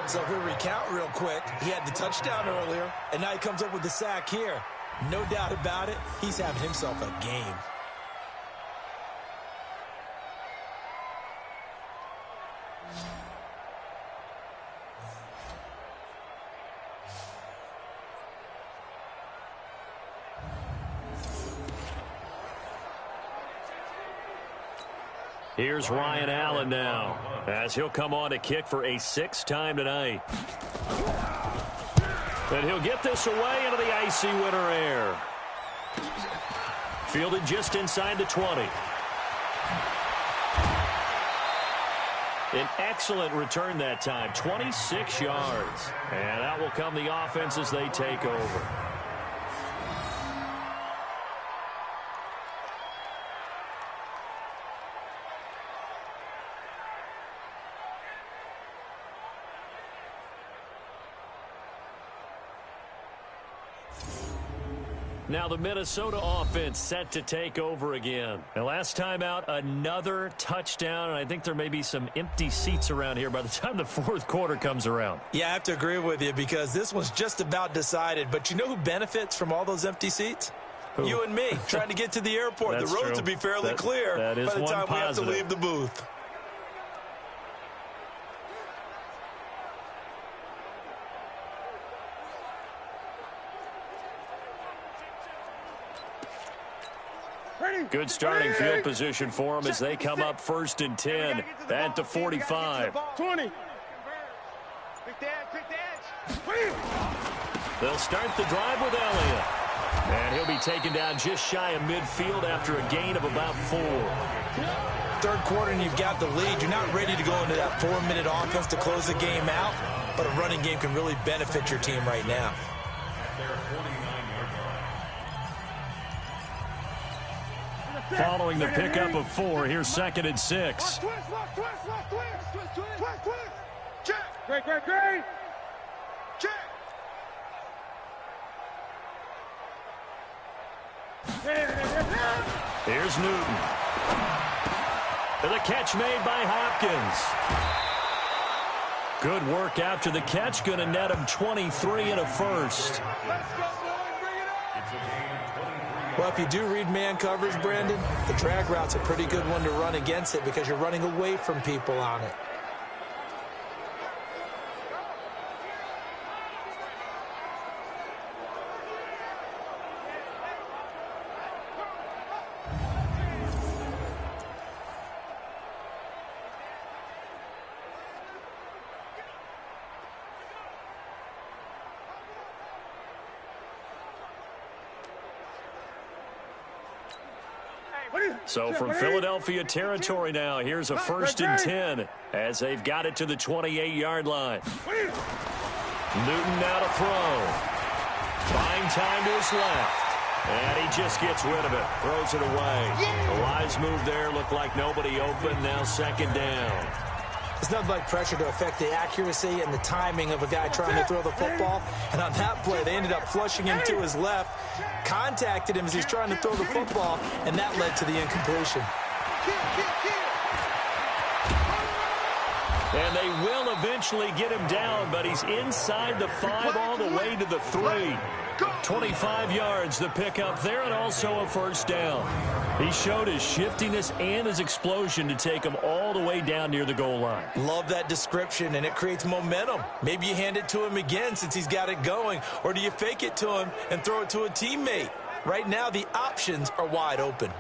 So if we recount real quick, he had the touchdown earlier, and now he comes up with the sack here. No doubt about it, he's having himself a game. Here's Ryan Allen now, as he'll come on to kick for a 6th time tonight. And he'll get this away into the icy winter air. Fielded just inside the 20. An excellent return that time, 26 yards. And that will come the offense as they take over. Now the Minnesota offense set to take over again. And last time out, another touchdown, and I think there may be some empty seats around here by the time the 4th quarter comes around. Yeah, I have to agree with you because this one's just about decided. But you know who benefits from all those empty seats? Who? You and me, trying to get to the airport. The roads will be fairly clear by the time we have to leave the booth. Good starting field position for them as they come up 1st and 10 at the 45. 20. They'll start the drive with Elliott. And he'll be taken down just shy of midfield after a gain of about 4. Third quarter and you've got the lead. You're not ready to go into that 4-minute offense to close the game out, but a running game can really benefit your team right now. Following the pickup of 4, here's 2nd and 6. Great. Check. Here's Newton. The catch made by Hopkins. Good work after the catch. Going to net him 23 and a first. Well, if you do read man coverage, Brandon, the drag route's a pretty good one to run against it because you're running away from people on it. So from Philadelphia territory now, here's a 1st and 10 as they've got it to the 28-yard line. Newton now to throw. Buying time to his left. And he just gets rid of it. Throws it away. The wise move there. Looked like nobody open. Now 2nd down. It's nothing like pressure to affect the accuracy and the timing of a guy trying to throw the football. And on that play, they ended up flushing him to his left, contacted him as he's trying to throw the football, and that led to the incompletion. And they will eventually get him down, but he's inside the 5 all the way to the 3. 25 yards the pickup there, and also a 1st down. He showed his shiftiness and his explosion to take him all the way down near the goal line. Love that description, and it creates momentum. Maybe you hand it to him again since he's got it going, or do you fake it to him and throw it to a teammate? Right now, the options are wide open.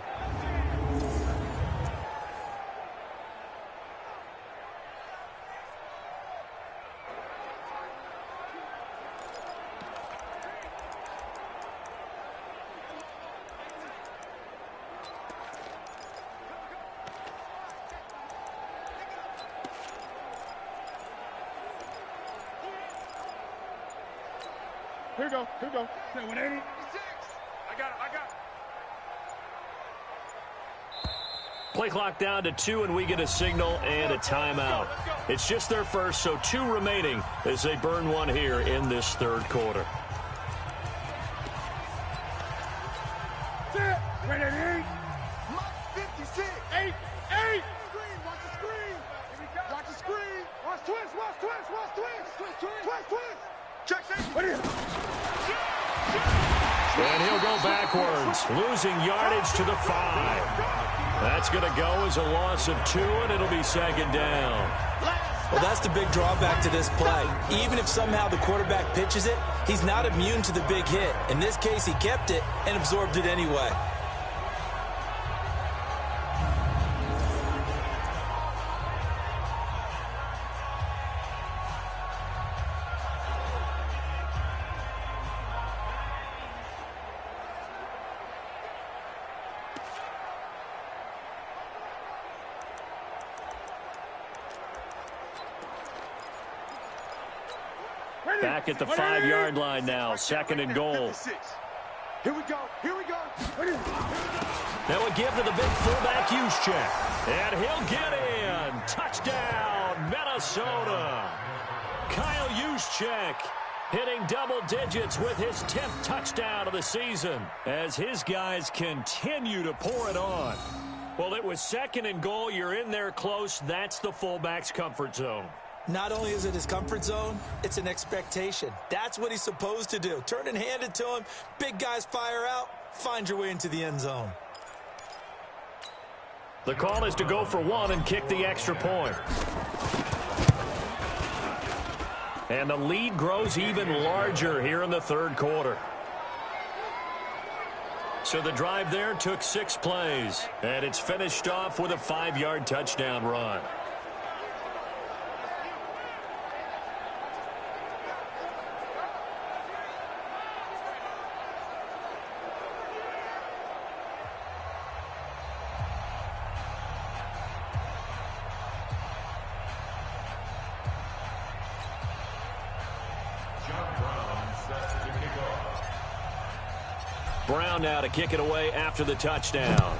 Here we go. 180. I got it. Play clock down to 2, and we get a signal and a timeout. It's just their first, so 2 remaining as they burn one here in this 3rd quarter. Ready at 8. 56. 8. Watch the screen. Watch the screen. Watch twist. Check. What is it? And he'll go backwards, losing yardage to the 5. That's going to go as a loss of 2, and it'll be 2nd down. Well, that's the big drawback to this play. Even if somehow the quarterback pitches it, he's not immune to the big hit. In this case, he kept it and absorbed it anyway. Back at the 5-yard line now, 2nd and goal. Here we go. That would give to the big fullback Juszczyk. And he'll get in. Touchdown, Minnesota. Kyle Juszczyk hitting double digits with his 10th touchdown of the season as his guys continue to pour it on. Well, it was 2nd and goal. You're in there close. That's the fullback's comfort zone. Not only is it his comfort zone, it's an expectation. That's what he's supposed to do. Turn and hand it to him. Big guys fire out. Find your way into the end zone. The call is to go for 1 and kick the extra point. And the lead grows even larger here in the 3rd quarter. So the drive there took 6 plays, and it's finished off with a 5-yard touchdown run. Brown now to kick it away after the touchdown.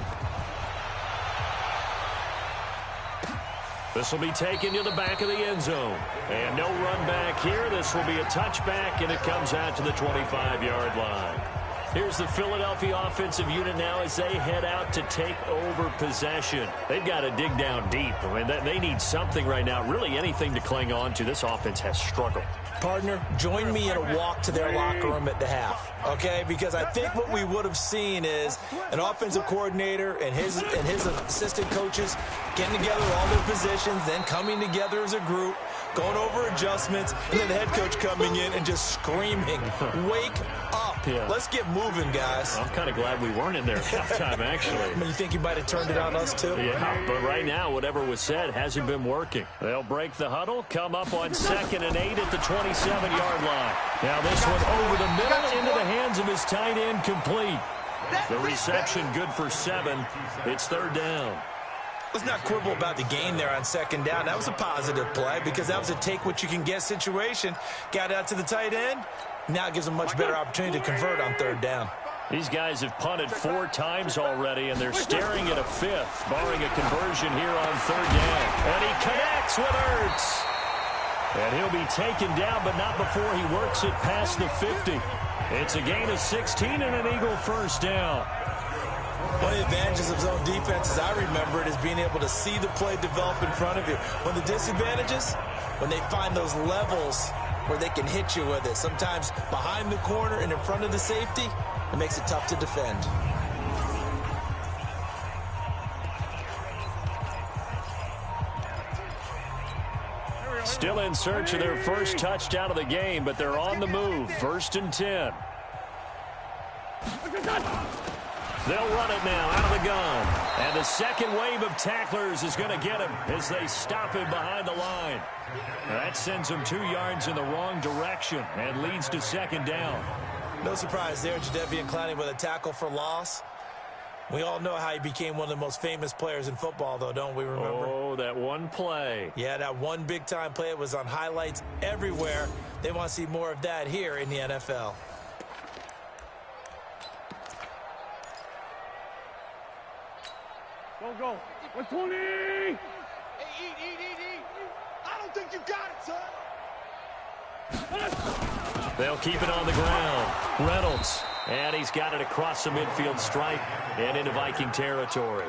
This will be taken to the back of the end zone. And no run back here. This will be a touchback, and it comes out to the 25-yard line. Here's the Philadelphia offensive unit now as they head out to take over possession. They've got to dig down deep. I mean, they need something right now, really anything to cling on to. This offense has struggled. Partner, join me in a walk to their locker room at the half, okay? Because I think what we would have seen is an offensive coordinator and his assistant coaches getting together all their positions, then coming together as a group, going over adjustments, and then the head coach coming in and just screaming, wake up. Yeah. Let's get moving, guys. I'm kind of glad we weren't in there at halftime, actually. I mean, you think you might have turned it on us, too? Yeah, but right now, whatever was said hasn't been working. They'll break the huddle, come up on 2nd and 8 at the 27-yard line. Now this one over the middle into the hands of his tight end, complete. The reception good for 7. It's 3rd down. Let's not quibble about the gain there on 2nd down. That was a positive play because that was a take-what-you-can-get situation. Got out to the tight end. Now it gives them a much better opportunity to convert on 3rd down. These guys have punted 4 times already, and they're staring at a 5th, barring a conversion here on 3rd down. And he connects with Ertz. And he'll be taken down, but not before he works it past the 50. It's a gain of 16 and an Eagle first down. One of the advantages of zone defense, as I remember it, is being able to see the play develop in front of you. One of the disadvantages, when they find those levels where they can hit you with it, sometimes behind the corner and in front of the safety, it makes it tough to defend. Still in search of their first touchdown of the game, but they're on the move. 1st and 10. They'll run it now out of the gun. And the second wave of tacklers is going to get him as they stop him behind the line. That sends him 2 yards in the wrong direction and leads to 2nd down. No surprise there, Jadeveon Clowney with a tackle for loss. We all know how he became one of the most famous players in football, though, don't we remember? Oh, that one play. Yeah, that one big-time play. It was on highlights everywhere. They want to see more of that here in the NFL. Go. 120! Hey, eat. I don't think you got it, son. They'll keep it on the ground. Reynolds. And he's got it across the midfield stripe and into Viking territory.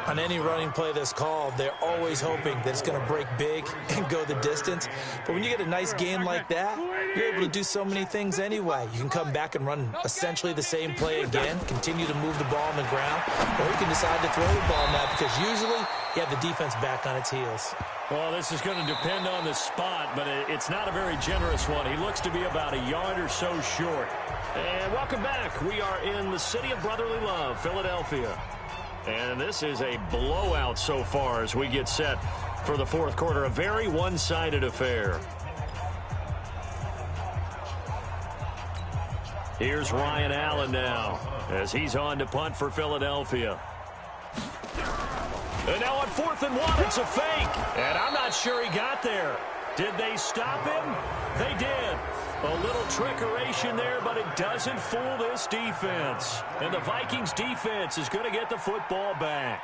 On any running play that's called, they're always hoping that it's going to break big and go the distance. But when you get a nice game like that, you're able to do so many things anyway. You can come back and run essentially the same play again, continue to move the ball on the ground, or you can decide to throw the ball now because usually you have the defense back on its heels. Well, this is going to depend on the spot, but it's not a very generous one. He looks to be about a yard or so short. And welcome back. We are in the city of brotherly love, Philadelphia. And this is a blowout so far as we get set for the 4th quarter. A very one-sided affair. Here's Ryan Allen now as he's on to punt for Philadelphia. And now on 4th and 1, it's a fake. And I'm not sure he got there. Did they stop him? They did. A little trickeration there, but it doesn't fool this defense. And the Vikings defense is going to get the football back.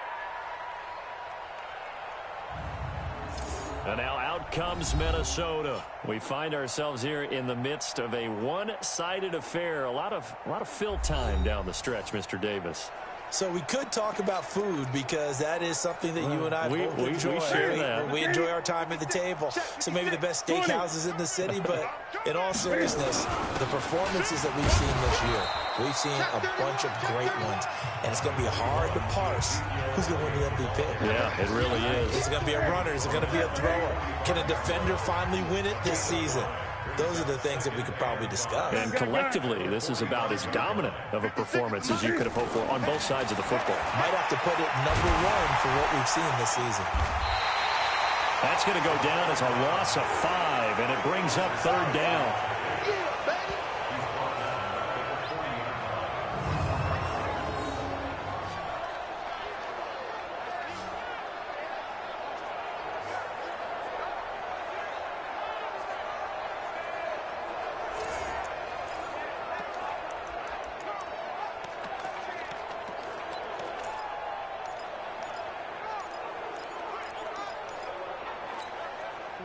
And now out comes Minnesota. We find ourselves here in the midst of a one-sided affair. A lot of fill time down the stretch, Mr. Davis. So we could talk about food because that is something that you and I both enjoy. We share that. We enjoy our time at the table. So maybe the best steakhouses in the city, but in all seriousness, the performances that we've seen this year, we've seen a bunch of great ones. And it's going to be hard to parse who's going to win the MVP. Yeah, it really is. Is it going to be a runner? Is it going to be a thrower? Can a defender finally win it this season? those are the things that we could probably discuss. And collectively, this is about as dominant of a performance as you could have hoped for on both sides of the football. Might have to put it number one for what we've seen this season. That's going to go down as a loss of 5, and it brings up third down.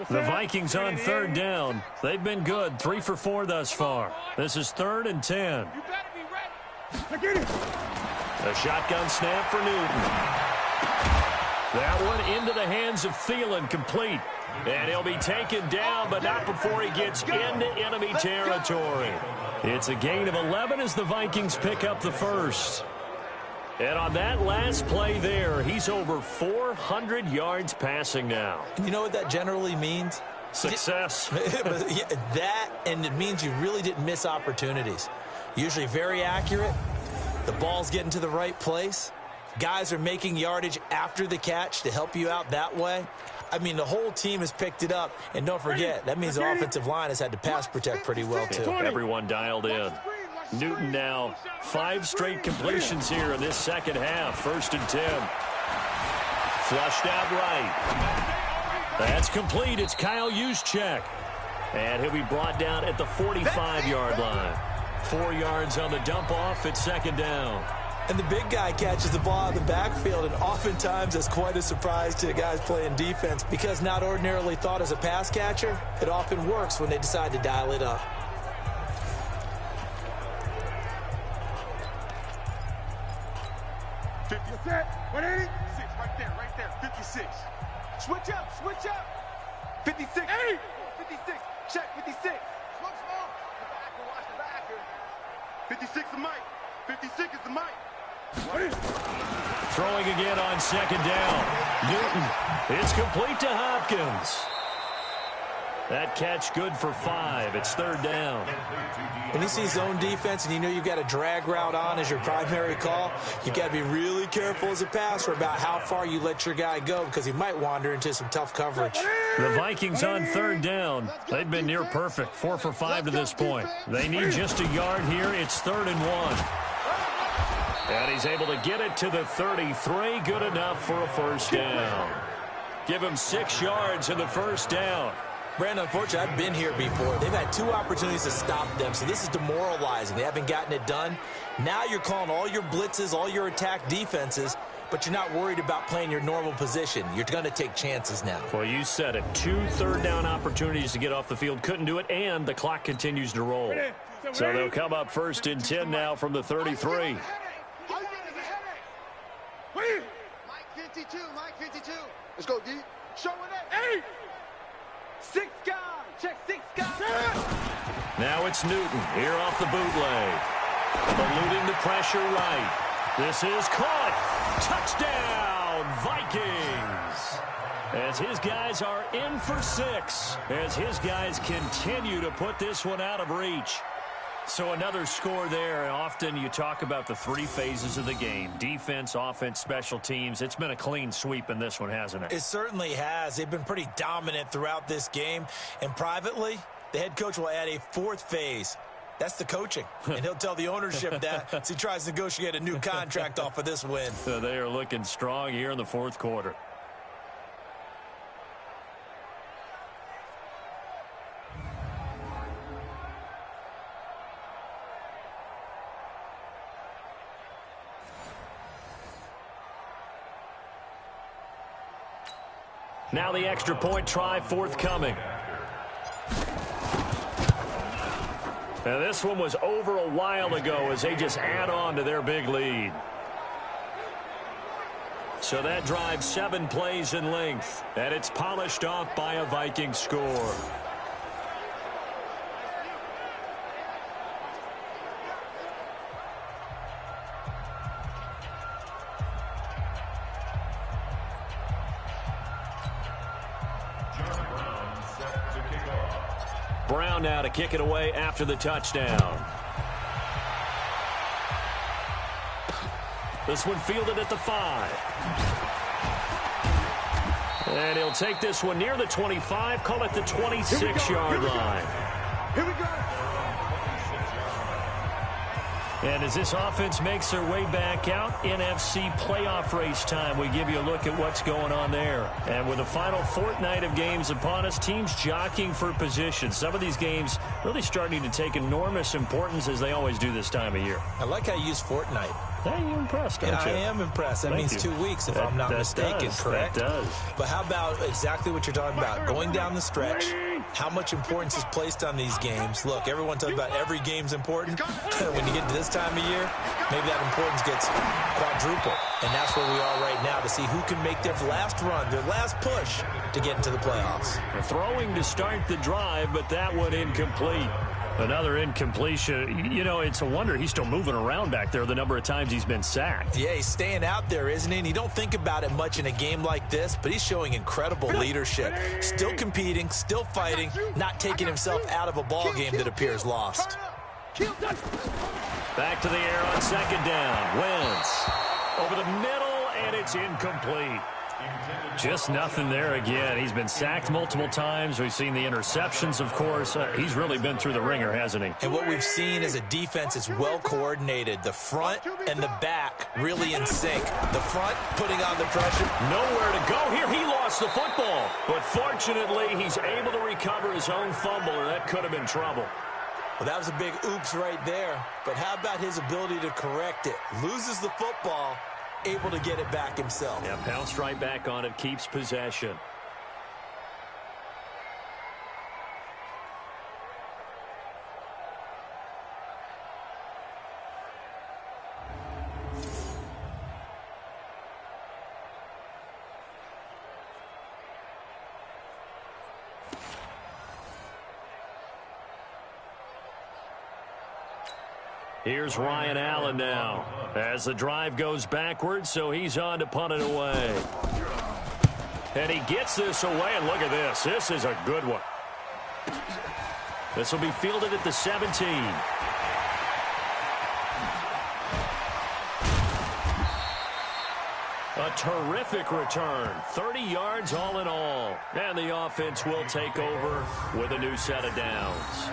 The Vikings on third down. They've been good, 3 for 4 thus far. This is 3rd and 10. A shotgun snap for Newton. That one into the hands of Thielen, complete. And he'll be taken down, but not before he gets into enemy territory. It's a gain of 11 as the Vikings pick up the first. And on that last play there, he's over 400 yards passing now. You know what that generally means? Success. That, and it means you really didn't miss opportunities. Usually very accurate. The ball's getting to the right place. Guys are making yardage after the catch to help you out that way. I mean, the whole team has picked it up. And don't forget, that means the offensive line has had to pass protect pretty well, too. Everyone dialed in. Newton now 5 straight completions here in this second half. 1st and 10. Flushed out right. That's complete. It's Kyle Juszczyk. And he'll be brought down at the 45-yard line. 4 yards on the dump off at 2nd down. And the big guy catches the ball in the backfield, and oftentimes that's quite a surprise to the guys playing defense because not ordinarily thought as a pass catcher, it often works when they decide to dial it up. Set, 180. 6, right there, 56. Switch up. 56. 56. Check, 56. Slow. Watch the backer. 56 the mic. 56 is the mic. Throwing again on 2nd down. Newton. It's complete to Hopkins. That catch good for 5. It's 3rd down. When you see zone defense and you know you've got a drag route on as your primary call, you've got to be really careful as a passer about how far you let your guy go because he might wander into some tough coverage. The Vikings on 3rd down. They've been near perfect, 4 for 5 to this point. They need just a yard here. It's 3rd and 1. And he's able to get it to the 33. Good enough for a 1st down. Give him 6 yards in the 1st down. Brandon, unfortunately, I've been here before. They've had 2 opportunities to stop them, so this is demoralizing. They haven't gotten it done. Now you're calling all your blitzes, all your attack defenses, but you're not worried about playing your normal position. You're going to take chances now. Well, you said it. 2 3rd down opportunities to get off the field. Couldn't do it, and the clock continues to roll. So they'll come up 1st and 10 now from the 33. Mike 52. Let's go, D. Show it 8. 6 guys. Check 6 guys. Now it's Newton here off the bootleg. Eluding the pressure right. This is caught. Touchdown, Vikings. As his guys are in for 6. As his guys continue to put this one out of reach. So another score there, and often you talk about the 3 phases of the game. Defense, offense, special teams. It's been a clean sweep in this one, hasn't it? It certainly has. They've been pretty dominant throughout this game. And privately, the head coach will add a 4th phase. That's the coaching. And he'll tell the ownership that as he tries to negotiate a new contract off of this win. So they are looking strong here in the 4th quarter. Now the extra point try forthcoming. Now this one was over a while ago as they just add on to their big lead. So that drives 7 plays in length, and it's polished off by a Viking score. Brown now to kick it away after the touchdown. This one fielded at the 5. And he'll take this one near the 25, call it the 26-yard line. Here we go. And as this offense makes their way back out, NFC playoff race time, we give you a look at what's going on there. And with the final fortnight of games upon us, teams jockeying for position. Some of these games really starting to take enormous importance as they always do this time of year. I like how you use fortnight. Hey, you're impressed, aren't you? I am impressed. That means 2 weeks, if I'm not mistaken, correct? That does. But how about exactly what you're talking about? Going down the stretch, how much importance is placed on these games? Look, everyone talks about every game's important. When you get to this time of year, maybe that importance gets quadruple. And that's where we are right now to see who can make their last run, their last push to get into the playoffs. Throwing to start the drive, but that one incomplete. Another incompletion. You know, it's a wonder he's still moving around back there the number of times he's been sacked. Yeah, he's staying out there, isn't he? And you don't think about it much in a game like this, but he's showing incredible leadership. Still competing, still fighting, not taking himself out of a ball game that appears lost. Back to the air on second down. Wentz over the middle, and it's incomplete. Just nothing there again. He's been sacked multiple times. We've seen the interceptions, of course. He's really been through the ringer, hasn't he? And what we've seen is a defense that's well coordinated. The front and the back really in sync. The front putting on the pressure. Nowhere to go here. He lost the football. But fortunately, he's able to recover his own fumble, or that could have been trouble. Well, that was a big oops right there. But how about his ability to correct it? Loses the football, able to get it back himself. Yeah, pounced right back on it, keeps possession. Here's Ryan Allen now as the drive goes backwards, so he's on to punt it away. And he gets this away, and look at this. This is a good one. This will be fielded at the 17. A terrific return. 30 yards all in all. And the offense will take over with a new set of downs.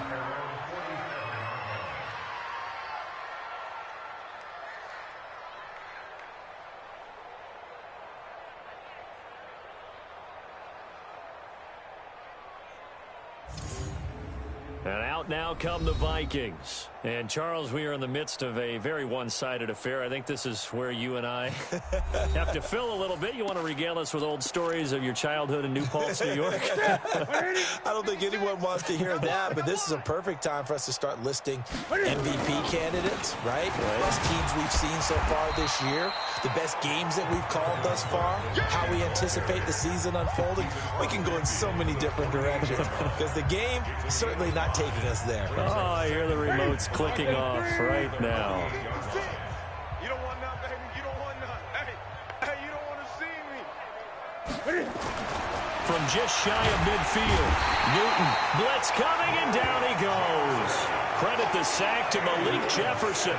And out now come the Vikings. And, Charles, we are in the midst of a very one-sided affair. I think this is where you and I have to fill a little bit. You want to regale us with old stories of your childhood in New Paltz, New York? I don't think anyone wants to hear that, but this is a perfect time for us to start listing MVP candidates, right? Best teams we've seen so far this year, the best games that we've called thus far, how we anticipate the season unfolding. We can go in so many different directions because the game is certainly not taking us there. Oh, I hear the remotes clicking off right now. You don't want none, baby. You don't want none. Hey, you don't want to see me. From just shy of midfield, Newton, blitz coming, and down he goes. Credit the sack to Malik Jefferson.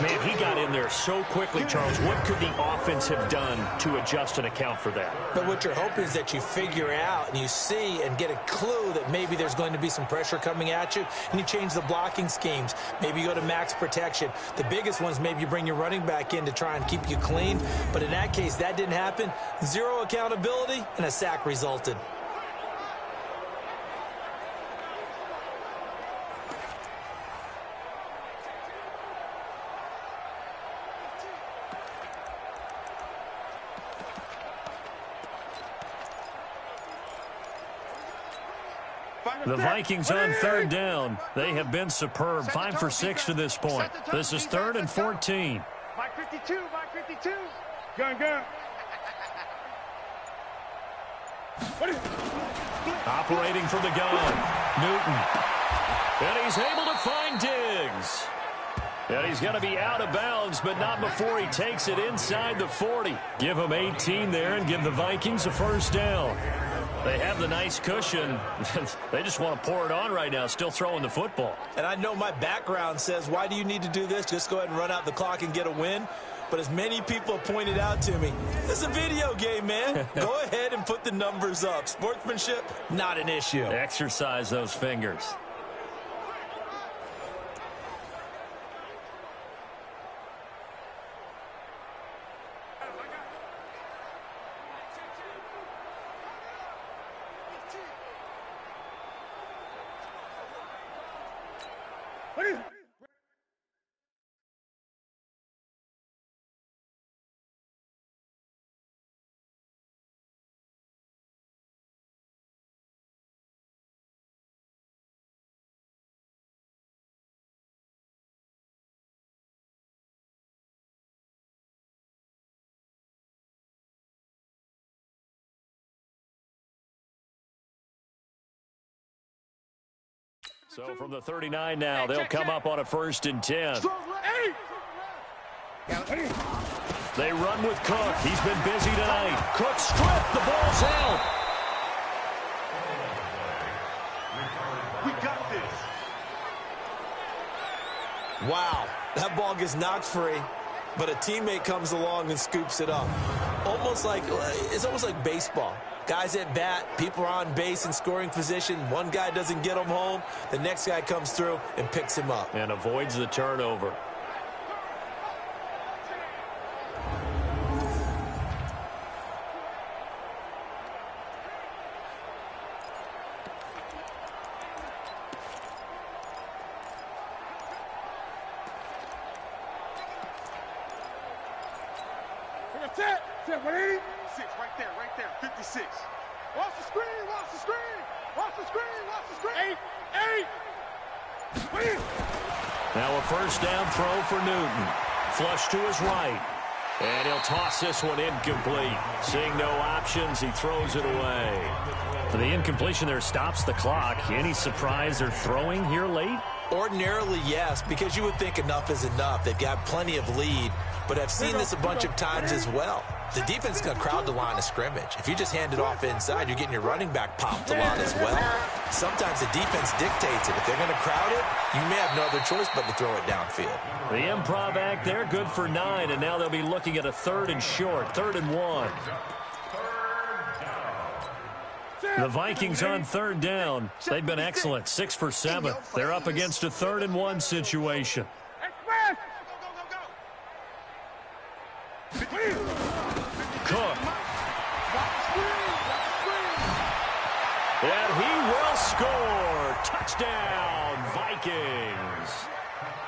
Man, he got in there so quickly, Charles. What could the offense have done to adjust and account for that? But what you're hoping is that you figure out and you see and get a clue that maybe there's going to be some pressure coming at you, and you change the blocking schemes. Maybe you go to max protection. The biggest ones, maybe you bring your running back in to try and keep you clean. But in that case, that didn't happen. Zero accountability, and a sack resulted. The Vikings on third down. They have been superb. 5 for 6 to this point. This is 3rd and 14. Mike 52, Mike 52. Gun. Operating from the gun. Newton. And he's able to find Diggs. And he's going to be out of bounds, but not before he takes it inside the 40. Give him 18 there and give the Vikings a first down. They have the nice cushion. They just want to pour it on right now, still throwing the football. And I know my background says, why do you need to do this? Just go ahead and run out the clock and get a win. But as many people have pointed out to me, it's a video game, man. Go ahead and put the numbers up. Sportsmanship, not an issue. Exercise those fingers. So from the 39 now, they'll come up on a 1st and 10. They run with Cook. He's been busy tonight. Cook stripped. The ball's out. We got this. Wow, that ball gets knocked free, but a teammate comes along and scoops it up. It's almost like baseball. Guys at bat, people are on base in scoring position. One guy doesn't get him home. The next guy comes through and picks him up. And avoids the turnover. Set, 180. 6, right there, 56. Watch the screen, watch the screen, watch the screen, watch the screen. 8. Now a 1st down throw for Newton. Flush to his right. And he'll toss this one incomplete. Seeing no options, he throws it away. The incompletion there stops the clock. Any surprise they're throwing here late? Ordinarily, yes, because you would think enough is enough. They've got plenty of lead, but I've seen this a bunch of times as well. The defense is going to crowd the line of scrimmage. If you just hand it off inside, you're getting your running back popped a lot as well. Sometimes the defense dictates it. If they're going to crowd it, you may have no other choice but to throw it downfield. The improv act there, good for 9, and now they'll be looking at a 3rd and short, 3rd and 1. The Vikings on 3rd down. They've been excellent, 6 for 7. They're up against a 3rd and 1 situation. Cook. And he will score. Touchdown, Vikings.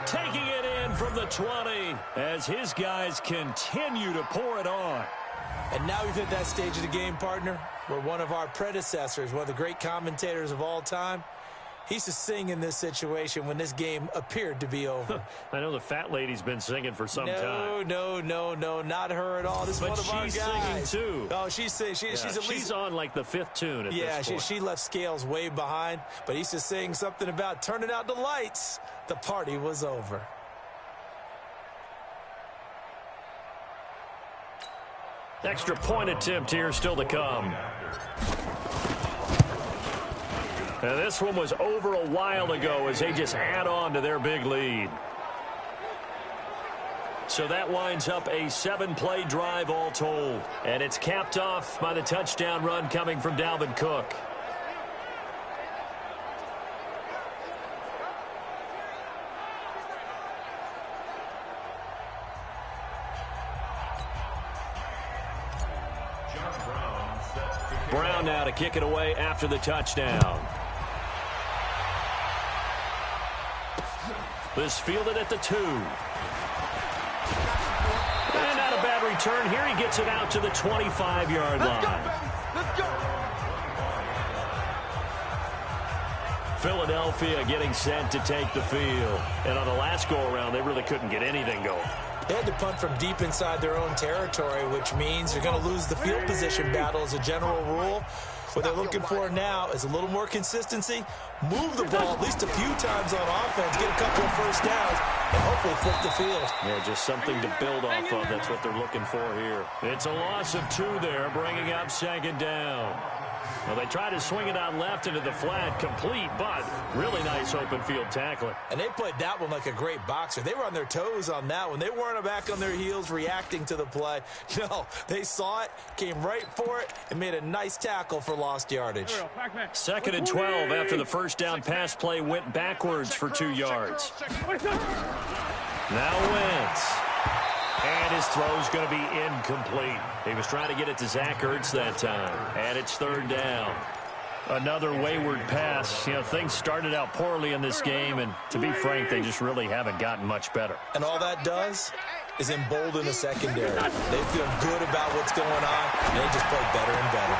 Taking it in from the 20 as his guys continue to pour it on. And now we've hit that stage of the game, partner, where one of our predecessors, one of the great commentators of all time, he used to sing in this situation when this game appeared to be over. I know the fat lady's been singing for some time. No, not her at all. This is one of our guys. But she's singing, too. Oh, she's at least... She's on, like, the 5th tune at this point. She left Scales way behind, but he used to sing something about turning out the lights. The party was over. Extra point attempt here still to come. And this one was over a while ago as they just add on to their big lead. So that winds up a 7-play drive all told. And it's capped off by the touchdown run coming from Dalvin Cook. Brown now to kick it away after the touchdown. This fielded at the 2. And not a bad return. Here he gets it out to the 25-yard line. Let's go. Philadelphia getting set to take the field. And on the last go-around, they really couldn't get anything going. They had to punt from deep inside their own territory, which means they're going to lose the field position battle as a general rule. What they're looking for now is a little more consistency, move the ball at least a few times on offense, get a couple of first downs, and hopefully flip the field. Yeah, just something to build off of. That's what they're looking for here. It's a loss of 2 there, bringing up 2nd down. Well, they try to swing it on left into the flat, complete, but really nice open field tackling. And they played that one like a great boxer. They were on their toes on that one. They weren't back on their heels reacting to the play. No, they saw it, came right for it, and made a nice tackle for lost yardage. 2nd and 12 after the first down pass play went backwards for 2 yards. Now Wentz. And his throw's going to be incomplete. He was trying to get it to Zach Ertz that time. And it's 3rd down. Another wayward pass. You know, things started out poorly in this game, and to be frank, they just really haven't gotten much better. And all that does is embolden the secondary. They feel good about what's going on, and they just play better and better.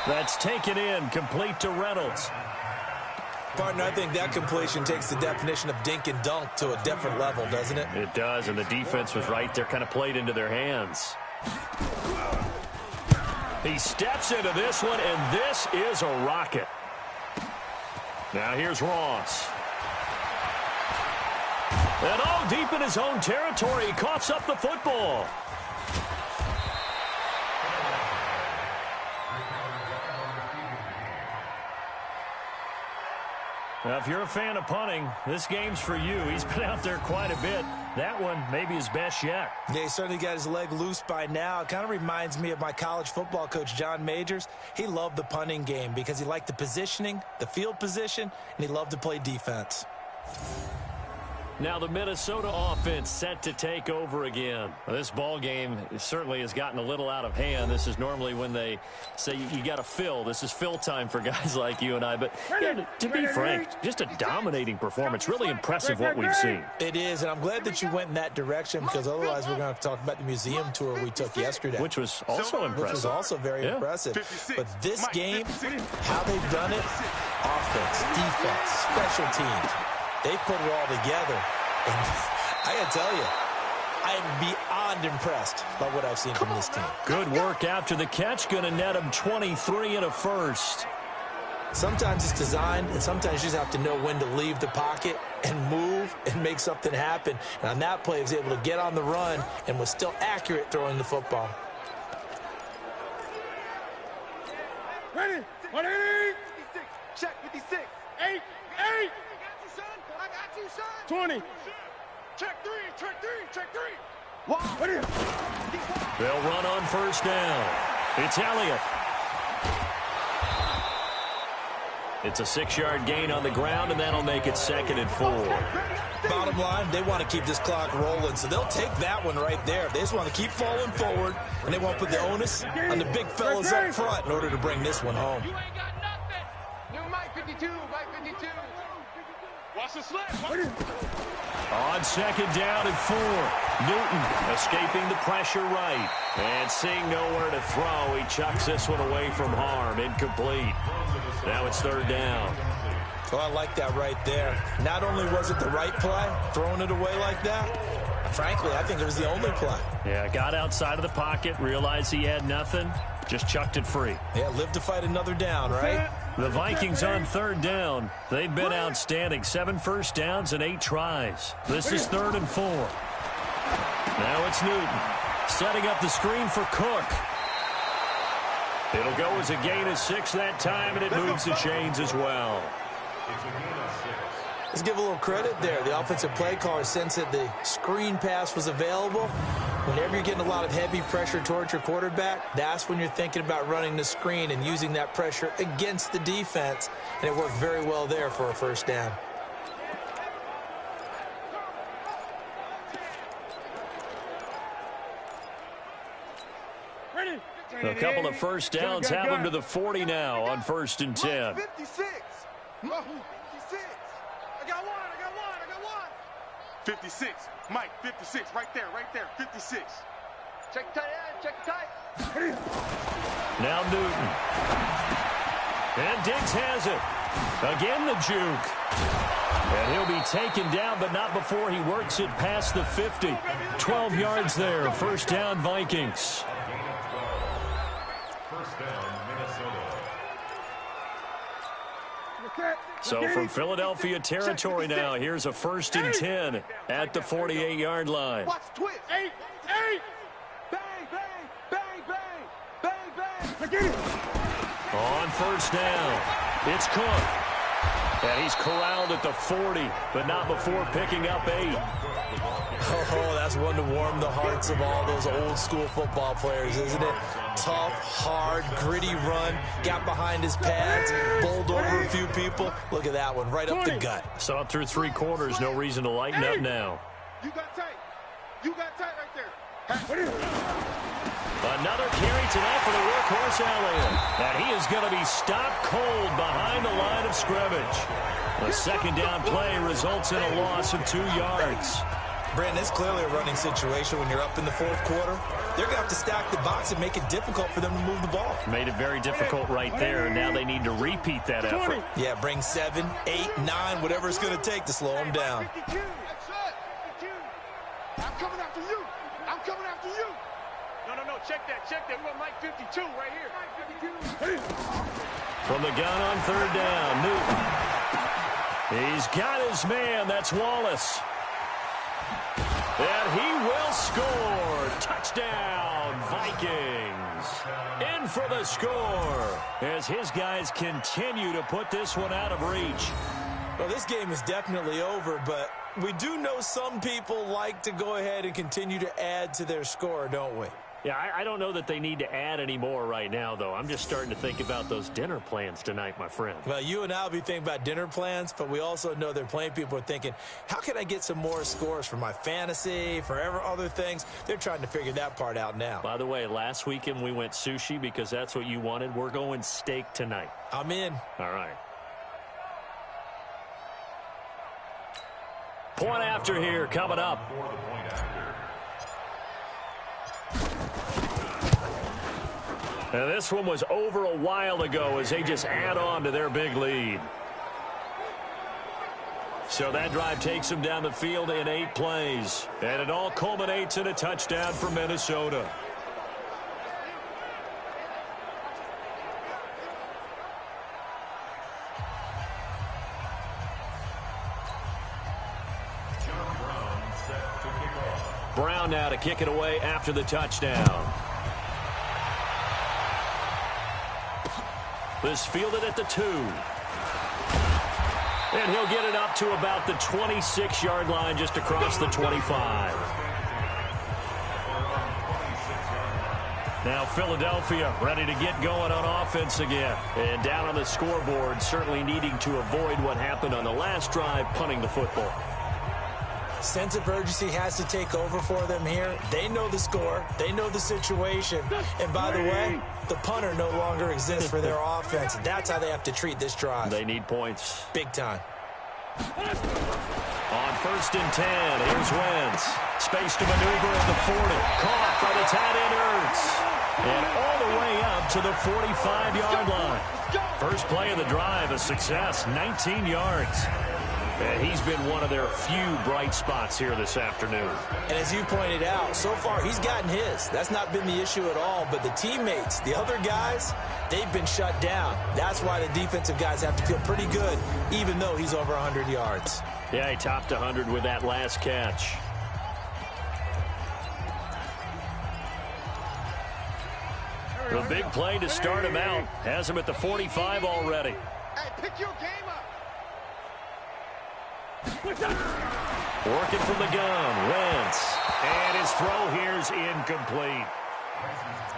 That's taken in, complete to Reynolds. Partner, I think that completion takes the definition of dink and dunk to a different level, doesn't it? It does, and the defense was right there, kind of played into their hands. He steps into this one, and this is a rocket. Now here's Ross. And deep in his own territory, he coughs up the football. Now, if you're a fan of punting, this game's for you. He's been out there quite a bit. That one, maybe his best yet. Yeah, he certainly got his leg loose by now. It kind of reminds me of my college football coach, John Majors. He loved the punting game because he liked the positioning, the field position, and he loved to play defense. Now the Minnesota offense set to take over again. Well, this ball game certainly has gotten a little out of hand. This is normally when they say you got to fill. This is fill time for guys like you and I. But yeah, to be frank, just a dominating performance. Really impressive what we've seen. It is, and I'm glad that you went in that direction because otherwise we're going to have to talk about the museum tour we took yesterday. Which was also impressive. Which was also very impressive. But this game, how they've done it, offense, defense, special teams, they put it all together. And I got to tell you, I am beyond impressed by what I've seen from this team. Good work after the catch. Going to net him 23 and a first. Sometimes it's designed, and sometimes you just have to know when to leave the pocket and move and make something happen. And on that play, he was able to get on the run and was still accurate throwing the football. Ready? 180. 56. Check 56. 8. 20. Check 3. Check 3. Wow. They'll run on first down. It's Elliott. It's a 6-yard gain on the ground, and that'll make it 2nd and 4. Bottom line, they want to keep this clock rolling, so they'll take that one right there. They just want to keep falling forward, and they won't put the onus on the big fellas up front in order to bring this one home. You ain't got nothing. New Mike 52. Mike 52. Watch the slip. On 2nd down and 4. Newton escaping the pressure right. And seeing nowhere to throw, he chucks this one away from harm. Incomplete. Now it's 3rd down. Well, I like that right there. Not only was it the right play, throwing it away like that, frankly, I think it was the only play. Yeah, got outside of the pocket, realized he had nothing, just chucked it free. Yeah, live to fight another down, right? The Vikings on 3rd down. They've been outstanding. 7 first downs and 8 tries. This is 3rd and 4. Now it's Newton setting up the screen for Cook. It'll go as a gain of 6 that time, and it moves the chains as well. Let's give a little credit there. The offensive play caller sensed that the screen pass was available. Whenever you're getting a lot of heavy pressure towards your quarterback, that's when you're thinking about running the screen and using that pressure against the defense. And it worked very well there for a first down. A couple of first downs have them to the 40 now on 1st and 10. 56. 56. I got one. 56. Mike, 56. Right there. 56. Check the tight end. Check the tight. Now Newton. And Diggs has it. Again the juke. And he'll be taken down, but not before he works it past the 50. 12 yards there. 1st down, Vikings. So from Philadelphia territory now, here's a 1st and 10 at the 48-yard line. Watch twist. 8. Bang, bang, bang, bang, bang, bang. Get it. On first down, it's Cook. And he's corralled at the 40, but not before picking up 8. Oh, that's one to warm the hearts of all those old-school football players, isn't it? Tough, hard, gritty run, got behind his pads, bowled over a few people. Look at that one, right up the gut. Saw it through 3 quarters, no reason to lighten up now. You got tight. You got tight right there. Another carry tonight for the workhorse Elliott. And he is going to be stopped cold behind the line of scrimmage. The second down play results in a loss of 2 yards. Brandon, it's clearly a running situation when you're up in the 4th quarter. They're going to have to stack the box and make it difficult for them to move the ball. Made it very difficult right there, and now they need to repeat that effort. Yeah, bring 7, 8, 9, whatever it's going to take to slow them down. I'm coming after you. I'm coming after you. No, check that. We want Mike 52 right here. From the gun on 3rd down, Newton. He's got his man. That's Wallace. And he will score. Touchdown, Vikings. In for the score as his guys continue to put this one out of reach. Well, this game is definitely over, but we do know some people like to go ahead and continue to add to their score, don't we? Yeah, I don't know that they need to add any more right now, though. I'm just starting to think about those dinner plans tonight, my friend. Well, you and I will be thinking about dinner plans, but we also know there are plenty of people are thinking, how can I get some more scores for my fantasy, for other things? They're trying to figure that part out now. By the way, last weekend we went sushi because that's what you wanted. We're going steak tonight. I'm in. All right. Point after here coming up. And this one was over a while ago as they just add on to their big lead. So that drive takes them down the field in 8 plays. And it all culminates in a touchdown for Minnesota. Brown now to kick it away after the touchdown. This fielded at the 2. And he'll get it up to about the 26-yard line just across the 25. Now Philadelphia ready to get going on offense again. And down on the scoreboard, certainly needing to avoid what happened on the last drive, punting the football. Sense of urgency has to take over for them here. They know the score. They know the situation. And by the way, the punter no longer exists for their offense. That's how they have to treat this drive. They need points. Big time. On 1st and 10, here's Wentz. Space to maneuver at the 40. Caught by the tight end Ertz. And all the way up to the 45-yard line. First play of the drive, a success, 19 yards. And he's been one of their few bright spots here this afternoon. And as you pointed out, so far he's gotten his. That's not been the issue at all. But the teammates, the other guys, they've been shut down. That's why the defensive guys have to feel pretty good, even though he's over 100 yards. Yeah, he topped 100 with that last catch. The big play to start him out. Has him at the 45 already. Hey, pick your game up. Working from the gun, Wentz. And his throw here's incomplete.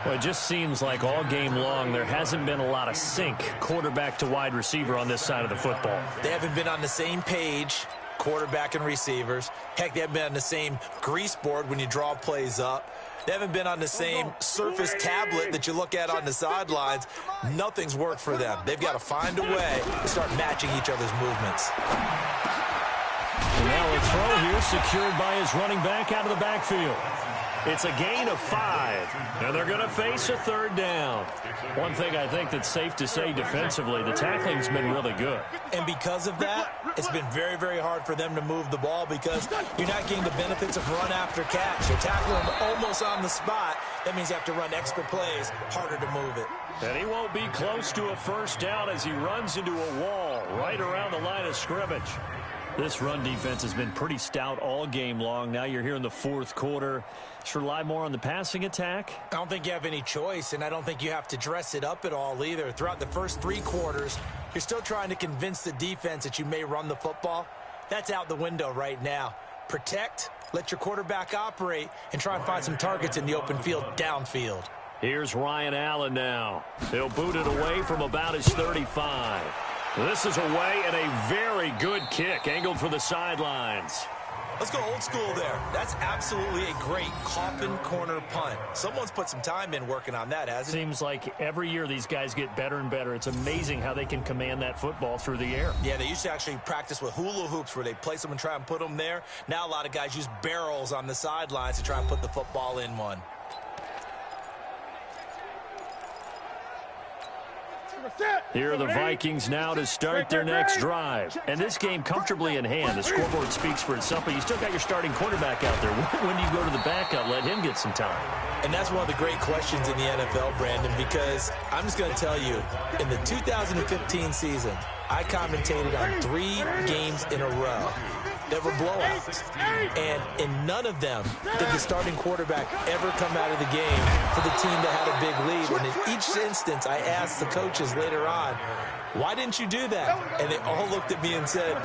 Well, it just seems like all game long there hasn't been a lot of sync quarterback to wide receiver on this side of the football. They haven't been on the same page, quarterback and receivers. Heck, they haven't been on the same grease board when you draw plays up. They haven't been on the same Surface tablet that you look at on the sidelines. Nothing's worked for them. They've got to find a way to start matching each other's movements. And now a throw here secured by his running back out of the backfield. It's a gain of 5, and they're going to face a 3rd down. One thing I think that's safe to say defensively, the tackling's been really good. And because of that, it's been very, very hard for them to move the ball because you're not getting the benefits of run after catch. You're tackling them almost on the spot. That means you have to run extra plays, harder to move it. And he won't be close to a 1st down as he runs into a wall right around the line of scrimmage. This run defense has been pretty stout all game long. Now you're here in the fourth quarter. Should rely more on the passing attack? I don't think you have any choice, and I don't think you have to dress it up at all either. Throughout the first 3 quarters, you're still trying to convince the defense that you may run the football. That's out the window right now. Protect, let your quarterback operate, and try and find some targets in the open field downfield. Here's Ryan Allen now. He'll boot it away from about his 35. This is away and a very good kick, angled for the sidelines. Let's go old school there. That's absolutely a great coffin corner punt. Someone's put some time in working on that, hasn't it? Seems like every year these guys get better and better. It's amazing how they can command that football through the air. Yeah, they used to actually practice with hula hoops where they place them and try and put them there. Now a lot of guys use barrels on the sidelines to try and put the football in one. Here are the Vikings now to start their next drive. And this game comfortably in hand. The scoreboard speaks for itself, but you still got your starting quarterback out there. When do you go to the backup? Let him get some time. And that's one of the great questions in the NFL, Brandon, because I'm just going to tell you, in the 2015 season, I commentated on 3 games in a row that were blowouts. And in none of them did the starting quarterback ever come out of the game for the team that had a big lead. And in each instance, I asked the coaches later on, why didn't you do that? And they all looked at me and said,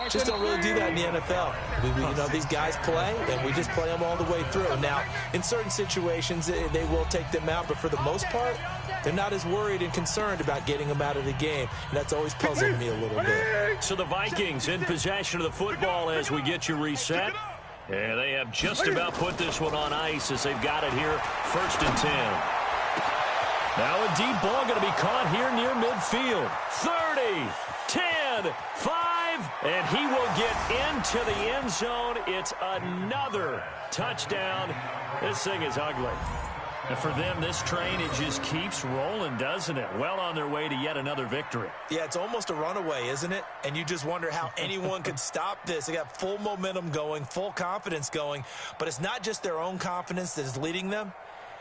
just don't really do that in the NFL. You know, these guys play, and we just play them all the way through. Now, in certain situations, they will take them out, but for the most part, they're not as worried and concerned about getting them out of the game, and that's always puzzled me a little bit. So the Vikings in possession of the football as we get you reset. And they have just about put this one on ice as they've got it here, 1st and 10. Now a deep ball going to be caught here near midfield. 30, 10, 5, and he will get into the end zone. It's another touchdown. This thing is ugly. And for them, this train, it just keeps rolling, doesn't it? Well on their way to yet another victory. Yeah, it's almost a runaway, isn't it? And you just wonder how anyone could stop this. They got full momentum going, full confidence going. But it's not just their own confidence that is leading them.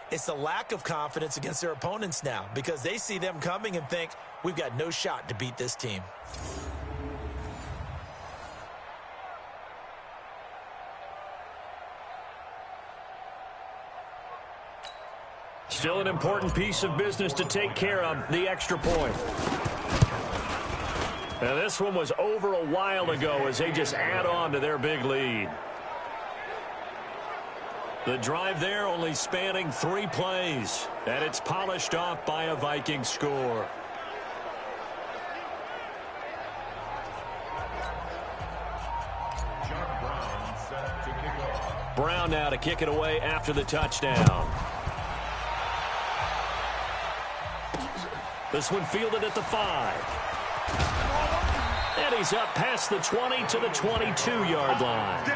It's the lack of confidence against their opponents now, because they see them coming and think, we've got no shot to beat this team. Still an important piece of business to take care of, the extra point. Now this one was over a while ago as they just add on to their big lead. The drive there only spanning 3 plays, and it's polished off by a Viking score. Brown now to kick it away after the touchdown. This one fielded at the 5. And he's up past the 20 to the 22-yard line.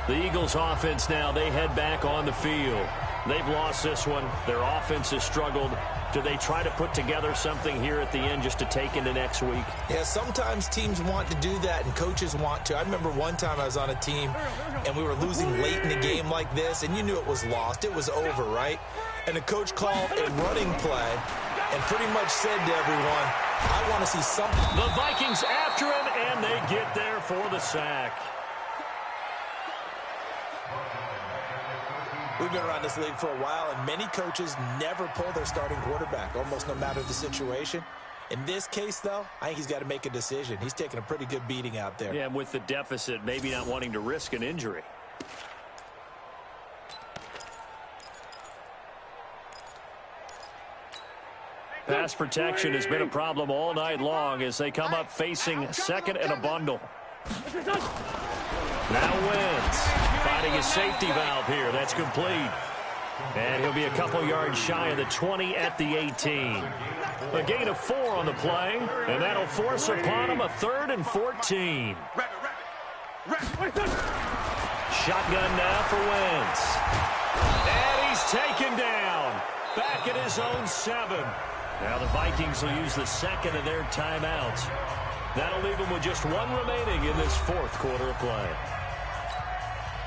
The Eagles offense now, they head back on the field. They've lost this one. Their offense has struggled. Do they try to put together something here at the end just to take into next week? Yeah, sometimes teams want to do that and coaches want to. I remember one time I was on a team and we were losing late in the game like this, and you knew it was lost. It was over, right? And the coach called a running play and pretty much said to everyone, I want to see something. The Vikings after him, and they get there for the sack. We've been around this league for a while, and many coaches never pull their starting quarterback, almost no matter the situation. In this case, though, I think he's got to make a decision. He's taking a pretty good beating out there. Yeah, and with the deficit, maybe not wanting to risk an injury. Pass protection has been a problem all night long as they come up facing second and a bundle. Now Wentz finding his safety valve here. That's complete. And he'll be a couple yards shy of the 20 at the 18. A gain of 4 on the play, and that'll force upon him a 3rd and 14. Shotgun now for Wentz. And he's taken down. Back at his own 7. Now the Vikings will use the second of their timeouts. That'll leave them with just 1 remaining in this 4th quarter of play.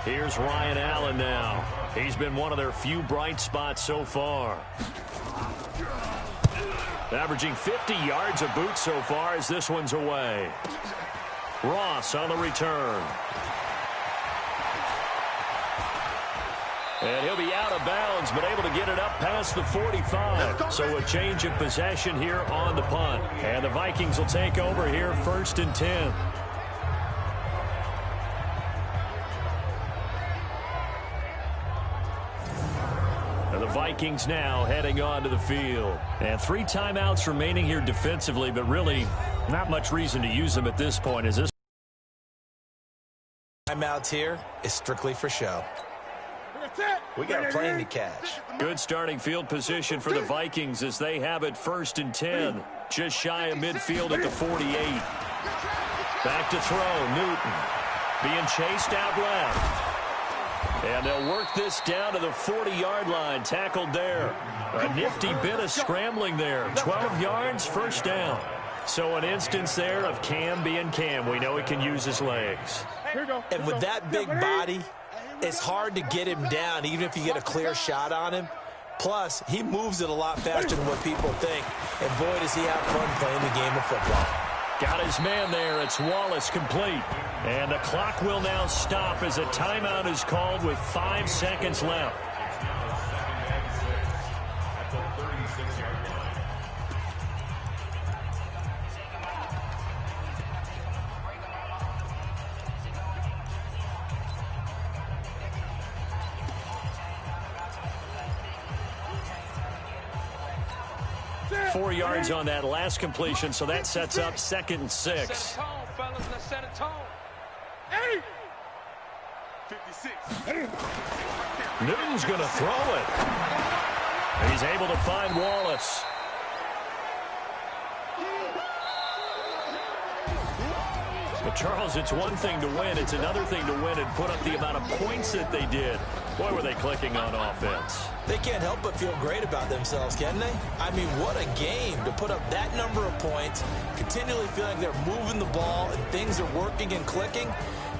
Here's Ryan Allen now. He's been one of their few bright spots so far. Averaging 50 yards a boot so far as this one's away. Ross on the return. And he'll be out of bounds, but able to get it up past the 45. So a change of possession here on the punt. And the Vikings will take over here 1st and 10. And the Vikings now heading onto the field. And 3 timeouts remaining here defensively, but really not much reason to use them at this point. As this timeouts here is strictly for show. We got a plane to catch. Good starting field position for the Vikings as they have it 1st and 10. Just shy of midfield at the 48. Back to throw. Newton being chased out left. And they'll work this down to the 40-yard line. Tackled there. A nifty bit of scrambling there. 12 yards, 1st down. So an instance there of Cam being Cam. We know he can use his legs. And with that big body, it's hard to get him down, even if you get a clear shot on him. Plus, he moves it a lot faster than what people think. And boy, does he have fun playing the game of football. Got his man there. It's Wallace complete. And the clock will now stop as a timeout is called with 5 seconds left. Four yards on that last completion, so that sets up 2nd and 6. Newton's going to throw it. He's able to find Wallace. But Charles, it's one thing to win. It's another thing to win and put up the amount of points that they did. Boy, were they clicking on offense. They can't help but feel great about themselves, can they? I mean, what a game to put up that number of points, continually feeling they're moving the ball and things are working and clicking.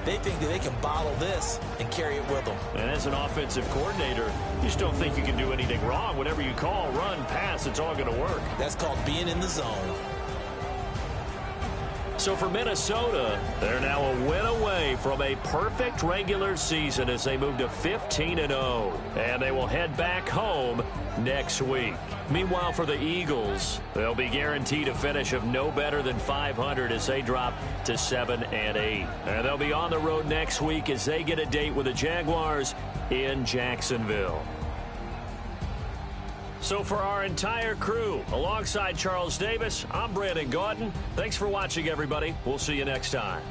They think that they can bottle this and carry it with them. And as an offensive coordinator, you just don't think you can do anything wrong. Whatever you call, run, pass, it's all going to work. That's called being in the zone. So for Minnesota, they're now a win away from a perfect regular season as they move to 15-0. And they will head back home next week. Meanwhile, for the Eagles, they'll be guaranteed a finish of no better than 500 as they drop to 7-8. And they'll be on the road next week as they get a date with the Jaguars in Jacksonville. So for our entire crew, alongside Charles Davis, I'm Brandon Gaudin. Thanks for watching, everybody. We'll see you next time.